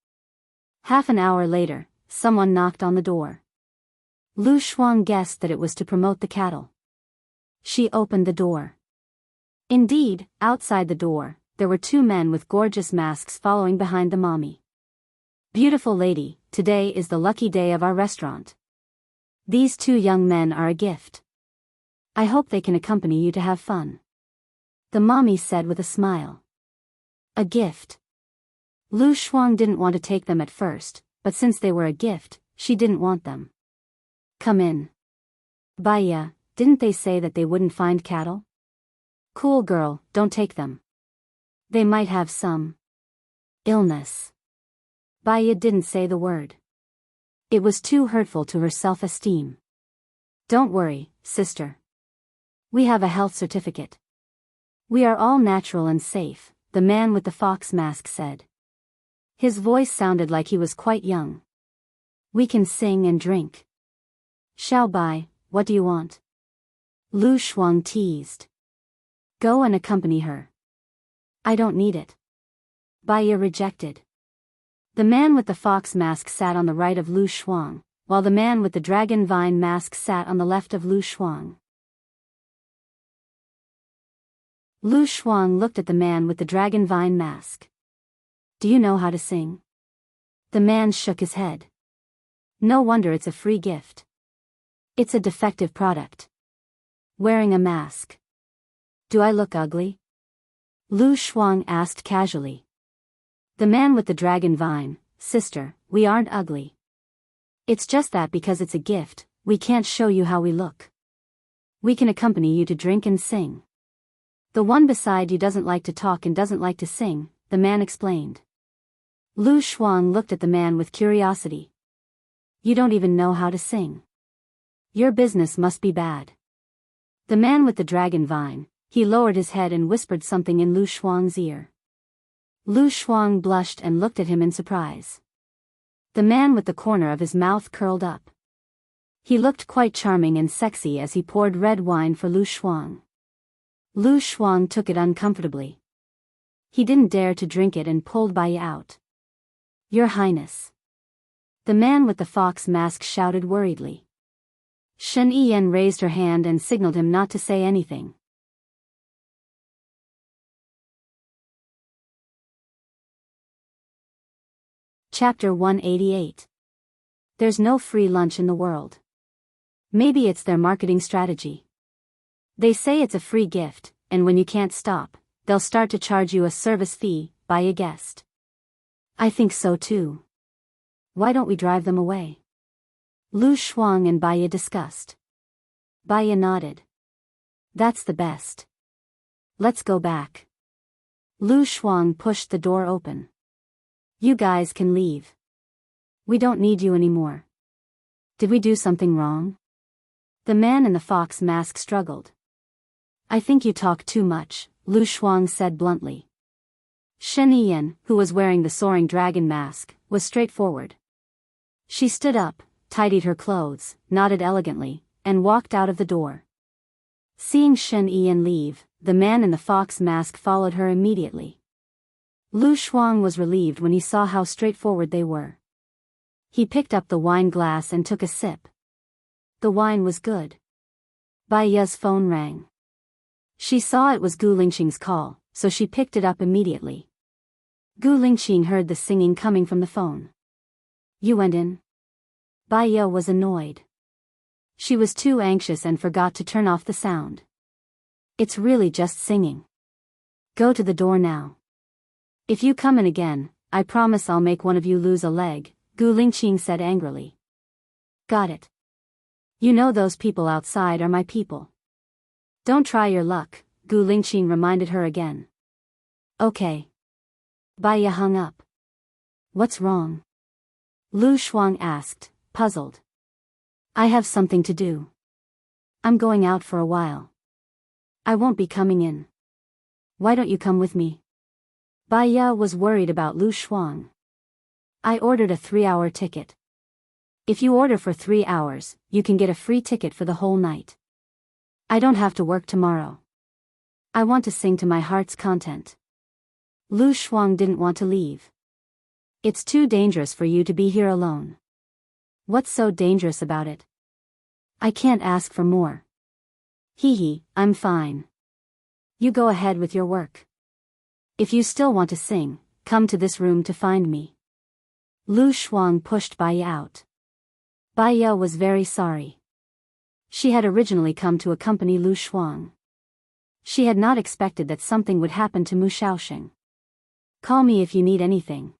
Half an hour later, someone knocked on the door. Lu Shuang guessed that it was to promote the cattle. She opened the door. Indeed, outside the door, there were two men with gorgeous masks following behind the mommy. Beautiful lady, today is the lucky day of our restaurant. These two young men are a gift. I hope they can accompany you to have fun. The mommy said with a smile. A gift. Lu Shuang didn't want to take them at first, but since they were a gift, she didn't want them. Come in. Baya, didn't they say that they wouldn't find cattle? Cool girl, don't take them. They might have some illness. Baya didn't say the word. It was too hurtful to her self-esteem. Don't worry, sister. We have a health certificate. We are all natural and safe, the man with the fox mask said. His voice sounded like he was quite young. We can sing and drink. Xiao Bai, what do you want? Lu Shuang teased. Go and accompany her. I don't need it. Baya rejected. The man with the fox mask sat on the right of Lu Shuang, while the man with the dragon vine mask sat on the left of Lu Shuang. Lu Shuang looked at the man with the dragon vine mask. Do you know how to sing? The man shook his head. No wonder it's a free gift. It's a defective product. Wearing a mask. Do I look ugly? Lu Shuang asked casually. The man with the dragon vine, sister, we aren't ugly. It's just that because it's a gift, we can't show you how we look. We can accompany you to drink and sing. The one beside you doesn't like to talk and doesn't like to sing, the man explained. Lu Shuang looked at the man with curiosity. You don't even know how to sing. Your business must be bad. The man with the dragon vine, he lowered his head and whispered something in Lu Shuang's ear. Lu Shuang blushed and looked at him in surprise. The man with the corner of his mouth curled up. He looked quite charming and sexy as he poured red wine for Lu Shuang. Lu Shuang took it uncomfortably. He didn't dare to drink it and pulled Bai out. Your Highness. The man with the fox mask shouted worriedly. Shen Yiyan raised her hand and signaled him not to say anything. Chapter 188. There's no free lunch in the world. Maybe it's their marketing strategy. They say it's a free gift, and when you can't stop, they'll start to charge you a service fee, by a guest. I think so too. Why don't we drive them away? Lu Shuang and Bai discussed. Bai nodded. That's the best. Let's go back. Lu Shuang pushed the door open. You guys can leave. We don't need you anymore. Did we do something wrong? The man in the fox mask struggled. I think you talk too much, Lu Shuang said bluntly. Shen Yiyan, who was wearing the soaring dragon mask, was straightforward. She stood up, tidied her clothes, nodded elegantly, and walked out of the door. Seeing Shen Yiyan leave, the man in the fox mask followed her immediately. Lu Shuang was relieved when he saw how straightforward they were. He picked up the wine glass and took a sip. The wine was good. Bai Ya's phone rang. She saw it was Gu Lingqing's call, so she picked it up immediately. Gu Lingqing heard the singing coming from the phone. You went in? Bai Ya was annoyed. She was too anxious and forgot to turn off the sound. It's really just singing. Go to the door now. If you come in again, I promise I'll make one of you lose a leg, Gu Lingqing said angrily. Got it. You know those people outside are my people. Don't try your luck, Gu Lingqing reminded her again. Okay. Bai Ya hung up. What's wrong? Lu Shuang asked, puzzled. I have something to do. I'm going out for a while. I won't be coming in. Why don't you come with me? Bai Ya was worried about Lu Shuang. I ordered a 3-hour ticket. If you order for 3 hours, you can get a free ticket for the whole night. I don't have to work tomorrow. I want to sing to my heart's content. Lu Shuang didn't want to leave. It's too dangerous for you to be here alone. What's so dangerous about it? I can't ask for more. Hee, I'm fine. You go ahead with your work. If you still want to sing, come to this room to find me. Lu Shuang pushed Bai Ya out. Bai Ya was very sorry. She had originally come to accompany Lu Shuang. She had not expected that something would happen to Mu Shaoxing. Call me if you need anything.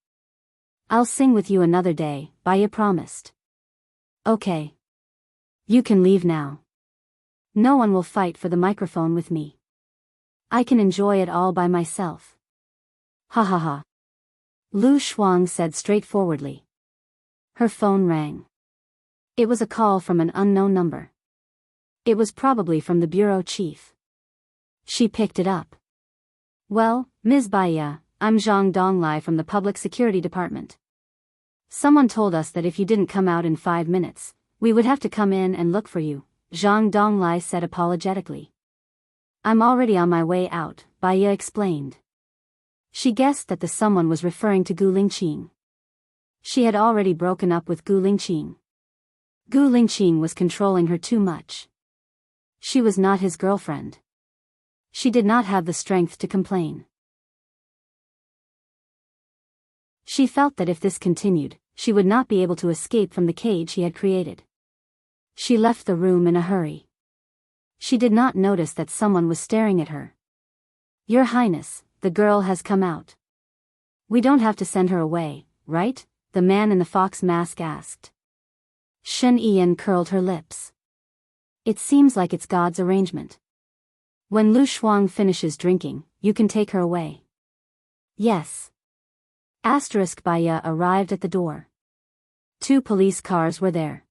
I'll sing with you another day, Bai Ya promised. Okay. You can leave now. No one will fight for the microphone with me. I can enjoy it all by myself. Ha ha ha. Lu Shuang said straightforwardly. Her phone rang. It was a call from an unknown number. It was probably from the bureau chief. She picked it up. Well, Ms. Bai Ya, I'm Zhang Donglai from the Public Security Department. Someone told us that if you didn't come out in 5 minutes, we would have to come in and look for you, Zhang Donglai said apologetically. I'm already on my way out, Bai Ya explained. She guessed that the someone was referring to Gu Lingqing. She had already broken up with Gu Lingqing. Gu Lingqing was controlling her too much. She was not his girlfriend. She did not have the strength to complain. She felt that if this continued, she would not be able to escape from the cage he had created. She left the room in a hurry. She did not notice that someone was staring at her. Your Highness, the girl has come out. We don't have to send her away, right? The man in the fox mask asked. Shen Yiyan curled her lips. It seems like it's God's arrangement. When Lu Shuang finishes drinking, you can take her away. Yes. Bai Ya arrived at the door. 2 police cars were there.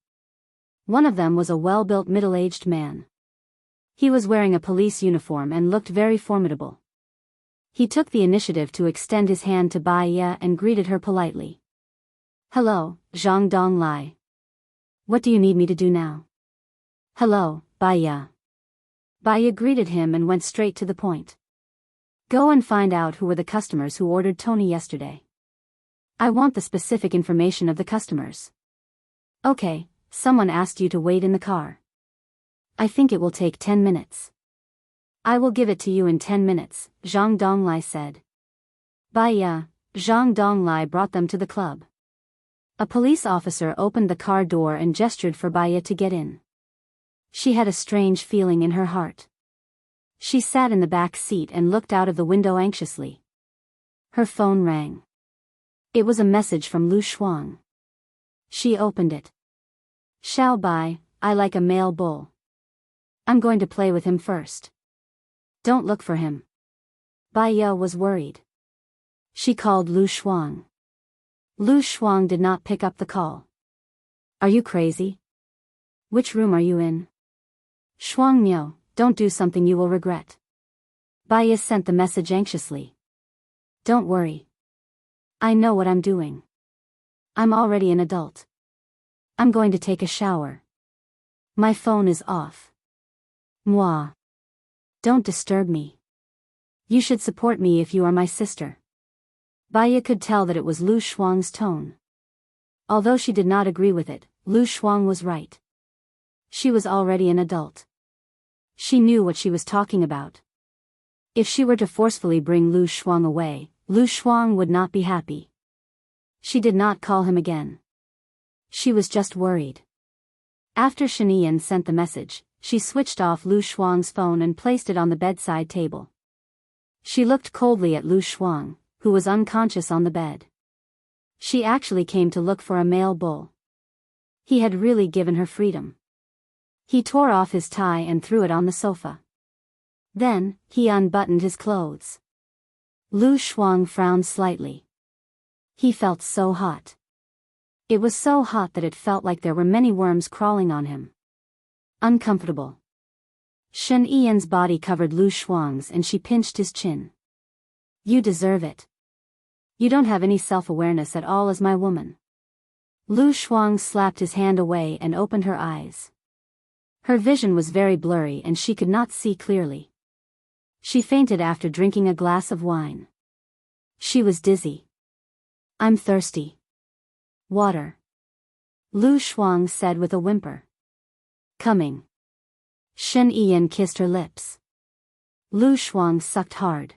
One of them was a well-built middle-aged man. He was wearing a police uniform and looked very formidable. He took the initiative to extend his hand to Bai Ye and greeted her politely. "Hello, Zhang Donglai. What do you need me to do now?" "Hello, Bai Ye." Bai Ye greeted him and went straight to the point. "Go and find out who were the customers who ordered Tony yesterday. I want the specific information of the customers." "Okay, someone asked you to wait in the car. I think it will take 10 minutes. I will give it to you in 10 minutes, Zhang Donglai said. Bai Ye, Zhang Donglai brought them to the club. A police officer opened the car door and gestured for Bai Ye to get in. She had a strange feeling in her heart. She sat in the back seat and looked out of the window anxiously. Her phone rang. It was a message from Lu Shuang. She opened it. "Xiao Bai, I like a male bull. I'm going to play with him first. Don't look for him." Bai Ye was worried. She called Lu Shuang. Lu Shuang did not pick up the call. "Are you crazy? Which room are you in? Shuang Miao, don't do something you will regret." Bai Ye sent the message anxiously. "Don't worry. I know what I'm doing. I'm already an adult. I'm going to take a shower. My phone is off. Moi. Don't disturb me. You should support me if you are my sister." Bai Ye could tell that it was Lu Shuang's tone. Although she did not agree with it, Lu Shuang was right. She was already an adult. She knew what she was talking about. If she were to forcefully bring Lu Shuang away, Lu Shuang would not be happy. She did not call him again. She was just worried. After Shanian sent the message, she switched off Lu Shuang's phone and placed it on the bedside table. She looked coldly at Lu Shuang, who was unconscious on the bed. She actually came to look for a male bull. He had really given her freedom. He tore off his tie and threw it on the sofa. Then, he unbuttoned his clothes. Lu Shuang frowned slightly. He felt so hot. It was so hot that it felt like there were many worms crawling on him. Uncomfortable. Shen Yian's body covered Lu Shuang's and she pinched his chin. "You deserve it. You don't have any self-awareness at all as my woman." Lu Shuang slapped his hand away and opened her eyes. Her vision was very blurry and she could not see clearly. She fainted after drinking a glass of wine. She was dizzy. "I'm thirsty. Water," Lu Shuang said with a whimper. "Coming." Shen Yian kissed her lips. Lu Shuang sucked hard.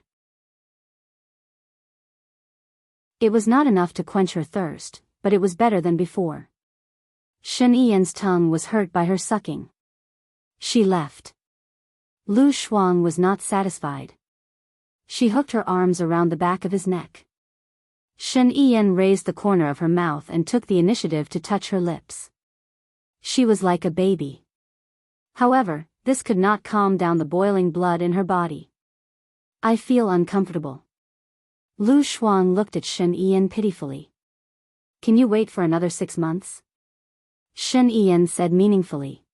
It was not enough to quench her thirst, but it was better than before. Shen Yian's tongue was hurt by her sucking. She left. Lu Shuang was not satisfied. She hooked her arms around the back of his neck. Shen Yian raised the corner of her mouth and took the initiative to touch her lips. She was like a baby. However, this could not calm down the boiling blood in her body. "I feel uncomfortable." Lu Shuang looked at Shen Yian pitifully. "Can you wait for another 6 months?" Shen Yian said meaningfully.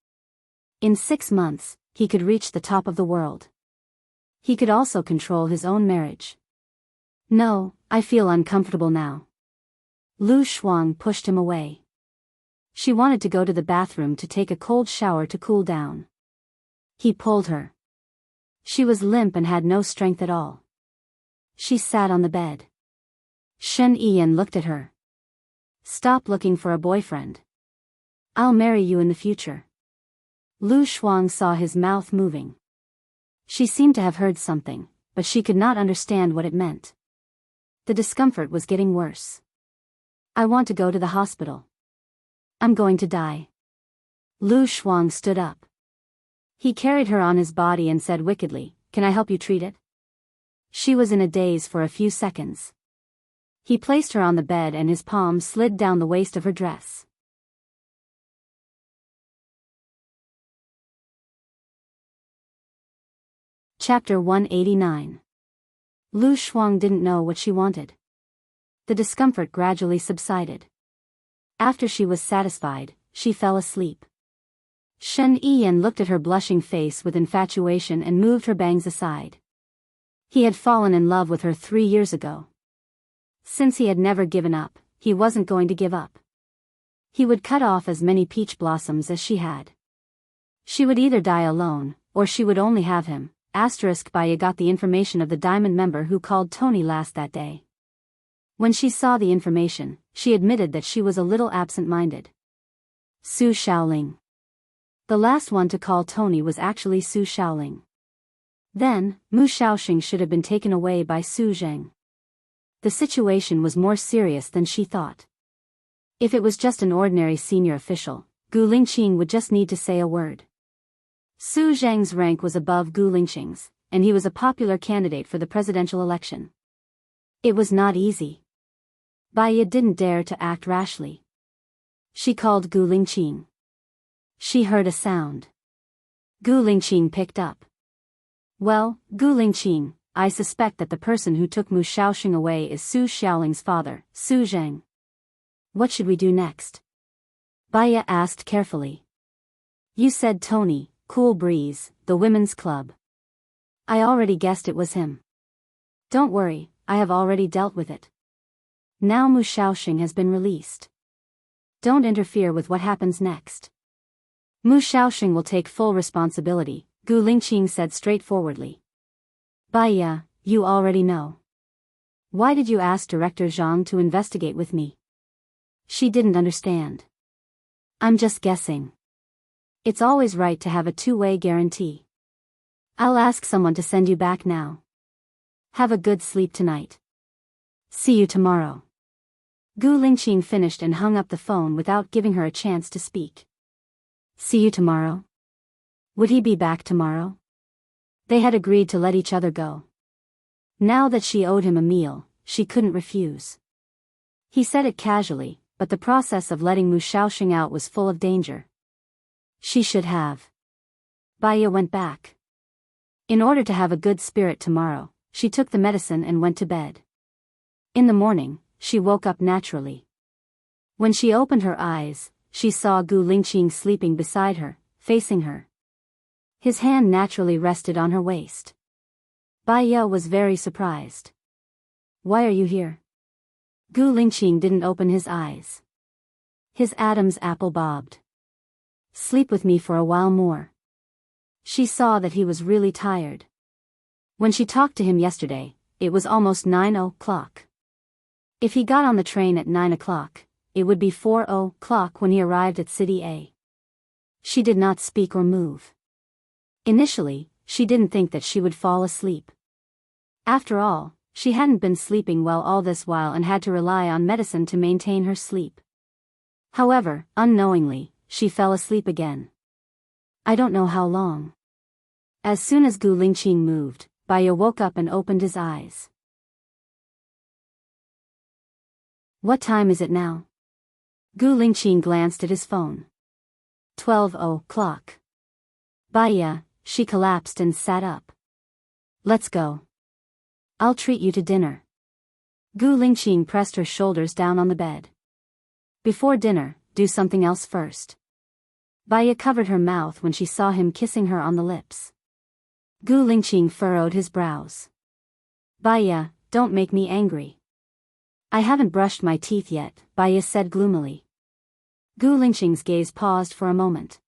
In 6 months, he could reach the top of the world. He could also control his own marriage. "No, I feel uncomfortable now." Lu Shuang pushed him away. She wanted to go to the bathroom to take a cold shower to cool down. He pulled her. She was limp and had no strength at all. She sat on the bed. Shen Yian looked at her. "Stop looking for a boyfriend. I'll marry you in the future." Lu Shuang saw his mouth moving. She seemed to have heard something, but she could not understand what it meant. The discomfort was getting worse. "I want to go to the hospital. I'm going to die." Lu Shuang stood up. He carried her on his body and said wickedly, "Can I help you treat it?" She was in a daze for a few seconds. He placed her on the bed and his palm slid down the waist of her dress. Chapter 189. Lu Shuang didn't know what she wanted. The discomfort gradually subsided. After she was satisfied, she fell asleep. Shen Yiyan looked at her blushing face with infatuation and moved her bangs aside. He had fallen in love with her 3 years ago. Since he had never given up, he wasn't going to give up. He would cut off as many peach blossoms as she had. She would either die alone, or she would only have him. Baya got the information of the diamond member who called Tony last that day. When she saw the information, she admitted that she was a little absent-minded. Su Shaoling. The last one to call Tony was actually Su Shaoling. Then, Mu Shaoxing should have been taken away by Su Zheng. The situation was more serious than she thought. If it was just an ordinary senior official, Gu Lingqing would just need to say a word. Su Zheng's rank was above Gu Lingqing's, and he was a popular candidate for the presidential election. It was not easy. Baya didn't dare to act rashly. She called Gu Lingqing. She heard a sound. Gu Lingqing picked up. Well, Gu Lingqing, I suspect that the person who took Mu Shaoxing away is Su Xiaoling's father, Su Zheng. What should we do next? Baya asked carefully. You said Tony, Cool Breeze, the women's club. I already guessed it was him. Don't worry, I have already dealt with it. Now Mu Shaoxing has been released. Don't interfere with what happens next. Mu Shaoxing will take full responsibility, Gu Lingqing said straightforwardly. Baya, you already know. Why did you ask Director Zhang to investigate with me? She didn't understand. I'm just guessing. It's always right to have a two-way guarantee. I'll ask someone to send you back now. Have a good sleep tonight. See you tomorrow. Gu Lingqing finished and hung up the phone without giving her a chance to speak. See you tomorrow? Would he be back tomorrow? They had agreed to let each other go. Now that she owed him a meal, she couldn't refuse. He said it casually, but the process of letting Mu Shaoxing out was full of danger. She should have. Baya went back. In order to have a good spirit tomorrow, she took the medicine and went to bed. In the morning, she woke up naturally. When she opened her eyes, she saw Gu Lingqing sleeping beside her, facing her. His hand naturally rested on her waist. Baya was very surprised. Why are you here? Gu Lingqing didn't open his eyes. His Adam's apple bobbed. Sleep with me for a while more. She saw that he was really tired. When she talked to him yesterday, it was almost 9 o'clock. If he got on the train at 9 o'clock, it would be 4 o'clock when he arrived at City A. She did not speak or move. Initially, she didn't think that she would fall asleep. After all, she hadn't been sleeping well all this while and had to rely on medicine to maintain her sleep. However, unknowingly, she fell asleep again. I don't know how long. As soon as Gu Lingqing moved, Baya woke up and opened his eyes. What time is it now? Gu Lingqing glanced at his phone. 12 o'clock. Baya, she collapsed and sat up. Let's go. I'll treat you to dinner. Gu Lingqing pressed her shoulders down on the bed. Before dinner, do something else first. Baya covered her mouth when she saw him kissing her on the lips. Gu Lingqing furrowed his brows. Baya, don't make me angry. I haven't brushed my teeth yet, Baya said gloomily. Gu Lingqing's gaze paused for a moment.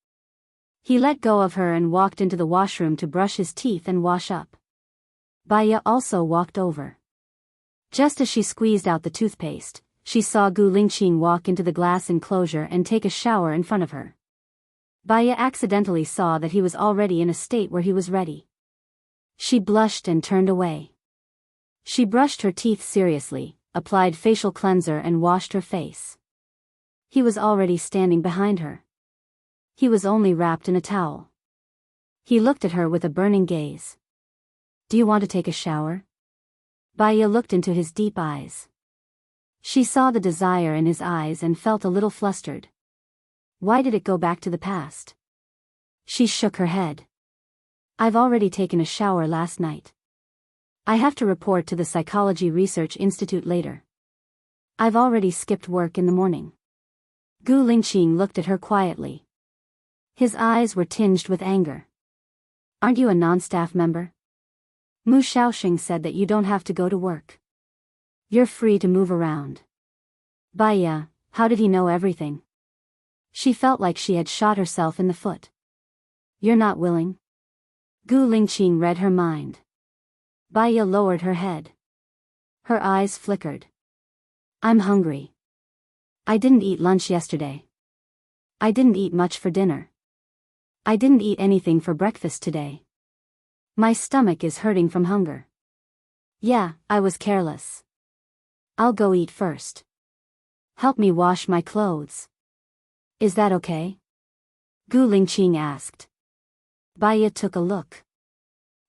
He let go of her and walked into the washroom to brush his teeth and wash up. Baya also walked over. Just as she squeezed out the toothpaste, she saw Gu Lingqing walk into the glass enclosure and take a shower in front of her. Baya accidentally saw that he was already in a state where he was ready. She blushed and turned away. She brushed her teeth seriously, applied facial cleanser and washed her face. He was already standing behind her. He was only wrapped in a towel. He looked at her with a burning gaze. Do you want to take a shower? Baya looked into his deep eyes. She saw the desire in his eyes and felt a little flustered. Why did it go back to the past? She shook her head. I've already taken a shower last night. I have to report to the Psychology Research Institute later. I've already skipped work in the morning. Gu Lingqing looked at her quietly. His eyes were tinged with anger. Aren't you a non-staff member? Mu Shaoxing said that you don't have to go to work. You're free to move around. Baya, how did he know everything? She felt like she had shot herself in the foot. You're not willing? Gu Lingqing read her mind. Baya lowered her head. Her eyes flickered. I'm hungry. I didn't eat lunch yesterday. I didn't eat much for dinner. I didn't eat anything for breakfast today. My stomach is hurting from hunger. Yeah, I was careless. I'll go eat first. Help me wash my clothes. Is that okay? Gu Lingqing asked. Baya took a look.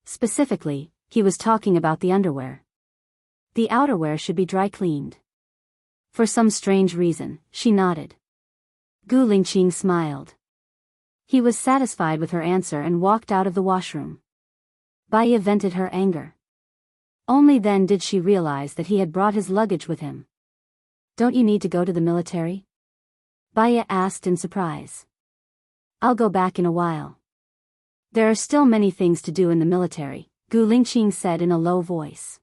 Specifically, he was talking about the underwear. The outerwear should be dry cleaned. For some strange reason, she nodded. Gu Lingqing smiled. He was satisfied with her answer and walked out of the washroom. Baya vented her anger. Only then did she realize that he had brought his luggage with him. Don't you need to go to the military? Baya asked in surprise. I'll go back in a while. There are still many things to do in the military, Gu Lingqing said in a low voice.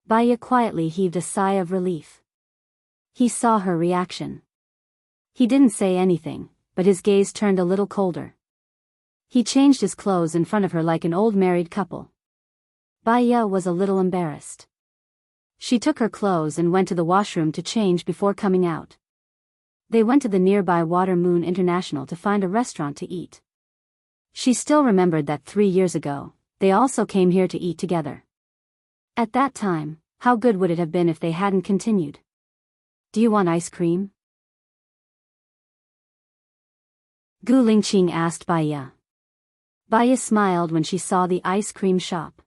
Baya quietly heaved a sigh of relief. He saw her reaction. He didn't say anything, but his gaze turned a little colder. He changed his clothes in front of her like an old married couple. Baya was a little embarrassed. She took her clothes and went to the washroom to change before coming out. They went to the nearby Water Moon International to find a restaurant to eat. She still remembered that 3 years ago, they also came here to eat together. At that time, how good would it have been if they hadn't continued? Do you want ice cream? Gu Lingqing asked Baya. Baya smiled when she saw the ice cream shop.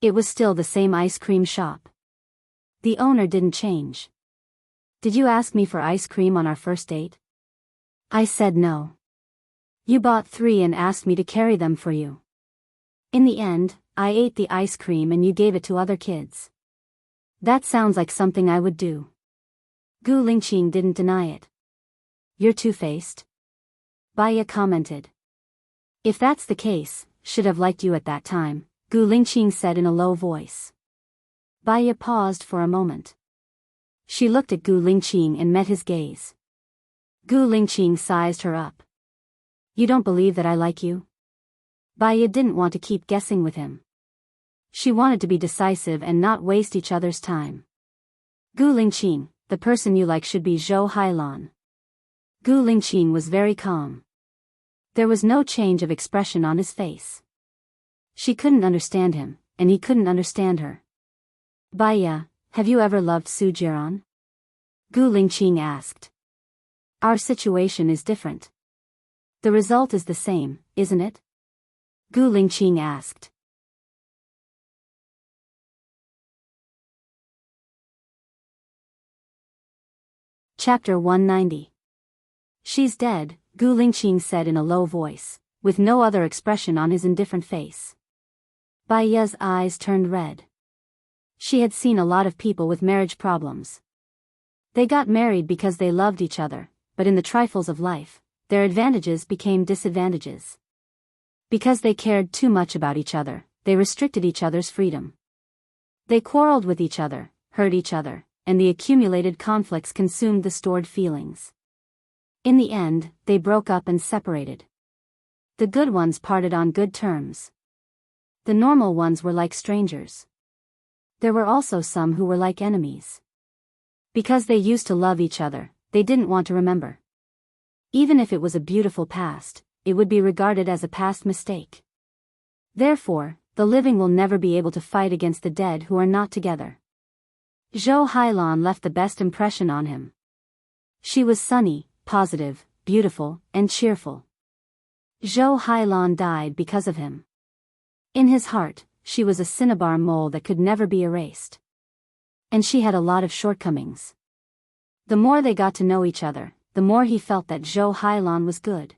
It was still the same ice cream shop. The owner didn't change. Did you ask me for ice cream on our first date? I said no. You bought 3 and asked me to carry them for you. In the end, I ate the ice cream and you gave it to other kids. That sounds like something I would do. Gu Lingqing didn't deny it. You're two-faced. Baya commented. If that's the case, should have liked you at that time, Gu Lingqing said in a low voice. Baya paused for a moment. She looked at Gu Lingqing and met his gaze. Gu Lingqing sized her up. You don't believe that I like you? Baya didn't want to keep guessing with him. She wanted to be decisive and not waste each other's time. Gu Lingqing, the person you like should be Zhou Hailan. Gu Lingqing was very calm. There was no change of expression on his face. She couldn't understand him, and he couldn't understand her. Baya, have you ever loved Su Jiran? Gu Lingqing asked. Our situation is different. The result is the same, isn't it? Gu Lingqing asked. Chapter 190. She's dead, Gu Lingqing said in a low voice, with no other expression on his indifferent face. Baya's eyes turned red. She had seen a lot of people with marriage problems. They got married because they loved each other, but in the trifles of life, their advantages became disadvantages. Because they cared too much about each other, they restricted each other's freedom. They quarreled with each other, hurt each other, and the accumulated conflicts consumed the stored feelings. In the end, they broke up and separated. The good ones parted on good terms. The normal ones were like strangers. There were also some who were like enemies. Because they used to love each other, they didn't want to remember. Even if it was a beautiful past, it would be regarded as a past mistake. Therefore, the living will never be able to fight against the dead who are not together. Zhou Hailan left the best impression on him. She was sunny, positive, beautiful, and cheerful. Zhou Hailan died because of him. In his heart, she was a cinnabar mole that could never be erased. And she had a lot of shortcomings. The more they got to know each other, the more he felt that Zhou Hailan was good.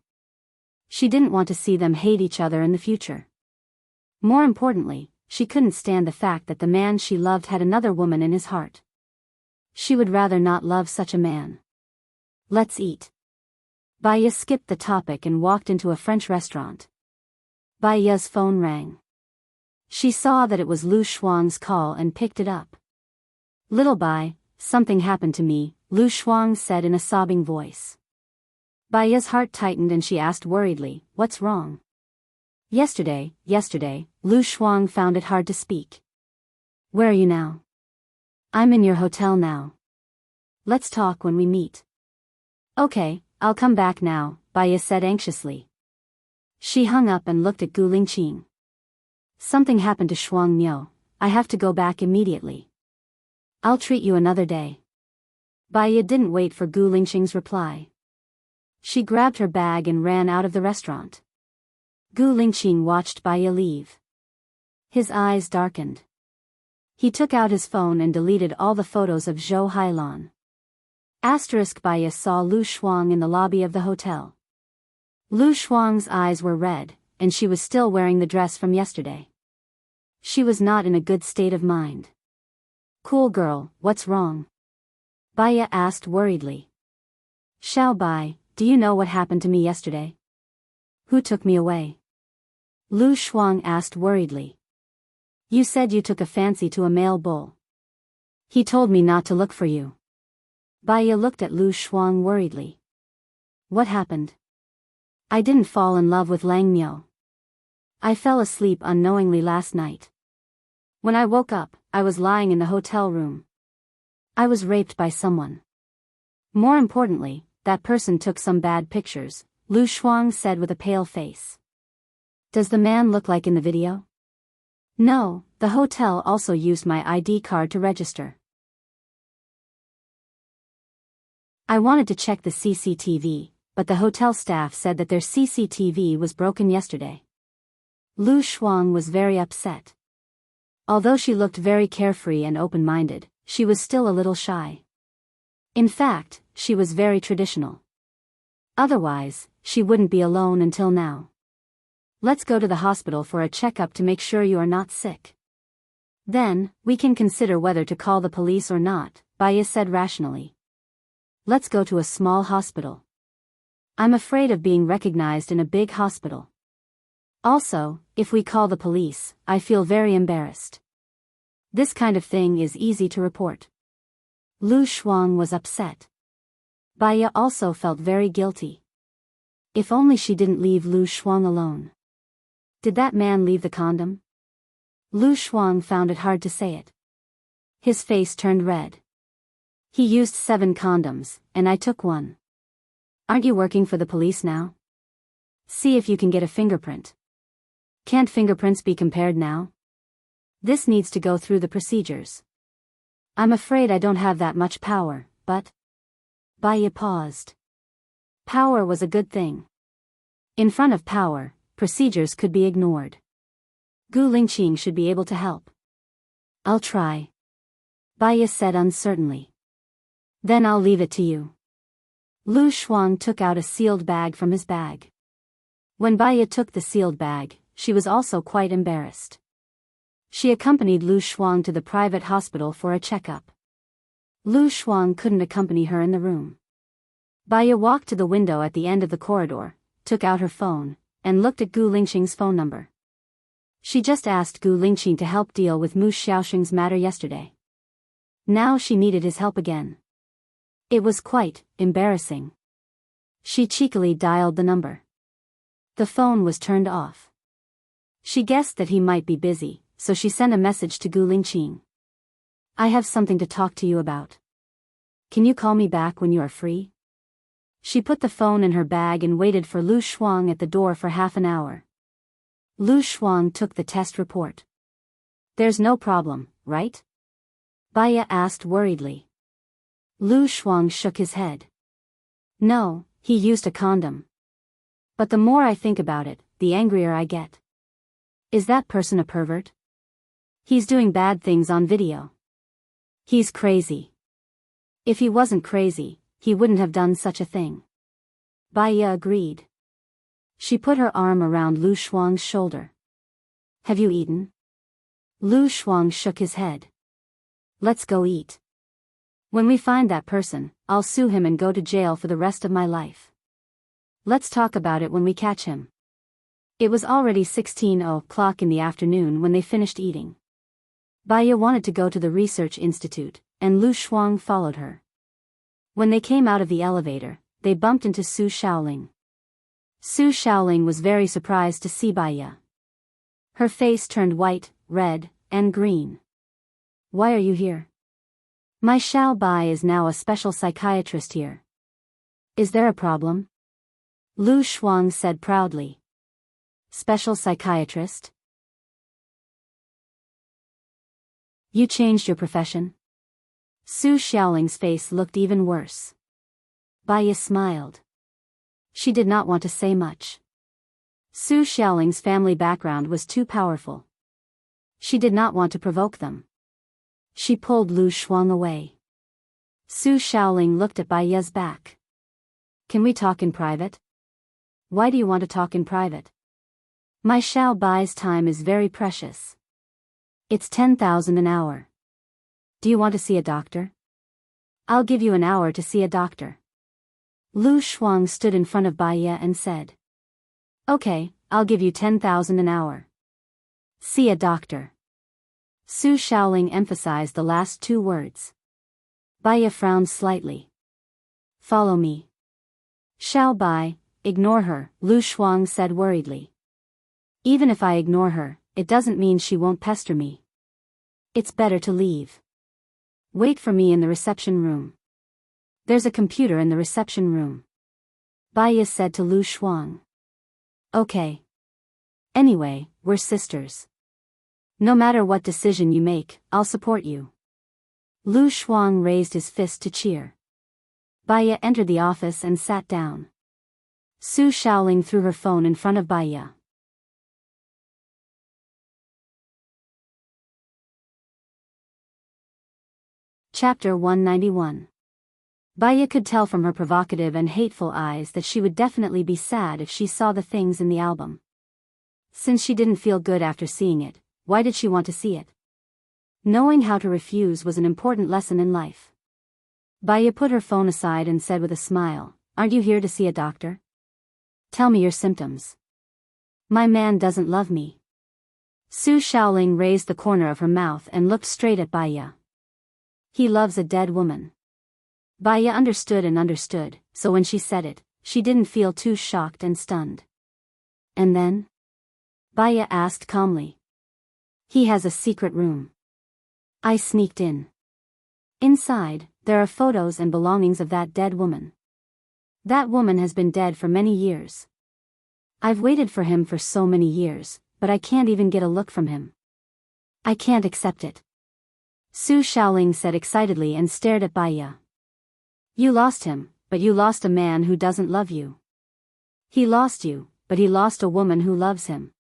She didn't want to see them hate each other in the future. More importantly, she couldn't stand the fact that the man she loved had another woman in his heart. She would rather not love such a man. Let's eat. Baya skipped the topic and walked into a French restaurant. Baya's phone rang. She saw that it was Lu Shuang's call and picked it up. Little Bai, something happened to me, Lu Shuang said in a sobbing voice. Baya's heart tightened and she asked worriedly, what's wrong? Yesterday, Lu Shuang found it hard to speak. Where are you now? I'm in your hotel now. Let's talk when we meet. Okay, I'll come back now, Baya said anxiously. She hung up and looked at Gu Lingqing. Something happened to Shuang Miao, I have to go back immediately. I'll treat you another day. Baya didn't wait for Gu Lingqing's reply. She grabbed her bag and ran out of the restaurant. Gu Lingqing watched Baya leave. His eyes darkened. He took out his phone and deleted all the photos of Zhou Hailan. Baya saw Lu Shuang in the lobby of the hotel. Lu Shuang's eyes were red, and she was still wearing the dress from yesterday. She was not in a good state of mind. Cool girl, what's wrong? Baya asked worriedly. Xiao Bai, do you know what happened to me yesterday? Who took me away? Lu Shuang asked worriedly. You said you took a fancy to a male bull. He told me not to look for you. Baya looked at Lu Shuang worriedly. What happened? I didn't fall in love with Lang Miao. I fell asleep unknowingly last night. When I woke up, I was lying in the hotel room. I was raped by someone. More importantly, that person took some bad pictures, Lu Shuang said with a pale face. Does the man look like in the video? No, the hotel also used my ID card to register. I wanted to check the CCTV, but the hotel staff said that their CCTV was broken yesterday. Lu Shuang was very upset. Although she looked very carefree and open-minded, she was still a little shy. In fact, she was very traditional. Otherwise, she wouldn't be alone until now. Let's go to the hospital for a checkup to make sure you are not sick. Then, we can consider whether to call the police or not, Baya said rationally. Let's go to a small hospital. I'm afraid of being recognized in a big hospital. Also, if we call the police, I feel very embarrassed. This kind of thing is easy to report. Lu Shuang was upset. Baya also felt very guilty. If only she didn't leave Lu Shuang alone. Did that man leave the condom? Lu Shuang found it hard to say it. His face turned red. He used 7 condoms, and I took one. Aren't you working for the police now? See if you can get a fingerprint. Can't fingerprints be compared now? This needs to go through the procedures. I'm afraid I don't have that much power, but... Baya paused. Power was a good thing. In front of power, procedures could be ignored. Gu Lingqing should be able to help. I'll try. Baya said uncertainly. Then I'll leave it to you. Lu Shuang took out a sealed bag from his bag. When Baya took the sealed bag, she was also quite embarrassed. She accompanied Lu Shuang to the private hospital for a checkup. Lu Shuang couldn't accompany her in the room. Baya walked to the window at the end of the corridor, took out her phone, and looked at Gu Lingqing's phone number. She just asked Gu Lingqing to help deal with Mu Xiaoxing's matter yesterday. Now she needed his help again. It was quite embarrassing. She cheekily dialed the number. The phone was turned off. She guessed that he might be busy, so she sent a message to Gu Lingqing. I have something to talk to you about. Can you call me back when you are free? She put the phone in her bag and waited for Lu Shuang at the door for half an hour. Lu Shuang took the test report. There's no problem, right? Baya asked worriedly. Lu Shuang shook his head. No, he used a condom. But the more I think about it, the angrier I get. Is that person a pervert? He's doing bad things on video. He's crazy. If he wasn't crazy, he wouldn't have done such a thing. Baya agreed. She put her arm around Lu Shuang's shoulder. Have you eaten? Lu Shuang shook his head. Let's go eat. When we find that person, I'll sue him and go to jail for the rest of my life. Let's talk about it when we catch him. It was already 16:00 in the afternoon when they finished eating. Baya wanted to go to the research institute, and Lu Shuang followed her. When they came out of the elevator, they bumped into Su Shaoling. Su Shaoling was very surprised to see Baya. Her face turned white, red, and green. Why are you here? My Xiao Bai is now a special psychiatrist here. Is there a problem? Lu Shuang said proudly. Special psychiatrist? You changed your profession? Su Xiaoling's face looked even worse. Baya smiled. She did not want to say much. Su Xiaoling's family background was too powerful. She did not want to provoke them. She pulled Lu Shuang away. Su Shaoling looked at Baya's back. Can we talk in private? Why do you want to talk in private? My Xiao Bai's time is very precious. It's 10,000 an hour. Do you want to see a doctor? I'll give you an hour to see a doctor. Lu Shuang stood in front of Baya and said. Okay, I'll give you 10,000 an hour. See a doctor. Su Shaoling emphasized the last two words. Baya frowned slightly. Follow me. Xiao Bai, ignore her, Lu Shuang said worriedly. Even if I ignore her, it doesn't mean she won't pester me. It's better to leave. Wait for me in the reception room. There's a computer in the reception room. Baya said to Lu Shuang. Okay. Anyway, we're sisters. No matter what decision you make, I'll support you. Lu Shuang raised his fist to cheer. Baya entered the office and sat down. Su Shaoling threw her phone in front of Baya. Chapter 191. Baya could tell from her provocative and hateful eyes that she would definitely be sad if she saw the things in the album. Since she didn't feel good after seeing it, why did she want to see it? Knowing how to refuse was an important lesson in life. Baya put her phone aside and said with a smile, Aren't you here to see a doctor? Tell me your symptoms. My man doesn't love me. Su Shaoling raised the corner of her mouth and looked straight at Baya. He loves a dead woman. Baya understood, so when she said it, she didn't feel too shocked and stunned. And then? Baya asked calmly. He has a secret room. I sneaked in. Inside, there are photos and belongings of that dead woman. That woman has been dead for many years. I've waited for him for so many years, but I can't even get a look from him. I can't accept it. Su Shaoling said excitedly and stared at Baya. You lost him, but you lost a man who doesn't love you. He lost you, but he lost a woman who loves him.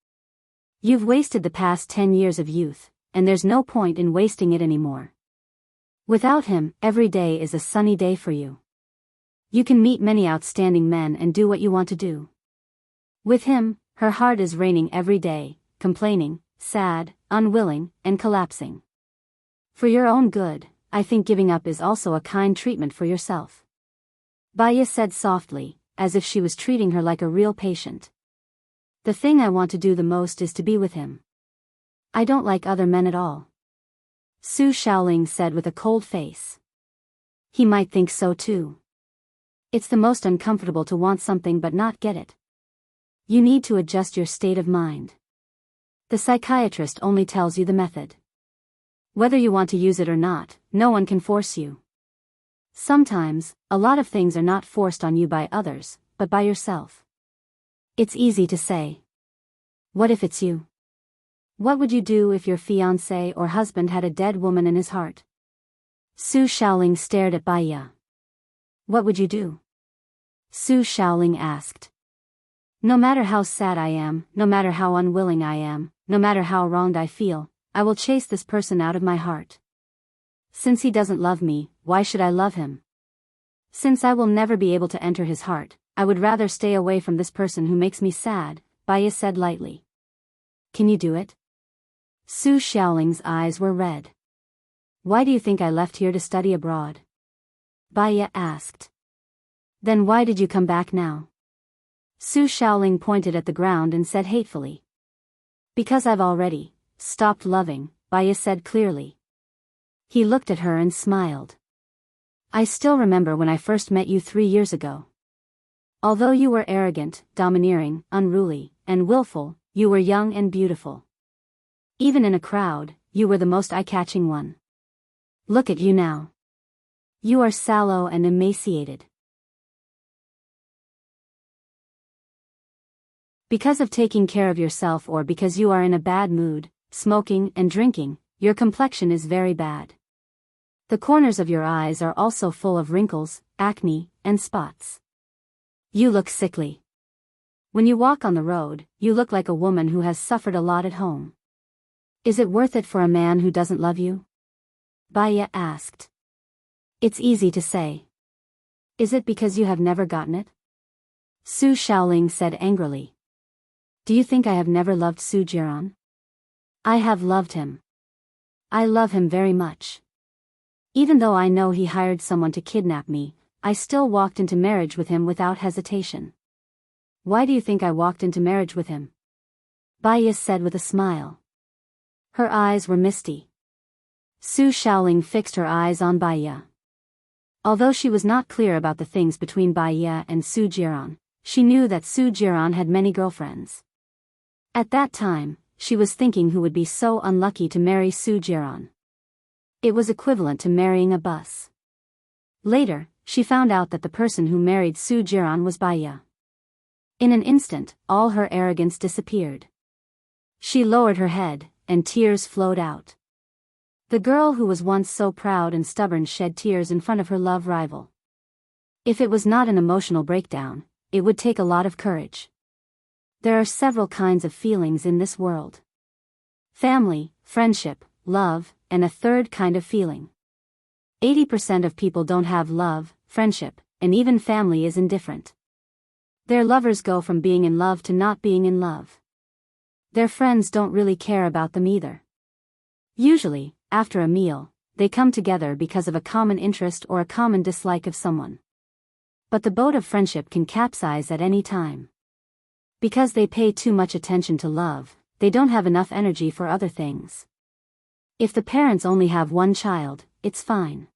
You've wasted the past 10 years of youth, and there's no point in wasting it anymore. Without him, every day is a sunny day for you. You can meet many outstanding men and do what you want to do. With him, her heart is raining every day, complaining, sad, unwilling, and collapsing. For your own good, I think giving up is also a kind treatment for yourself. Baya said softly, as if she was treating her like a real patient. The thing I want to do the most is to be with him. I don't like other men at all. Su Shaoling said with a cold face. He might think so too. It's the most uncomfortable to want something but not get it. You need to adjust your state of mind. The psychiatrist only tells you the method. Whether you want to use it or not, no one can force you. Sometimes, a lot of things are not forced on you by others, but by yourself. It's easy to say. What if it's you? What would you do if your fiancé or husband had a dead woman in his heart? Su Shaoling stared at Baya. What would you do? Su Shaoling asked. No matter how sad I am, no matter how unwilling I am, no matter how wronged I feel, I will chase this person out of my heart. Since he doesn't love me, why should I love him? Since I will never be able to enter his heart, I would rather stay away from this person who makes me sad, Baya said lightly. Can you do it? Su Shaoling's eyes were red. Why do you think I left here to study abroad? Baiya asked. Then why did you come back now? Su Shaoling pointed at the ground and said hatefully. Because I've already stopped loving, Baiya said clearly. He looked at her and smiled. I still remember when I first met you 3 years ago. Although you were arrogant, domineering, unruly, and willful, you were young and beautiful. Even in a crowd, you were the most eye-catching one. Look at you now. You are sallow and emaciated. Because of taking care of yourself or because you are in a bad mood, smoking and drinking, your complexion is very bad. The corners of your eyes are also full of wrinkles, acne, and spots. You look sickly. When you walk on the road, you look like a woman who has suffered a lot at home. Is it worth it for a man who doesn't love you? Baiya asked. It's easy to say. Is it because you have never gotten it? Su Shaoling said angrily. Do you think I have never loved Su Jiran? I have loved him. I love him very much. Even though I know he hired someone to kidnap me, I still walked into marriage with him without hesitation. Why do you think I walked into marriage with him? Baiya said with a smile. Her eyes were misty. Su Shaoling fixed her eyes on Baiya. Although she was not clear about the things between Baiya and Su Jiran, she knew that Su Jiran had many girlfriends. At that time, she was thinking who would be so unlucky to marry Su Jiran. It was equivalent to marrying a bus. Later, she found out that the person who married Su Jiran was Baiya. In an instant, all her arrogance disappeared. She lowered her head, and tears flowed out. The girl who was once so proud and stubborn shed tears in front of her love rival. If it was not an emotional breakdown, it would take a lot of courage. There are several kinds of feelings in this world. Family, friendship, love, and a third kind of feeling. 80% of people don't have love, friendship, and even family is indifferent. Their lovers go from being in love to not being in love. Their friends don't really care about them either. Usually, after a meal, they come together because of a common interest or a common dislike of someone. But the boat of friendship can capsize at any time. Because they pay too much attention to love, they don't have enough energy for other things. If the parents only have one child, it's fine.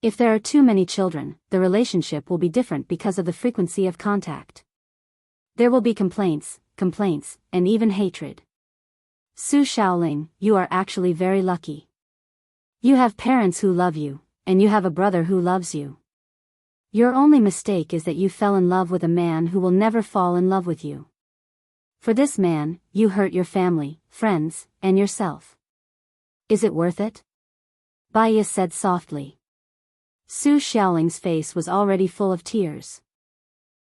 If there are too many children, the relationship will be different because of the frequency of contact. There will be complaints, and even hatred. Su Shaoling, you are actually very lucky. You have parents who love you, and you have a brother who loves you. Your only mistake is that you fell in love with a man who will never fall in love with you. For this man, you hurt your family, friends, and yourself. Is it worth it? Baiya said softly. Su Shaoling's face was already full of tears.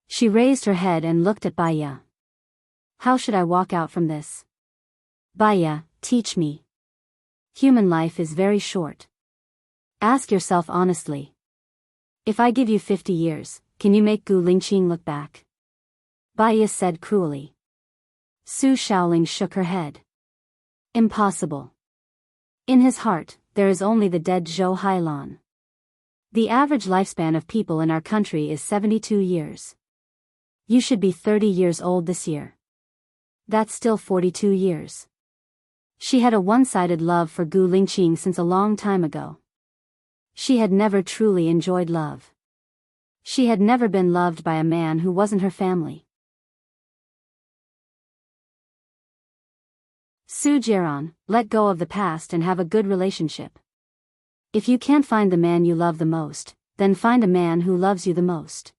She raised her head and looked at Baiya. How should I walk out from this? Baiya, teach me. Human life is very short. Ask yourself honestly. If I give you 50 years, can you make Gu Lingqing look back? Baiya said cruelly. Su Shaoling shook her head. Impossible. In his heart, there is only the dead Zhou Hailan. The average lifespan of people in our country is 72 years. You should be 30 years old this year. That's still 42 years. She had a one-sided love for Gu Lingqing since a long time ago. She had never truly enjoyed love. She had never been loved by a man who wasn't her family. Su Jiran, let go of the past and have a good relationship. If you can't find the man you love the most, then find a man who loves you the most.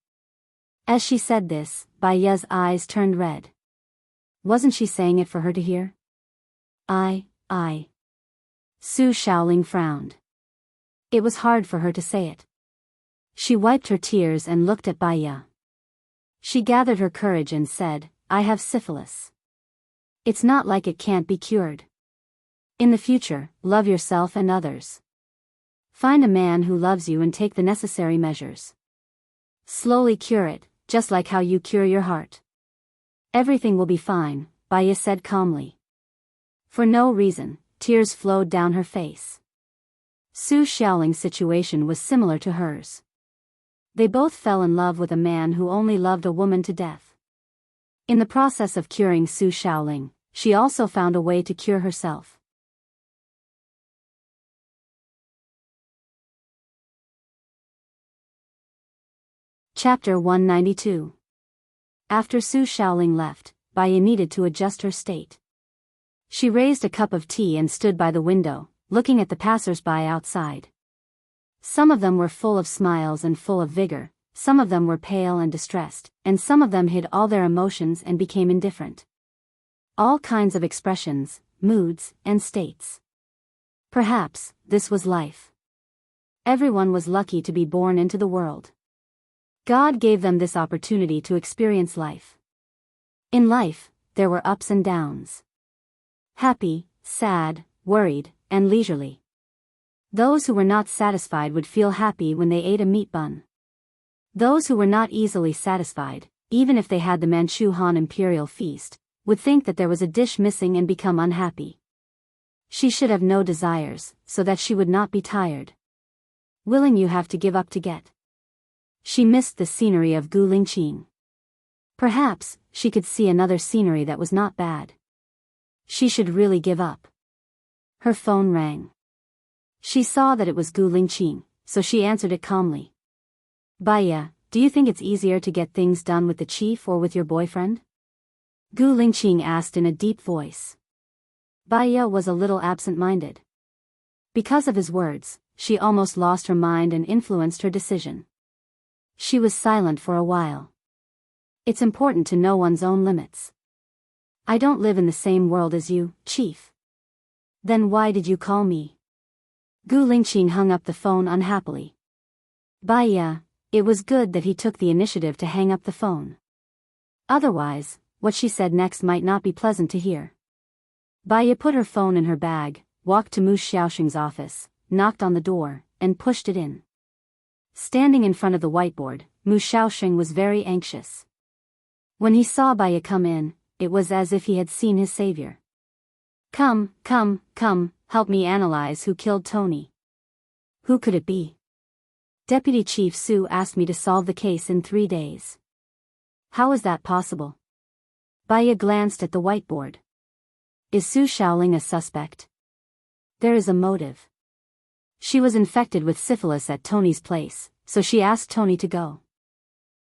As she said this, Baiya's eyes turned red. Wasn't she saying it for her to hear? I. Su Shaoling frowned. It was hard for her to say it. She wiped her tears and looked at Baiya. She gathered her courage and said, I have syphilis. It's not like it can't be cured. In the future, love yourself and others. Find a man who loves you and take the necessary measures. Slowly cure it, just like how you cure your heart. Everything will be fine, Baiya said calmly. For no reason, tears flowed down her face. Su Xiaoling's situation was similar to hers. They both fell in love with a man who only loved a woman to death. In the process of curing Su Shaoling, she also found a way to cure herself. Chapter 192. After Su Shaoling left, Baiya needed to adjust her state. She raised a cup of tea and stood by the window, looking at the passers-by outside. Some of them were full of smiles and full of vigor, some of them were pale and distressed, and some of them hid all their emotions and became indifferent. All kinds of expressions, moods, and states. Perhaps, this was life. Everyone was lucky to be born into the world. God gave them this opportunity to experience life. In life, there were ups and downs. Happy, sad, worried, and leisurely. Those who were not satisfied would feel happy when they ate a meat bun. Those who were not easily satisfied, even if they had the Manchu Han imperial feast, would think that there was a dish missing and become unhappy. She should have no desires, so that she would not be tired. Willing you have to give up to get. She missed the scenery of Guilingqing. Perhaps, she could see another scenery that was not bad. She should really give up. Her phone rang. She saw that it was Guilingqing, so she answered it calmly. Baiya, do you think it's easier to get things done with the chief or with your boyfriend? Guilingqing asked in a deep voice. Baiya was a little absent-minded. Because of his words, she almost lost her mind and influenced her decision. She was silent for a while. It's important to know one's own limits. I don't live in the same world as you, Chief. Then why did you call me? Guilingqing hung up the phone unhappily. Baiya, it was good that he took the initiative to hang up the phone. Otherwise, what she said next might not be pleasant to hear. Baiya put her phone in her bag, walked to Mu Xiaoxing's office, knocked on the door, and pushed it in. Standing in front of the whiteboard, Mu Xiaoxing was very anxious. When he saw Baiya come in, it was as if he had seen his savior. Come, help me analyze who killed Tony. Who could it be? Deputy Chief Su asked me to solve the case in 3 days. How is that possible? Baiya glanced at the whiteboard. Is Su Shaoling a suspect? There is a motive. She was infected with syphilis at Tony's place, so she asked Tony to go.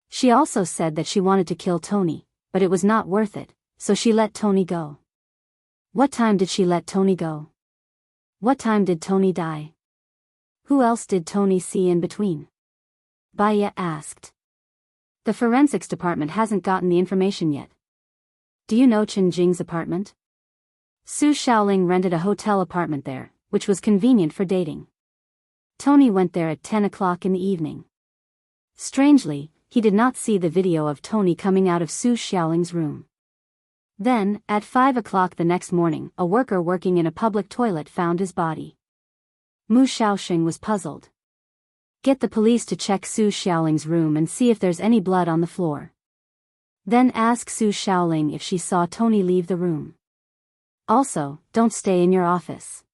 She also said that she wanted to kill Tony, but it was not worth it, so she let Tony go. What time did she let Tony go? What time did Tony die? Who else did Tony see in between? Baiya asked. The forensics department hasn't gotten the information yet. Do you know Chen Jing's apartment? Su Shaoling rented a hotel apartment there, which was convenient for dating. Tony went there at 10 o'clock in the evening. Strangely, he did not see the video of Tony coming out of Su Shaoling's room. Then, at 5 o'clock the next morning, a worker working in a public toilet found his body. Mu Xiaoxing was puzzled. Get the police to check Su Shaoling's room and see if there's any blood on the floor. Then ask Su Shaoling if she saw Tony leave the room. Also, don't stay in your office.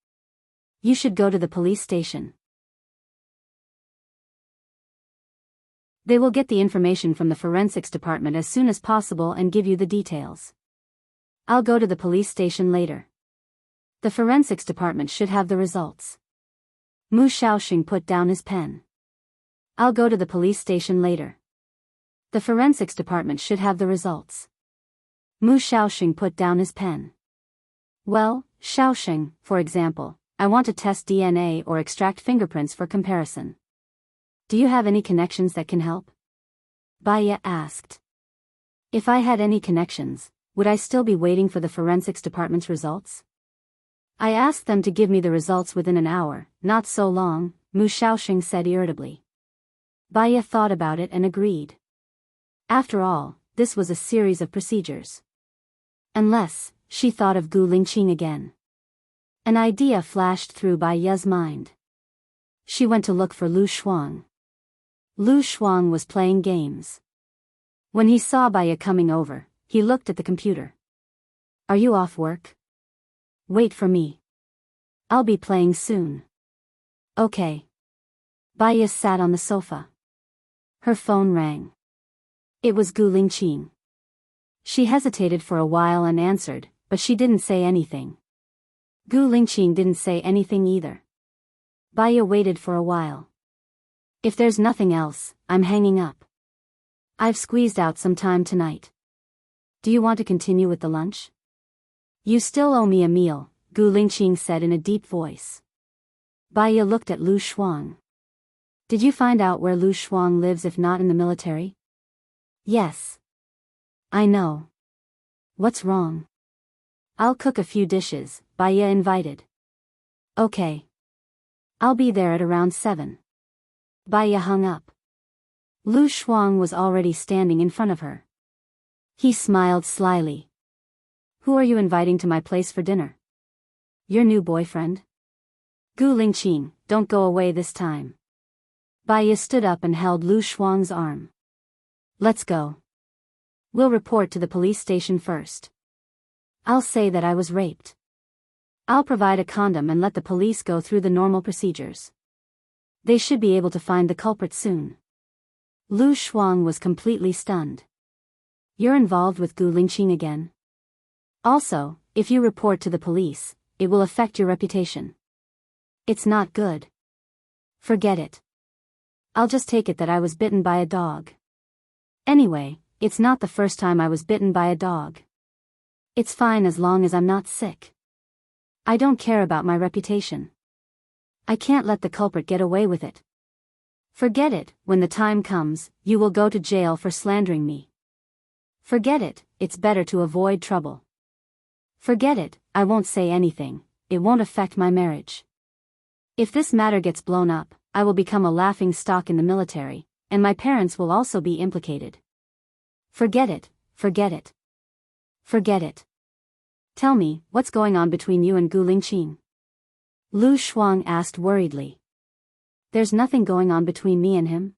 You should go to the police station. They will get the information from the forensics department as soon as possible and give you the details. I'll go to the police station later. The forensics department should have the results. Mu Xiaoxing put down his pen. I'll go to the police station later. The forensics department should have the results. Mu Xiaoxing put down his pen. Well, Xiaoxing, for example, I want to test DNA or extract fingerprints for comparison. Do you have any connections that can help? Baiya asked. If I had any connections, would I still be waiting for the forensics department's results? I asked them to give me the results within an hour, not so long, Mu Xiaoxing said irritably. Baiya thought about it and agreed. After all, this was a series of procedures. Unless, she thought of Guilingqing again. An idea flashed through Baiya's mind. She went to look for Lu Shuang. Lu Shuang was playing games. When he saw Baiya coming over, he looked at the computer. Are you off work? Wait for me. I'll be playing soon. Okay. Baiya sat on the sofa. Her phone rang. It was Gu Lingqing. She hesitated for a while and answered, but she didn't say anything. Gu Lingqing didn't say anything either. Baiya waited for a while. If there's nothing else, I'm hanging up. I've squeezed out some time tonight. Do you want to continue with the lunch? You still owe me a meal, Gu Lingqing said in a deep voice. Baiya looked at Lu Shuang. Did you find out where Lu Shuang lives if not in the military? Yes. I know. What's wrong? I'll cook a few dishes, Baiya invited. Okay. I'll be there at around 7. Baiya hung up. Lu Shuang was already standing in front of her. He smiled slyly. Who are you inviting to my place for dinner? Your new boyfriend? Gu Lingqing, don't go away this time. Baiya stood up and held Lu Shuang's arm. Let's go. We'll report to the police station first. I'll say that I was raped. I'll provide a condom and let the police go through the normal procedures. They should be able to find the culprit soon. Lu Shuang was completely stunned. You're involved with Gu Lingqing again? Also, if you report to the police, it will affect your reputation. It's not good. Forget it. I'll just take it that I was bitten by a dog. Anyway, it's not the first time I was bitten by a dog. It's fine as long as I'm not sick. I don't care about my reputation. I can't let the culprit get away with it. Forget it, when the time comes, you will go to jail for slandering me. Forget it, it's better to avoid trouble. Forget it, I won't say anything, it won't affect my marriage. If this matter gets blown up, I will become a laughing stock in the military, and my parents will also be implicated. Forget it, forget it. Forget it. Tell me, what's going on between you and Gu Lingqing? Lu Shuang asked worriedly. There's nothing going on between me and him.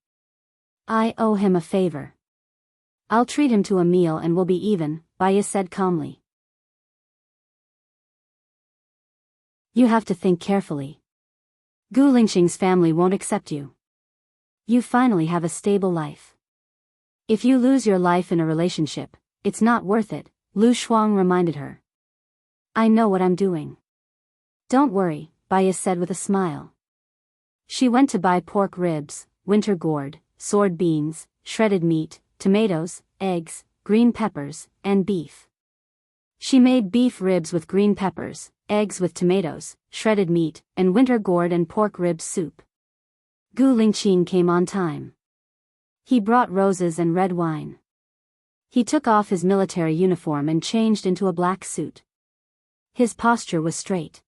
I owe him a favor. I'll treat him to a meal and we'll be even, Baiya said calmly. You have to think carefully. Gu Lingqing's family won't accept you. You finally have a stable life. If you lose your life in a relationship, it's not worth it, Lu Shuang reminded her. I know what I'm doing. Don't worry, Baiya said with a smile. She went to buy pork ribs, winter gourd, sword beans, shredded meat, tomatoes, eggs, green peppers, and beef. She made beef ribs with green peppers, eggs with tomatoes, shredded meat, and winter gourd and pork ribs soup. Gu Lingqing came on time. He brought roses and red wine. He took off his military uniform and changed into a black suit. His posture was straight.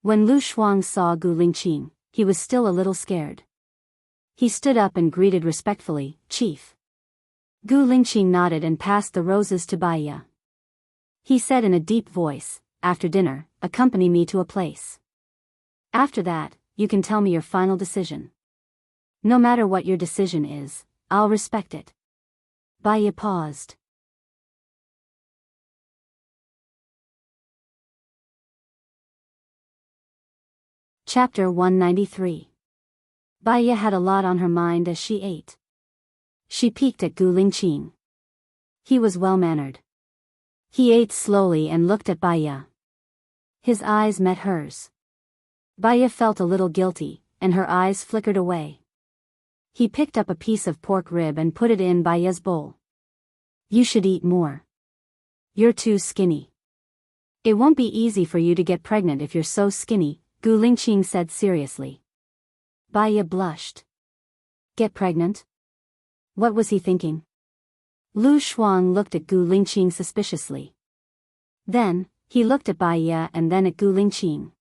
When Lu Shuang saw Gu Lingqing, he was still a little scared. He stood up and greeted respectfully, Chief. Gu Lingqing nodded and passed the roses to Baiya. He said in a deep voice, after dinner, accompany me to a place. After that, you can tell me your final decision. No matter what your decision is, I'll respect it. Baiya paused. Chapter 193. Baiya had a lot on her mind as she ate. She peeked at Gu Lingqing. He was well-mannered. He ate slowly and looked at Baiya. His eyes met hers. Baiya felt a little guilty, and her eyes flickered away. He picked up a piece of pork rib and put it in Baiya's bowl. You should eat more. You're too skinny. It won't be easy for you to get pregnant if you're so skinny, Gu Lingqing said seriously. Baiya blushed. Get pregnant? What was he thinking? Lu Shuang looked at Gu Lingqing suspiciously. Then, he looked at Baiya and then at Gu Lingqing.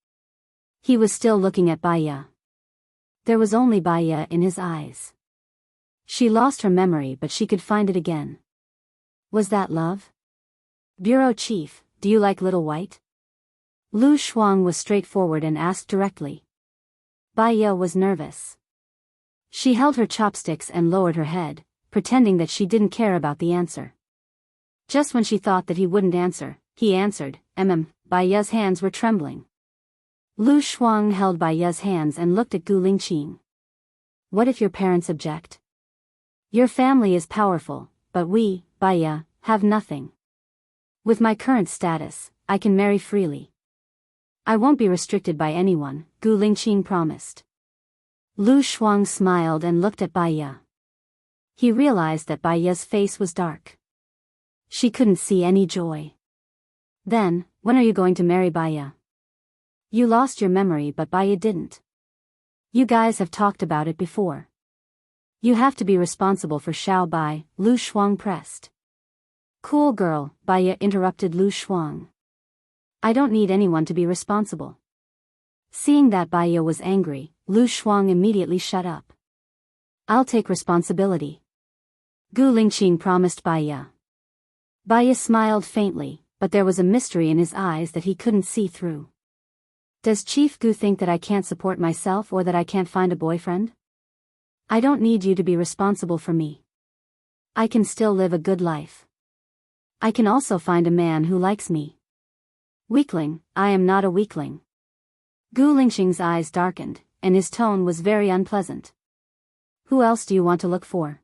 He was still looking at Baiya. There was only Baiya in his eyes. She lost her memory but she could find it again. Was that love? Bureau Chief, do you like Little White? Lu Shuang was straightforward and asked directly. Baiya was nervous. She held her chopsticks and lowered her head, pretending that she didn't care about the answer. Just when she thought that he wouldn't answer, he answered, Baiya's hands were trembling. Lu Shuang held Baiya's hands and looked at Gu Lingqing. What if your parents object? Your family is powerful, but we, Baya, have nothing. With my current status, I can marry freely. I won't be restricted by anyone, Gu Lingqing promised. Lu Shuang smiled and looked at Baya. He realized that Baya's face was dark. She couldn't see any joy. Then, when are you going to marry Baya? You lost your memory but Baya didn't. You guys have talked about it before. You have to be responsible for Xiao Bai, Lu Shuang pressed. Cool girl, Baya interrupted Lu Shuang. I don't need anyone to be responsible. Seeing that Baya was angry, Lu Shuang immediately shut up. I'll take responsibility. Gu Lingqing promised Baya. Baya smiled faintly, but there was a mystery in his eyes that he couldn't see through. Does Chief Gu think that I can't support myself or that I can't find a boyfriend? I don't need you to be responsible for me. I can still live a good life. I can also find a man who likes me. Weakling, I am not a weakling. Gu Lingqing's eyes darkened, and his tone was very unpleasant. Who else do you want to look for?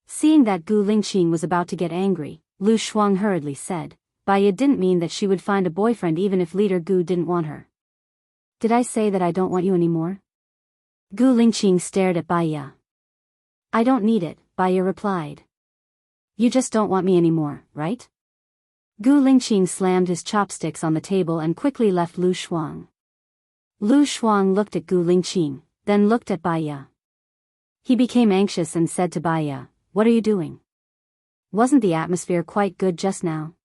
Seeing that Gu Lingqing was about to get angry, Lu Shuang hurriedly said, Baya didn't mean that she would find a boyfriend even if leader Gu didn't want her. Did I say that I don't want you anymore? Gu Lingqing stared at Baya. I don't need it, Baya replied. You just don't want me anymore, right? Gu Lingqing slammed his chopsticks on the table and quickly left Lu Shuang. Lu Shuang looked at Gu Lingqing, then looked at Baya. He became anxious and said to Baya, What are you doing? Wasn't the atmosphere quite good just now?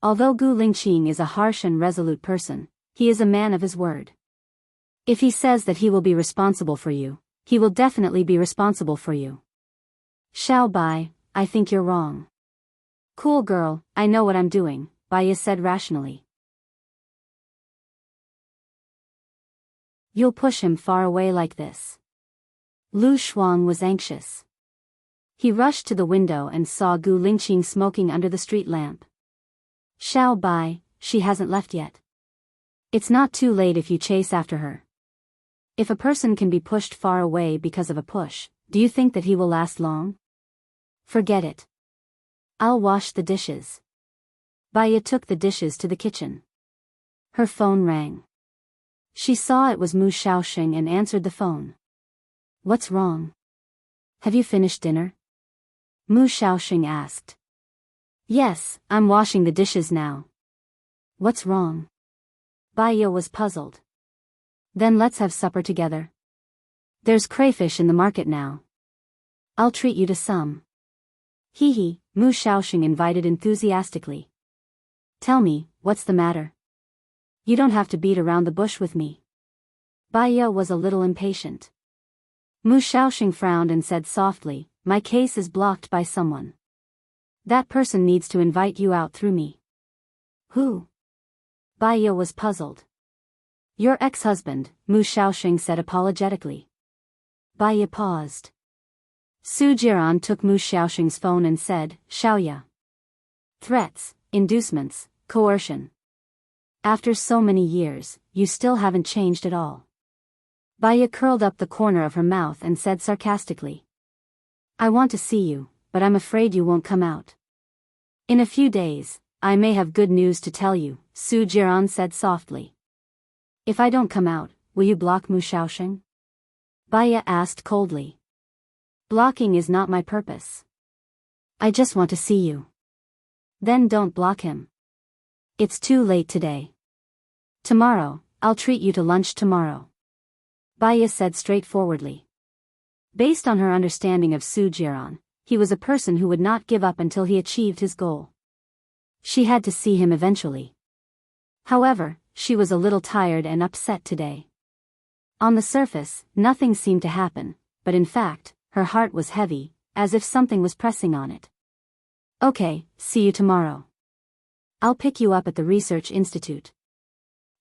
Although Gu Lingqing is a harsh and resolute person, he is a man of his word. If he says that he will be responsible for you, he will definitely be responsible for you. Xiao Bai, I think you're wrong. Cool girl, I know what I'm doing, Baya said rationally. You'll push him far away like this. Lu Shuang was anxious. He rushed to the window and saw Gu Lingqing smoking under the street lamp. Xiao Bai, she hasn't left yet. It's not too late if you chase after her. If a person can be pushed far away because of a push, do you think that he will last long? Forget it. I'll wash the dishes. Baya took the dishes to the kitchen. Her phone rang. She saw it was Mu Xiaoxing and answered the phone. What's wrong? Have you finished dinner? Mu Xiaoxing asked. Yes, I'm washing the dishes now. What's wrong? Baya was puzzled. Then let's have supper together. There's crayfish in the market now. I'll treat you to some. Hee, Mu Xiaoxing invited enthusiastically. Tell me, what's the matter? You don't have to beat around the bush with me. Baya was a little impatient. Mu Xiaoxing frowned and said softly, My case is blocked by someone. That person needs to invite you out through me. Who? Baya was puzzled. Your ex-husband, Mu Xiaoxing said apologetically. Baya paused. Su Jiran took Mu Xiaoxing's phone and said, Xiaoya. Threats, inducements, coercion. After so many years, you still haven't changed at all. Baya curled up the corner of her mouth and said sarcastically. I want to see you, but I'm afraid you won't come out. In a few days, I may have good news to tell you, Su Jiran said softly. If I don't come out, will you block Mu Xiaoxing? Baya asked coldly. Blocking is not my purpose. I just want to see you. Then don't block him. It's too late today. Tomorrow, I'll treat you to lunch tomorrow. Baya said straightforwardly. Based on her understanding of Su Jiran, he was a person who would not give up until he achieved his goal. She had to see him eventually. However, she was a little tired and upset today. On the surface, nothing seemed to happen, but in fact, her heart was heavy, as if something was pressing on it. Okay, see you tomorrow. I'll pick you up at the research institute.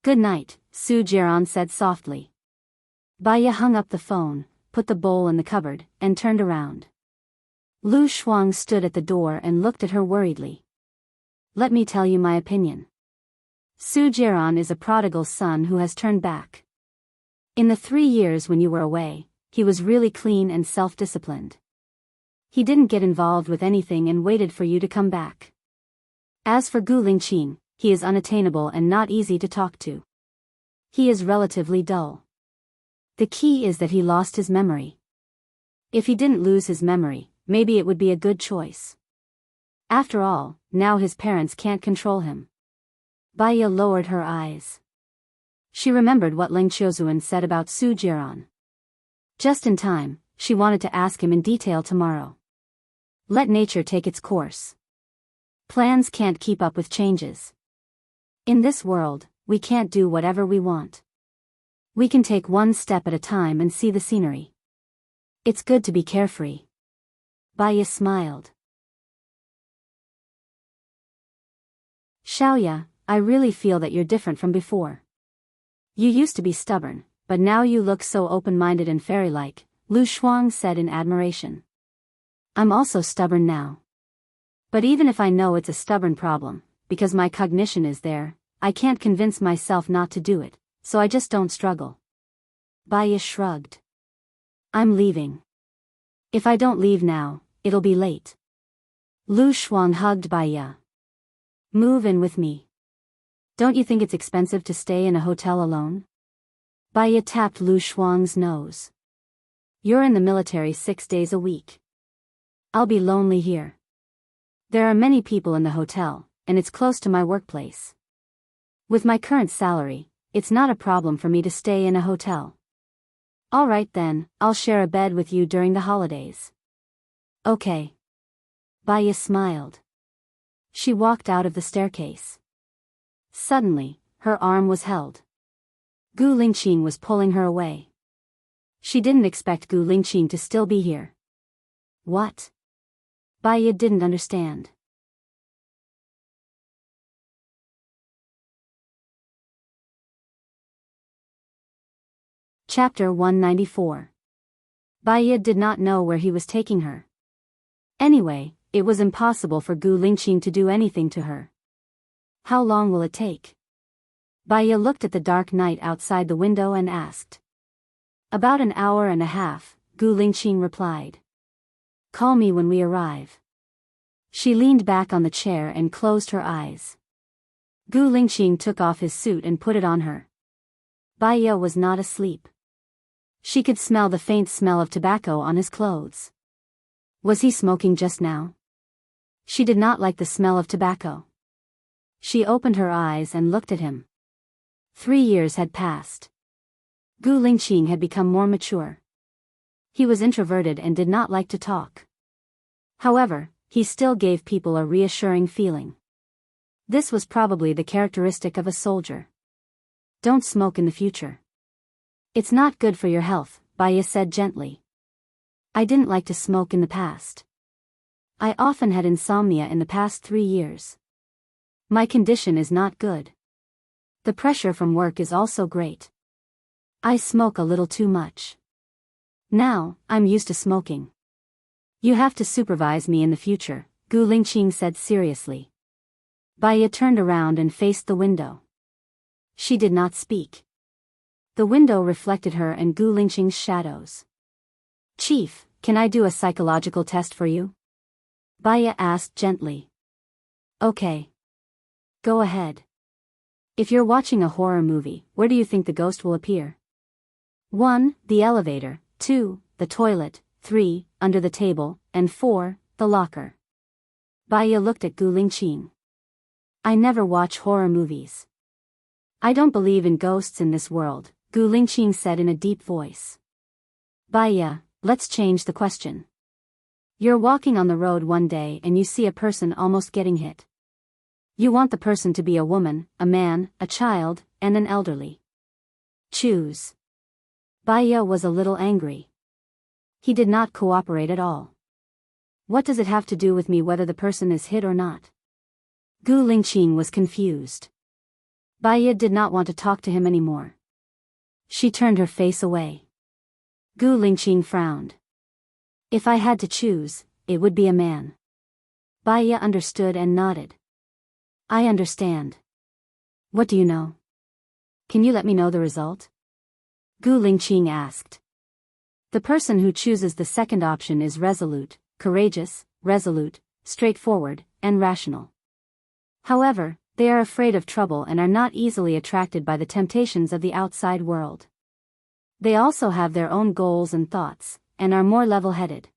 Good night, Su Jiran said softly. Baya hung up the phone, put the bowl in the cupboard, and turned around. Lu Shuang stood at the door and looked at her worriedly. Let me tell you my opinion. Su Jiran is a prodigal son who has turned back. In the 3 years when you were away, he was really clean and self-disciplined. He didn't get involved with anything and waited for you to come back. As for Gu Lingqing, he is unattainable and not easy to talk to. He is relatively dull. The key is that he lost his memory. If he didn't lose his memory, maybe it would be a good choice. After all, now his parents can't control him. Baiya lowered her eyes. She remembered what Ling Qiuzuan said about Su Jiran. Just in time, she wanted to ask him in detail tomorrow. Let nature take its course. Plans can't keep up with changes. In this world, we can't do whatever we want. We can take one step at a time and see the scenery. It's good to be carefree. Baiya smiled. Xiaoya, I really feel that you're different from before. You used to be stubborn, but now you look so open-minded and fairy-like, Lu Shuang said in admiration. I'm also stubborn now. But even if I know it's a stubborn problem, because my cognition is there, I can't convince myself not to do it, so I just don't struggle. Baiya shrugged. I'm leaving. If I don't leave now, it'll be late. Lu Shuang hugged Baiya. Move in with me. Don't you think it's expensive to stay in a hotel alone? Baiya tapped Lu Shuang's nose. You're in the military 6 days a week. I'll be lonely here. There are many people in the hotel, and it's close to my workplace. With my current salary, it's not a problem for me to stay in a hotel. All right then, I'll share a bed with you during the holidays. Okay. Baiya smiled. She walked out of the staircase. Suddenly, her arm was held. Gu Lingqing was pulling her away. She didn't expect Gu Lingqing to still be here. What? Baiya didn't understand. Chapter 194. Baiya did not know where he was taking her. Anyway, it was impossible for Gu Lingqing to do anything to her. How long will it take? Baiya looked at the dark night outside the window and asked. About an hour and a half, Gu Lingqing replied. Call me when we arrive. She leaned back on the chair and closed her eyes. Gu Lingqing took off his suit and put it on her. Baiya was not asleep. She could smell the faint smell of tobacco on his clothes. Was he smoking just now? She did not like the smell of tobacco. She opened her eyes and looked at him. 3 years had passed. Gu Lingqing had become more mature. He was introverted and did not like to talk. However, he still gave people a reassuring feeling. This was probably the characteristic of a soldier. Don't smoke in the future. It's not good for your health, Baiya said gently. I didn't like to smoke in the past. I often had insomnia in the past 3 years. My condition is not good. The pressure from work is also great. I smoke a little too much. Now, I'm used to smoking. You have to supervise me in the future, Gu Lingqing said seriously. Baiya turned around and faced the window. She did not speak. The window reflected her and Gu Lingqing's shadows. Chief, can I do a psychological test for you? Baiya asked gently. Okay. Go ahead. If you're watching a horror movie, where do you think the ghost will appear? 1. The elevator, 2. The toilet, 3. Under the table, and 4. The locker. Baiya looked at Gu Lingqing. I never watch horror movies. I don't believe in ghosts in this world, Gu Lingqing said in a deep voice. Baiya, let's change the question. You're walking on the road one day and you see a person almost getting hit. You want the person to be a woman, a man, a child, and an elderly. Choose. Baiya was a little angry. He did not cooperate at all. What does it have to do with me whether the person is hit or not? Gu Lingqing was confused. Baiya did not want to talk to him anymore. She turned her face away. Gu Lingqing frowned. If I had to choose, it would be a man. Baiya understood and nodded. I understand. What do you know? Can you let me know the result? Gu Lingqing asked. The person who chooses the second option is resolute, courageous, resolute, straightforward, and rational. However, they are afraid of trouble and are not easily attracted by the temptations of the outside world. They also have their own goals and thoughts, and are more level-headed.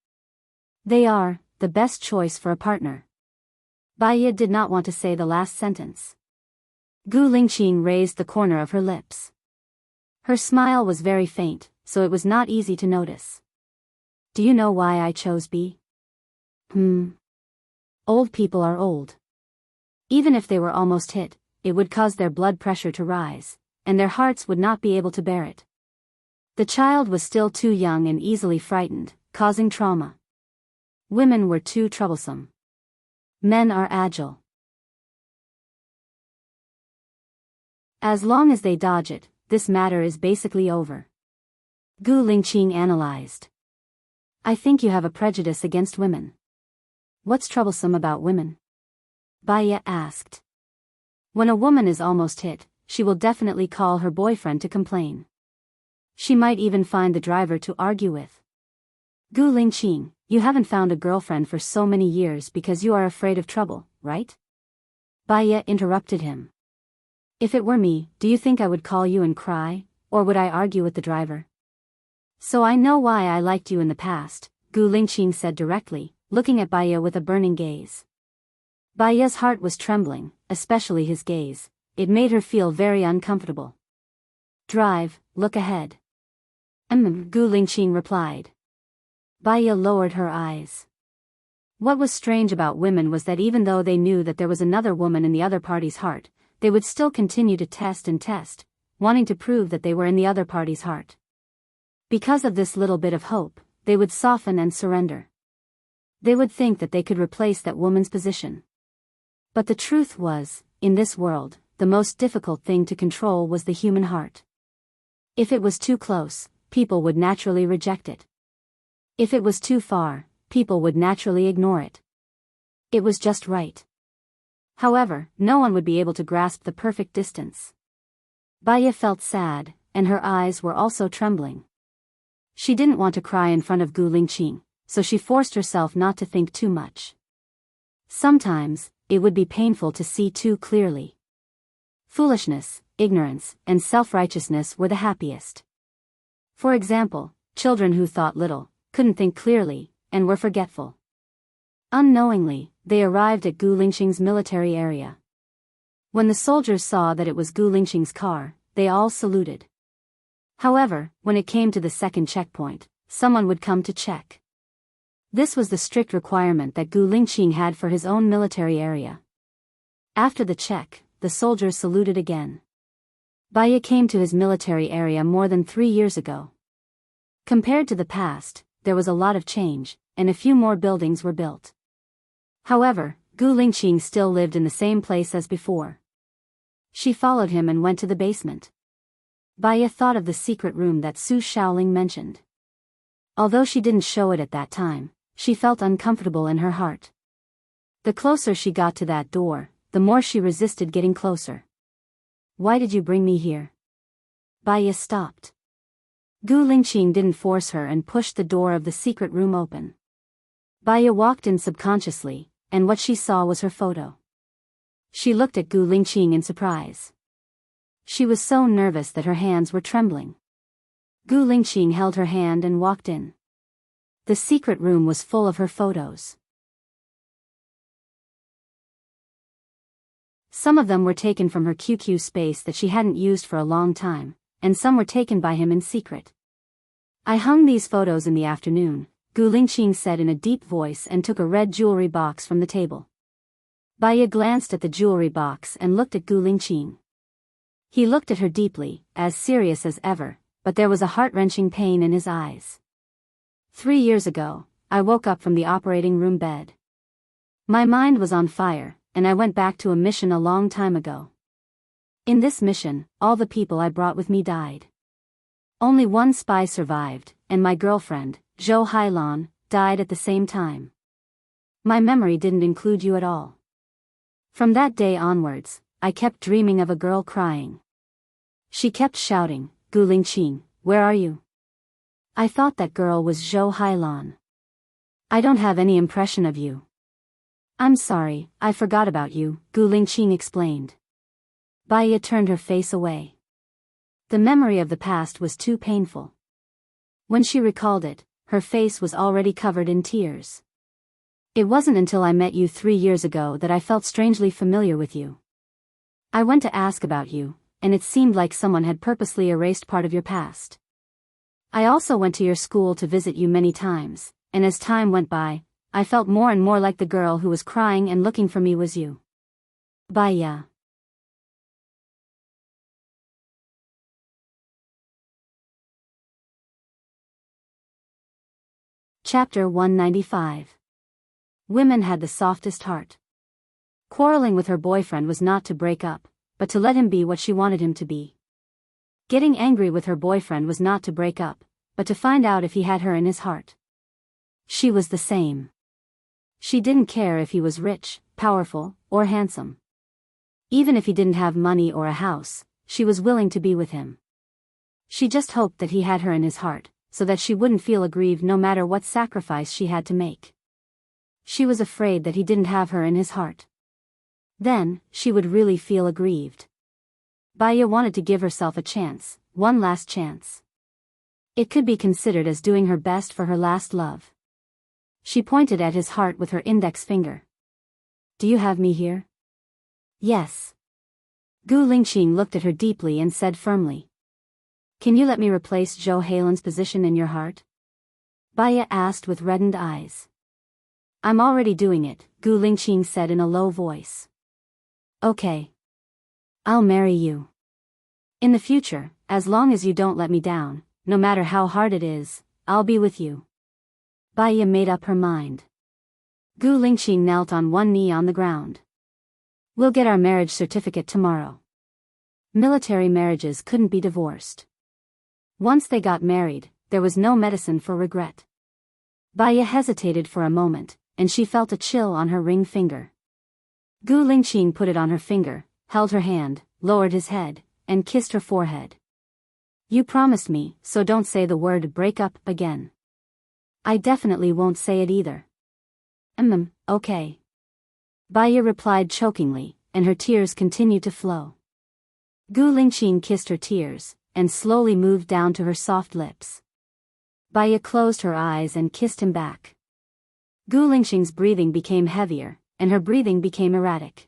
They are the best choice for a partner. Baiya did not want to say the last sentence. Gu Lingqing raised the corner of her lips. Her smile was very faint, so it was not easy to notice. Do you know why I chose B? Old people are old. Even if they were almost hit, it would cause their blood pressure to rise, and their hearts would not be able to bear it. The child was still too young and easily frightened, causing trauma. Women were too troublesome. Men are agile. As long as they dodge it, this matter is basically over. Gu Lingqing analyzed. I think you have a prejudice against women. What's troublesome about women? Baiya asked. When a woman is almost hit, she will definitely call her boyfriend to complain. She might even find the driver to argue with. Gu Lingqing, you haven't found a girlfriend for so many years because you are afraid of trouble, right? Baiya interrupted him. If it were me, do you think I would call you and cry, or would I argue with the driver? So I know why I liked you in the past, Gu Lingqing said directly, looking at Baiya with a burning gaze. Baiya's heart was trembling, especially his gaze. It made her feel very uncomfortable. Drive, look ahead. Gu Lingqing replied. Baiya lowered her eyes. What was strange about women was that even though they knew that there was another woman in the other party's heart, they would still continue to test and test, wanting to prove that they were in the other party's heart. Because of this little bit of hope, they would soften and surrender. They would think that they could replace that woman's position. But the truth was, in this world, the most difficult thing to control was the human heart. If it was too close, people would naturally reject it. If it was too far, people would naturally ignore it. It was just right. However, no one would be able to grasp the perfect distance. Baiya felt sad, and her eyes were also trembling. She didn't want to cry in front of Gu Lingqing, so she forced herself not to think too much. Sometimes, it would be painful to see too clearly. Foolishness, ignorance, and self-righteousness were the happiest. For example, children who thought little, couldn't think clearly, and were forgetful. Unknowingly, they arrived at Gu Lingqing's military area. When the soldiers saw that it was Gu Lingqing's car, they all saluted. However, when it came to the second checkpoint, someone would come to check. This was the strict requirement that Gu Lingqing had for his own military area. After the check, the soldiers saluted again. Baiya came to his military area more than 3 years ago. Compared to the past, there was a lot of change, and a few more buildings were built. However, Gu Lingqing still lived in the same place as before. She followed him and went to the basement. Baiya thought of the secret room that Su Shaoling mentioned. Although she didn't show it at that time, she felt uncomfortable in her heart. The closer she got to that door, the more she resisted getting closer. Why did you bring me here? Baiya stopped. Gu Lingqing didn't force her and pushed the door of the secret room open. Baiya walked in subconsciously, and what she saw was her photo. She looked at Gu Lingqing in surprise. She was so nervous that her hands were trembling. Gu Lingqing held her hand and walked in. The secret room was full of her photos. Some of them were taken from her QQ space that she hadn't used for a long time, and some were taken by him in secret. I hung these photos in the afternoon, Gu Lingqing said in a deep voice and took a red jewelry box from the table. Baiya glanced at the jewelry box and looked at Gu Lingqing. He looked at her deeply, as serious as ever, but there was a heart-wrenching pain in his eyes. 3 years ago, I woke up from the operating room bed. My mind was on fire, and I went back to a mission a long time ago. In this mission, all the people I brought with me died. Only one spy survived, and my girlfriend, Zhou Hailan, died at the same time. My memory didn't include you at all. From that day onwards, I kept dreaming of a girl crying. She kept shouting, Gu Lingqing, where are you? I thought that girl was Zhou Hailan. I don't have any impression of you. I'm sorry, I forgot about you, Gu Lingqing explained. Baya turned her face away. The memory of the past was too painful. When she recalled it, her face was already covered in tears. It wasn't until I met you 3 years ago that I felt strangely familiar with you. I went to ask about you, and it seemed like someone had purposely erased part of your past. I also went to your school to visit you many times, and as time went by, I felt more and more like the girl who was crying and looking for me was you. Baya. Chapter 195. Women had the softest heart. Quarreling with her boyfriend was not to break up, but to let him be what she wanted him to be. Getting angry with her boyfriend was not to break up, but to find out if he had her in his heart. She was the same. She didn't care if he was rich, powerful, or handsome. Even if he didn't have money or a house, she was willing to be with him. She just hoped that he had her in his heart, so that she wouldn't feel aggrieved no matter what sacrifice she had to make. She was afraid that he didn't have her in his heart. Then, she would really feel aggrieved. Baya wanted to give herself a chance, one last chance. It could be considered as doing her best for her last love. She pointed at his heart with her index finger. Do you have me here? Yes. Gu Lingqing looked at her deeply and said firmly. Can you let me replace Zhou Heilan's position in your heart? Baya asked with reddened eyes. I'm already doing it, Gu Lingqing said in a low voice. Okay. I'll marry you. In the future, as long as you don't let me down, no matter how hard it is, I'll be with you. Baya made up her mind. Gu Lingqing knelt on one knee on the ground. We'll get our marriage certificate tomorrow. Military marriages couldn't be divorced. Once they got married, there was no medicine for regret. Baya hesitated for a moment, and she felt a chill on her ring finger. Gu Lingqing put it on her finger, held her hand, lowered his head, and kissed her forehead. You promised me, so don't say the word break up again. I definitely won't say it either. Okay. Baya replied chokingly, and her tears continued to flow. Gu Lingqing kissed her tears, and slowly moved down to her soft lips. Baya closed her eyes and kissed him back. Gu Lingqing's breathing became heavier, and her breathing became erratic.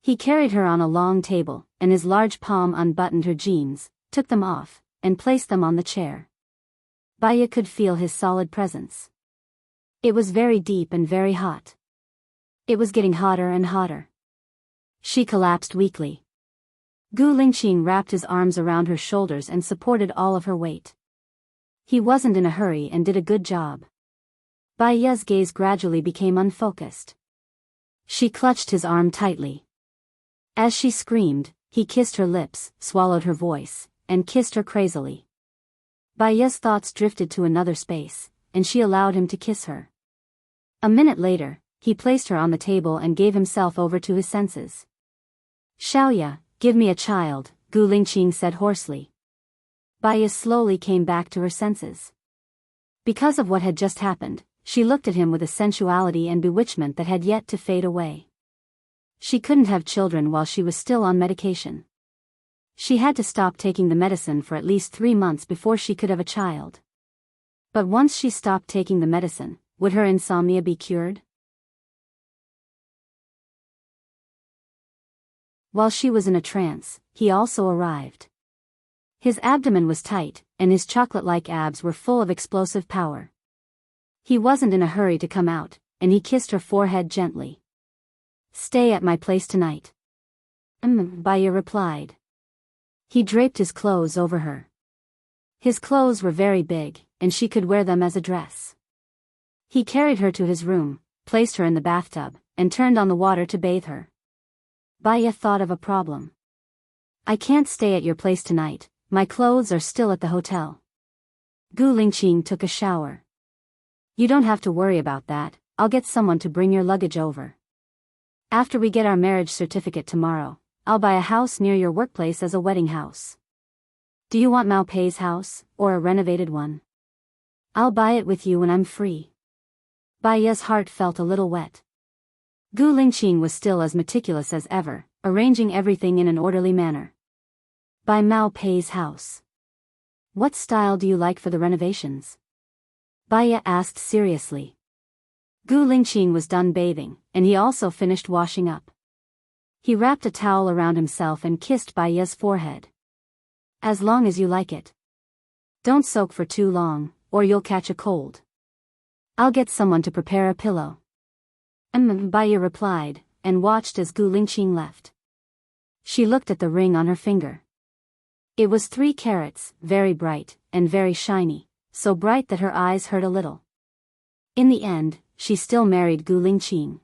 He carried her on a long table, and his large palm unbuttoned her jeans, took them off, and placed them on the chair. Baya could feel his solid presence. It was very deep and very hot. It was getting hotter and hotter. She collapsed weakly. Gu Lingqing wrapped his arms around her shoulders and supported all of her weight. He wasn't in a hurry and did a good job. Baya's gaze gradually became unfocused. She clutched his arm tightly. As she screamed, he kissed her lips, swallowed her voice, and kissed her crazily. Baya's thoughts drifted to another space, and she allowed him to kiss her. A minute later, he placed her on the table and gave himself over to his senses. Xiaoya, give me a child, Gu Lingqing said hoarsely. Baya slowly came back to her senses. Because of what had just happened, she looked at him with a sensuality and bewitchment that had yet to fade away. She couldn't have children while she was still on medication. She had to stop taking the medicine for at least 3 months before she could have a child. But once she stopped taking the medicine, would her insomnia be cured? While she was in a trance, he also arrived. His abdomen was tight, and his chocolate-like abs were full of explosive power. He wasn't in a hurry to come out, and he kissed her forehead gently. Stay at my place tonight. Baya replied. He draped his clothes over her. His clothes were very big, and she could wear them as a dress. He carried her to his room, placed her in the bathtub, and turned on the water to bathe her. Baya thought of a problem. I can't stay at your place tonight, my clothes are still at the hotel. Gu Lingqing took a shower. You don't have to worry about that, I'll get someone to bring your luggage over. After we get our marriage certificate tomorrow, I'll buy a house near your workplace as a wedding house. Do you want Mao Pei's house, or a renovated one? I'll buy it with you when I'm free. Baiya's heart felt a little wet. Gu Lingqing was still as meticulous as ever, arranging everything in an orderly manner. By Mao Pei's house. What style do you like for the renovations? Baiya asked seriously. Gu Lingqing was done bathing, and he also finished washing up. He wrapped a towel around himself and kissed Baiya's forehead. As long as you like it. Don't soak for too long, or you'll catch a cold. I'll get someone to prepare a pillow. Baiya replied, and watched as Gu Lingqing left. She looked at the ring on her finger. It was 3 carats, very bright, and very shiny, so bright that her eyes hurt a little. In the end, she still married Gu Lingqing.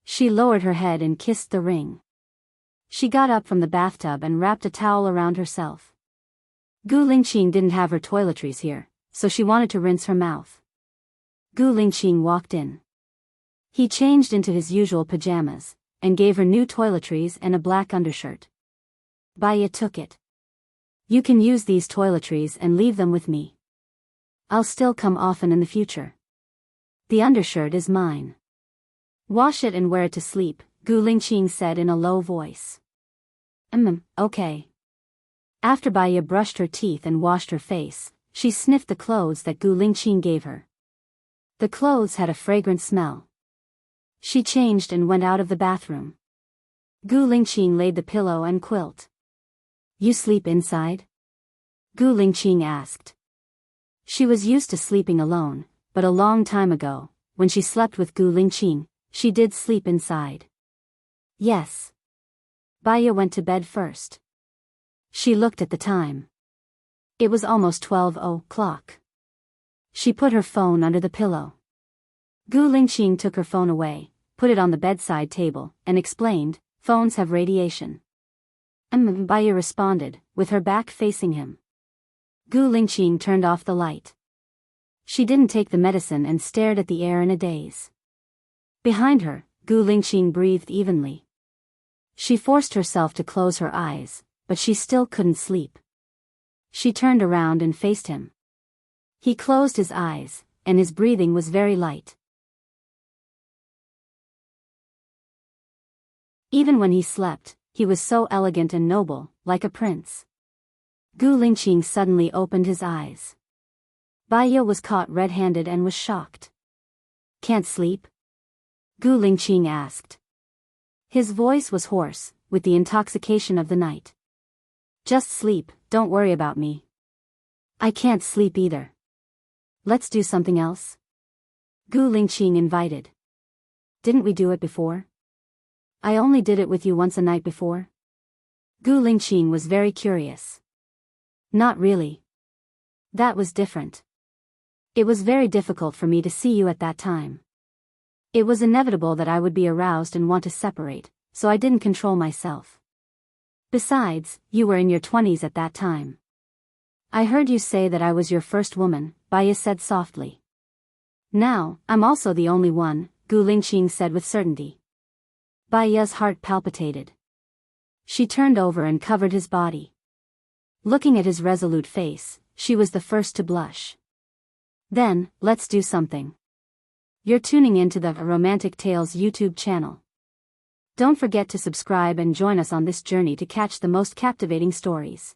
She lowered her head and kissed the ring. She got up from the bathtub and wrapped a towel around herself. Gu Lingqing didn't have her toiletries here, so she wanted to rinse her mouth. Gu Lingqing walked in. He changed into his usual pajamas, and gave her new toiletries and a black undershirt. Baiya took it. You can use these toiletries and leave them with me. I'll still come often in the future. The undershirt is mine. Wash it and wear it to sleep, Gu Lingqing said in a low voice. Okay. After Baiya brushed her teeth and washed her face, she sniffed the clothes that Gu Lingqing gave her. The clothes had a fragrant smell. She changed and went out of the bathroom. Gu Lingqing laid the pillow and quilt. You sleep inside? Gu Lingqing asked. She was used to sleeping alone, but a long time ago, when she slept with Gu Lingqing, she did sleep inside. Yes. Baiya went to bed first. She looked at the time. It was almost 12 o'clock. She put her phone under the pillow. Gu Lingqing took her phone away, put it on the bedside table, and explained, phones have radiation. Baiya responded, with her back facing him. Gu Lingqing turned off the light. She didn't take the medicine and stared at the air in a daze. Behind her, Gu Lingqing breathed evenly. She forced herself to close her eyes, but she still couldn't sleep. She turned around and faced him. He closed his eyes, and his breathing was very light. Even when he slept, he was so elegant and noble, like a prince. Gu Lingqing suddenly opened his eyes. Baiya was caught red-handed and was shocked. Can't sleep? Gu Lingqing asked. His voice was hoarse, with the intoxication of the night. Just sleep, don't worry about me. I can't sleep either. Let's do something else? Gu Lingqing invited. Didn't we do it before? I only did it with you once a night before. Gu Lingqing was very curious. Not really. That was different. It was very difficult for me to see you at that time. It was inevitable that I would be aroused and want to separate, so I didn't control myself. Besides, you were in your 20s at that time. I heard you say that I was your first woman, Baiya said softly. Now, I'm also the only one, Gu Lingqing said with certainty. Baiya's heart palpitated. She turned over and covered his body. Looking at his resolute face, she was the first to blush. Then, let's do something. You're tuning into the Romantic Tales YouTube channel. Don't forget to subscribe and join us on this journey to catch the most captivating stories.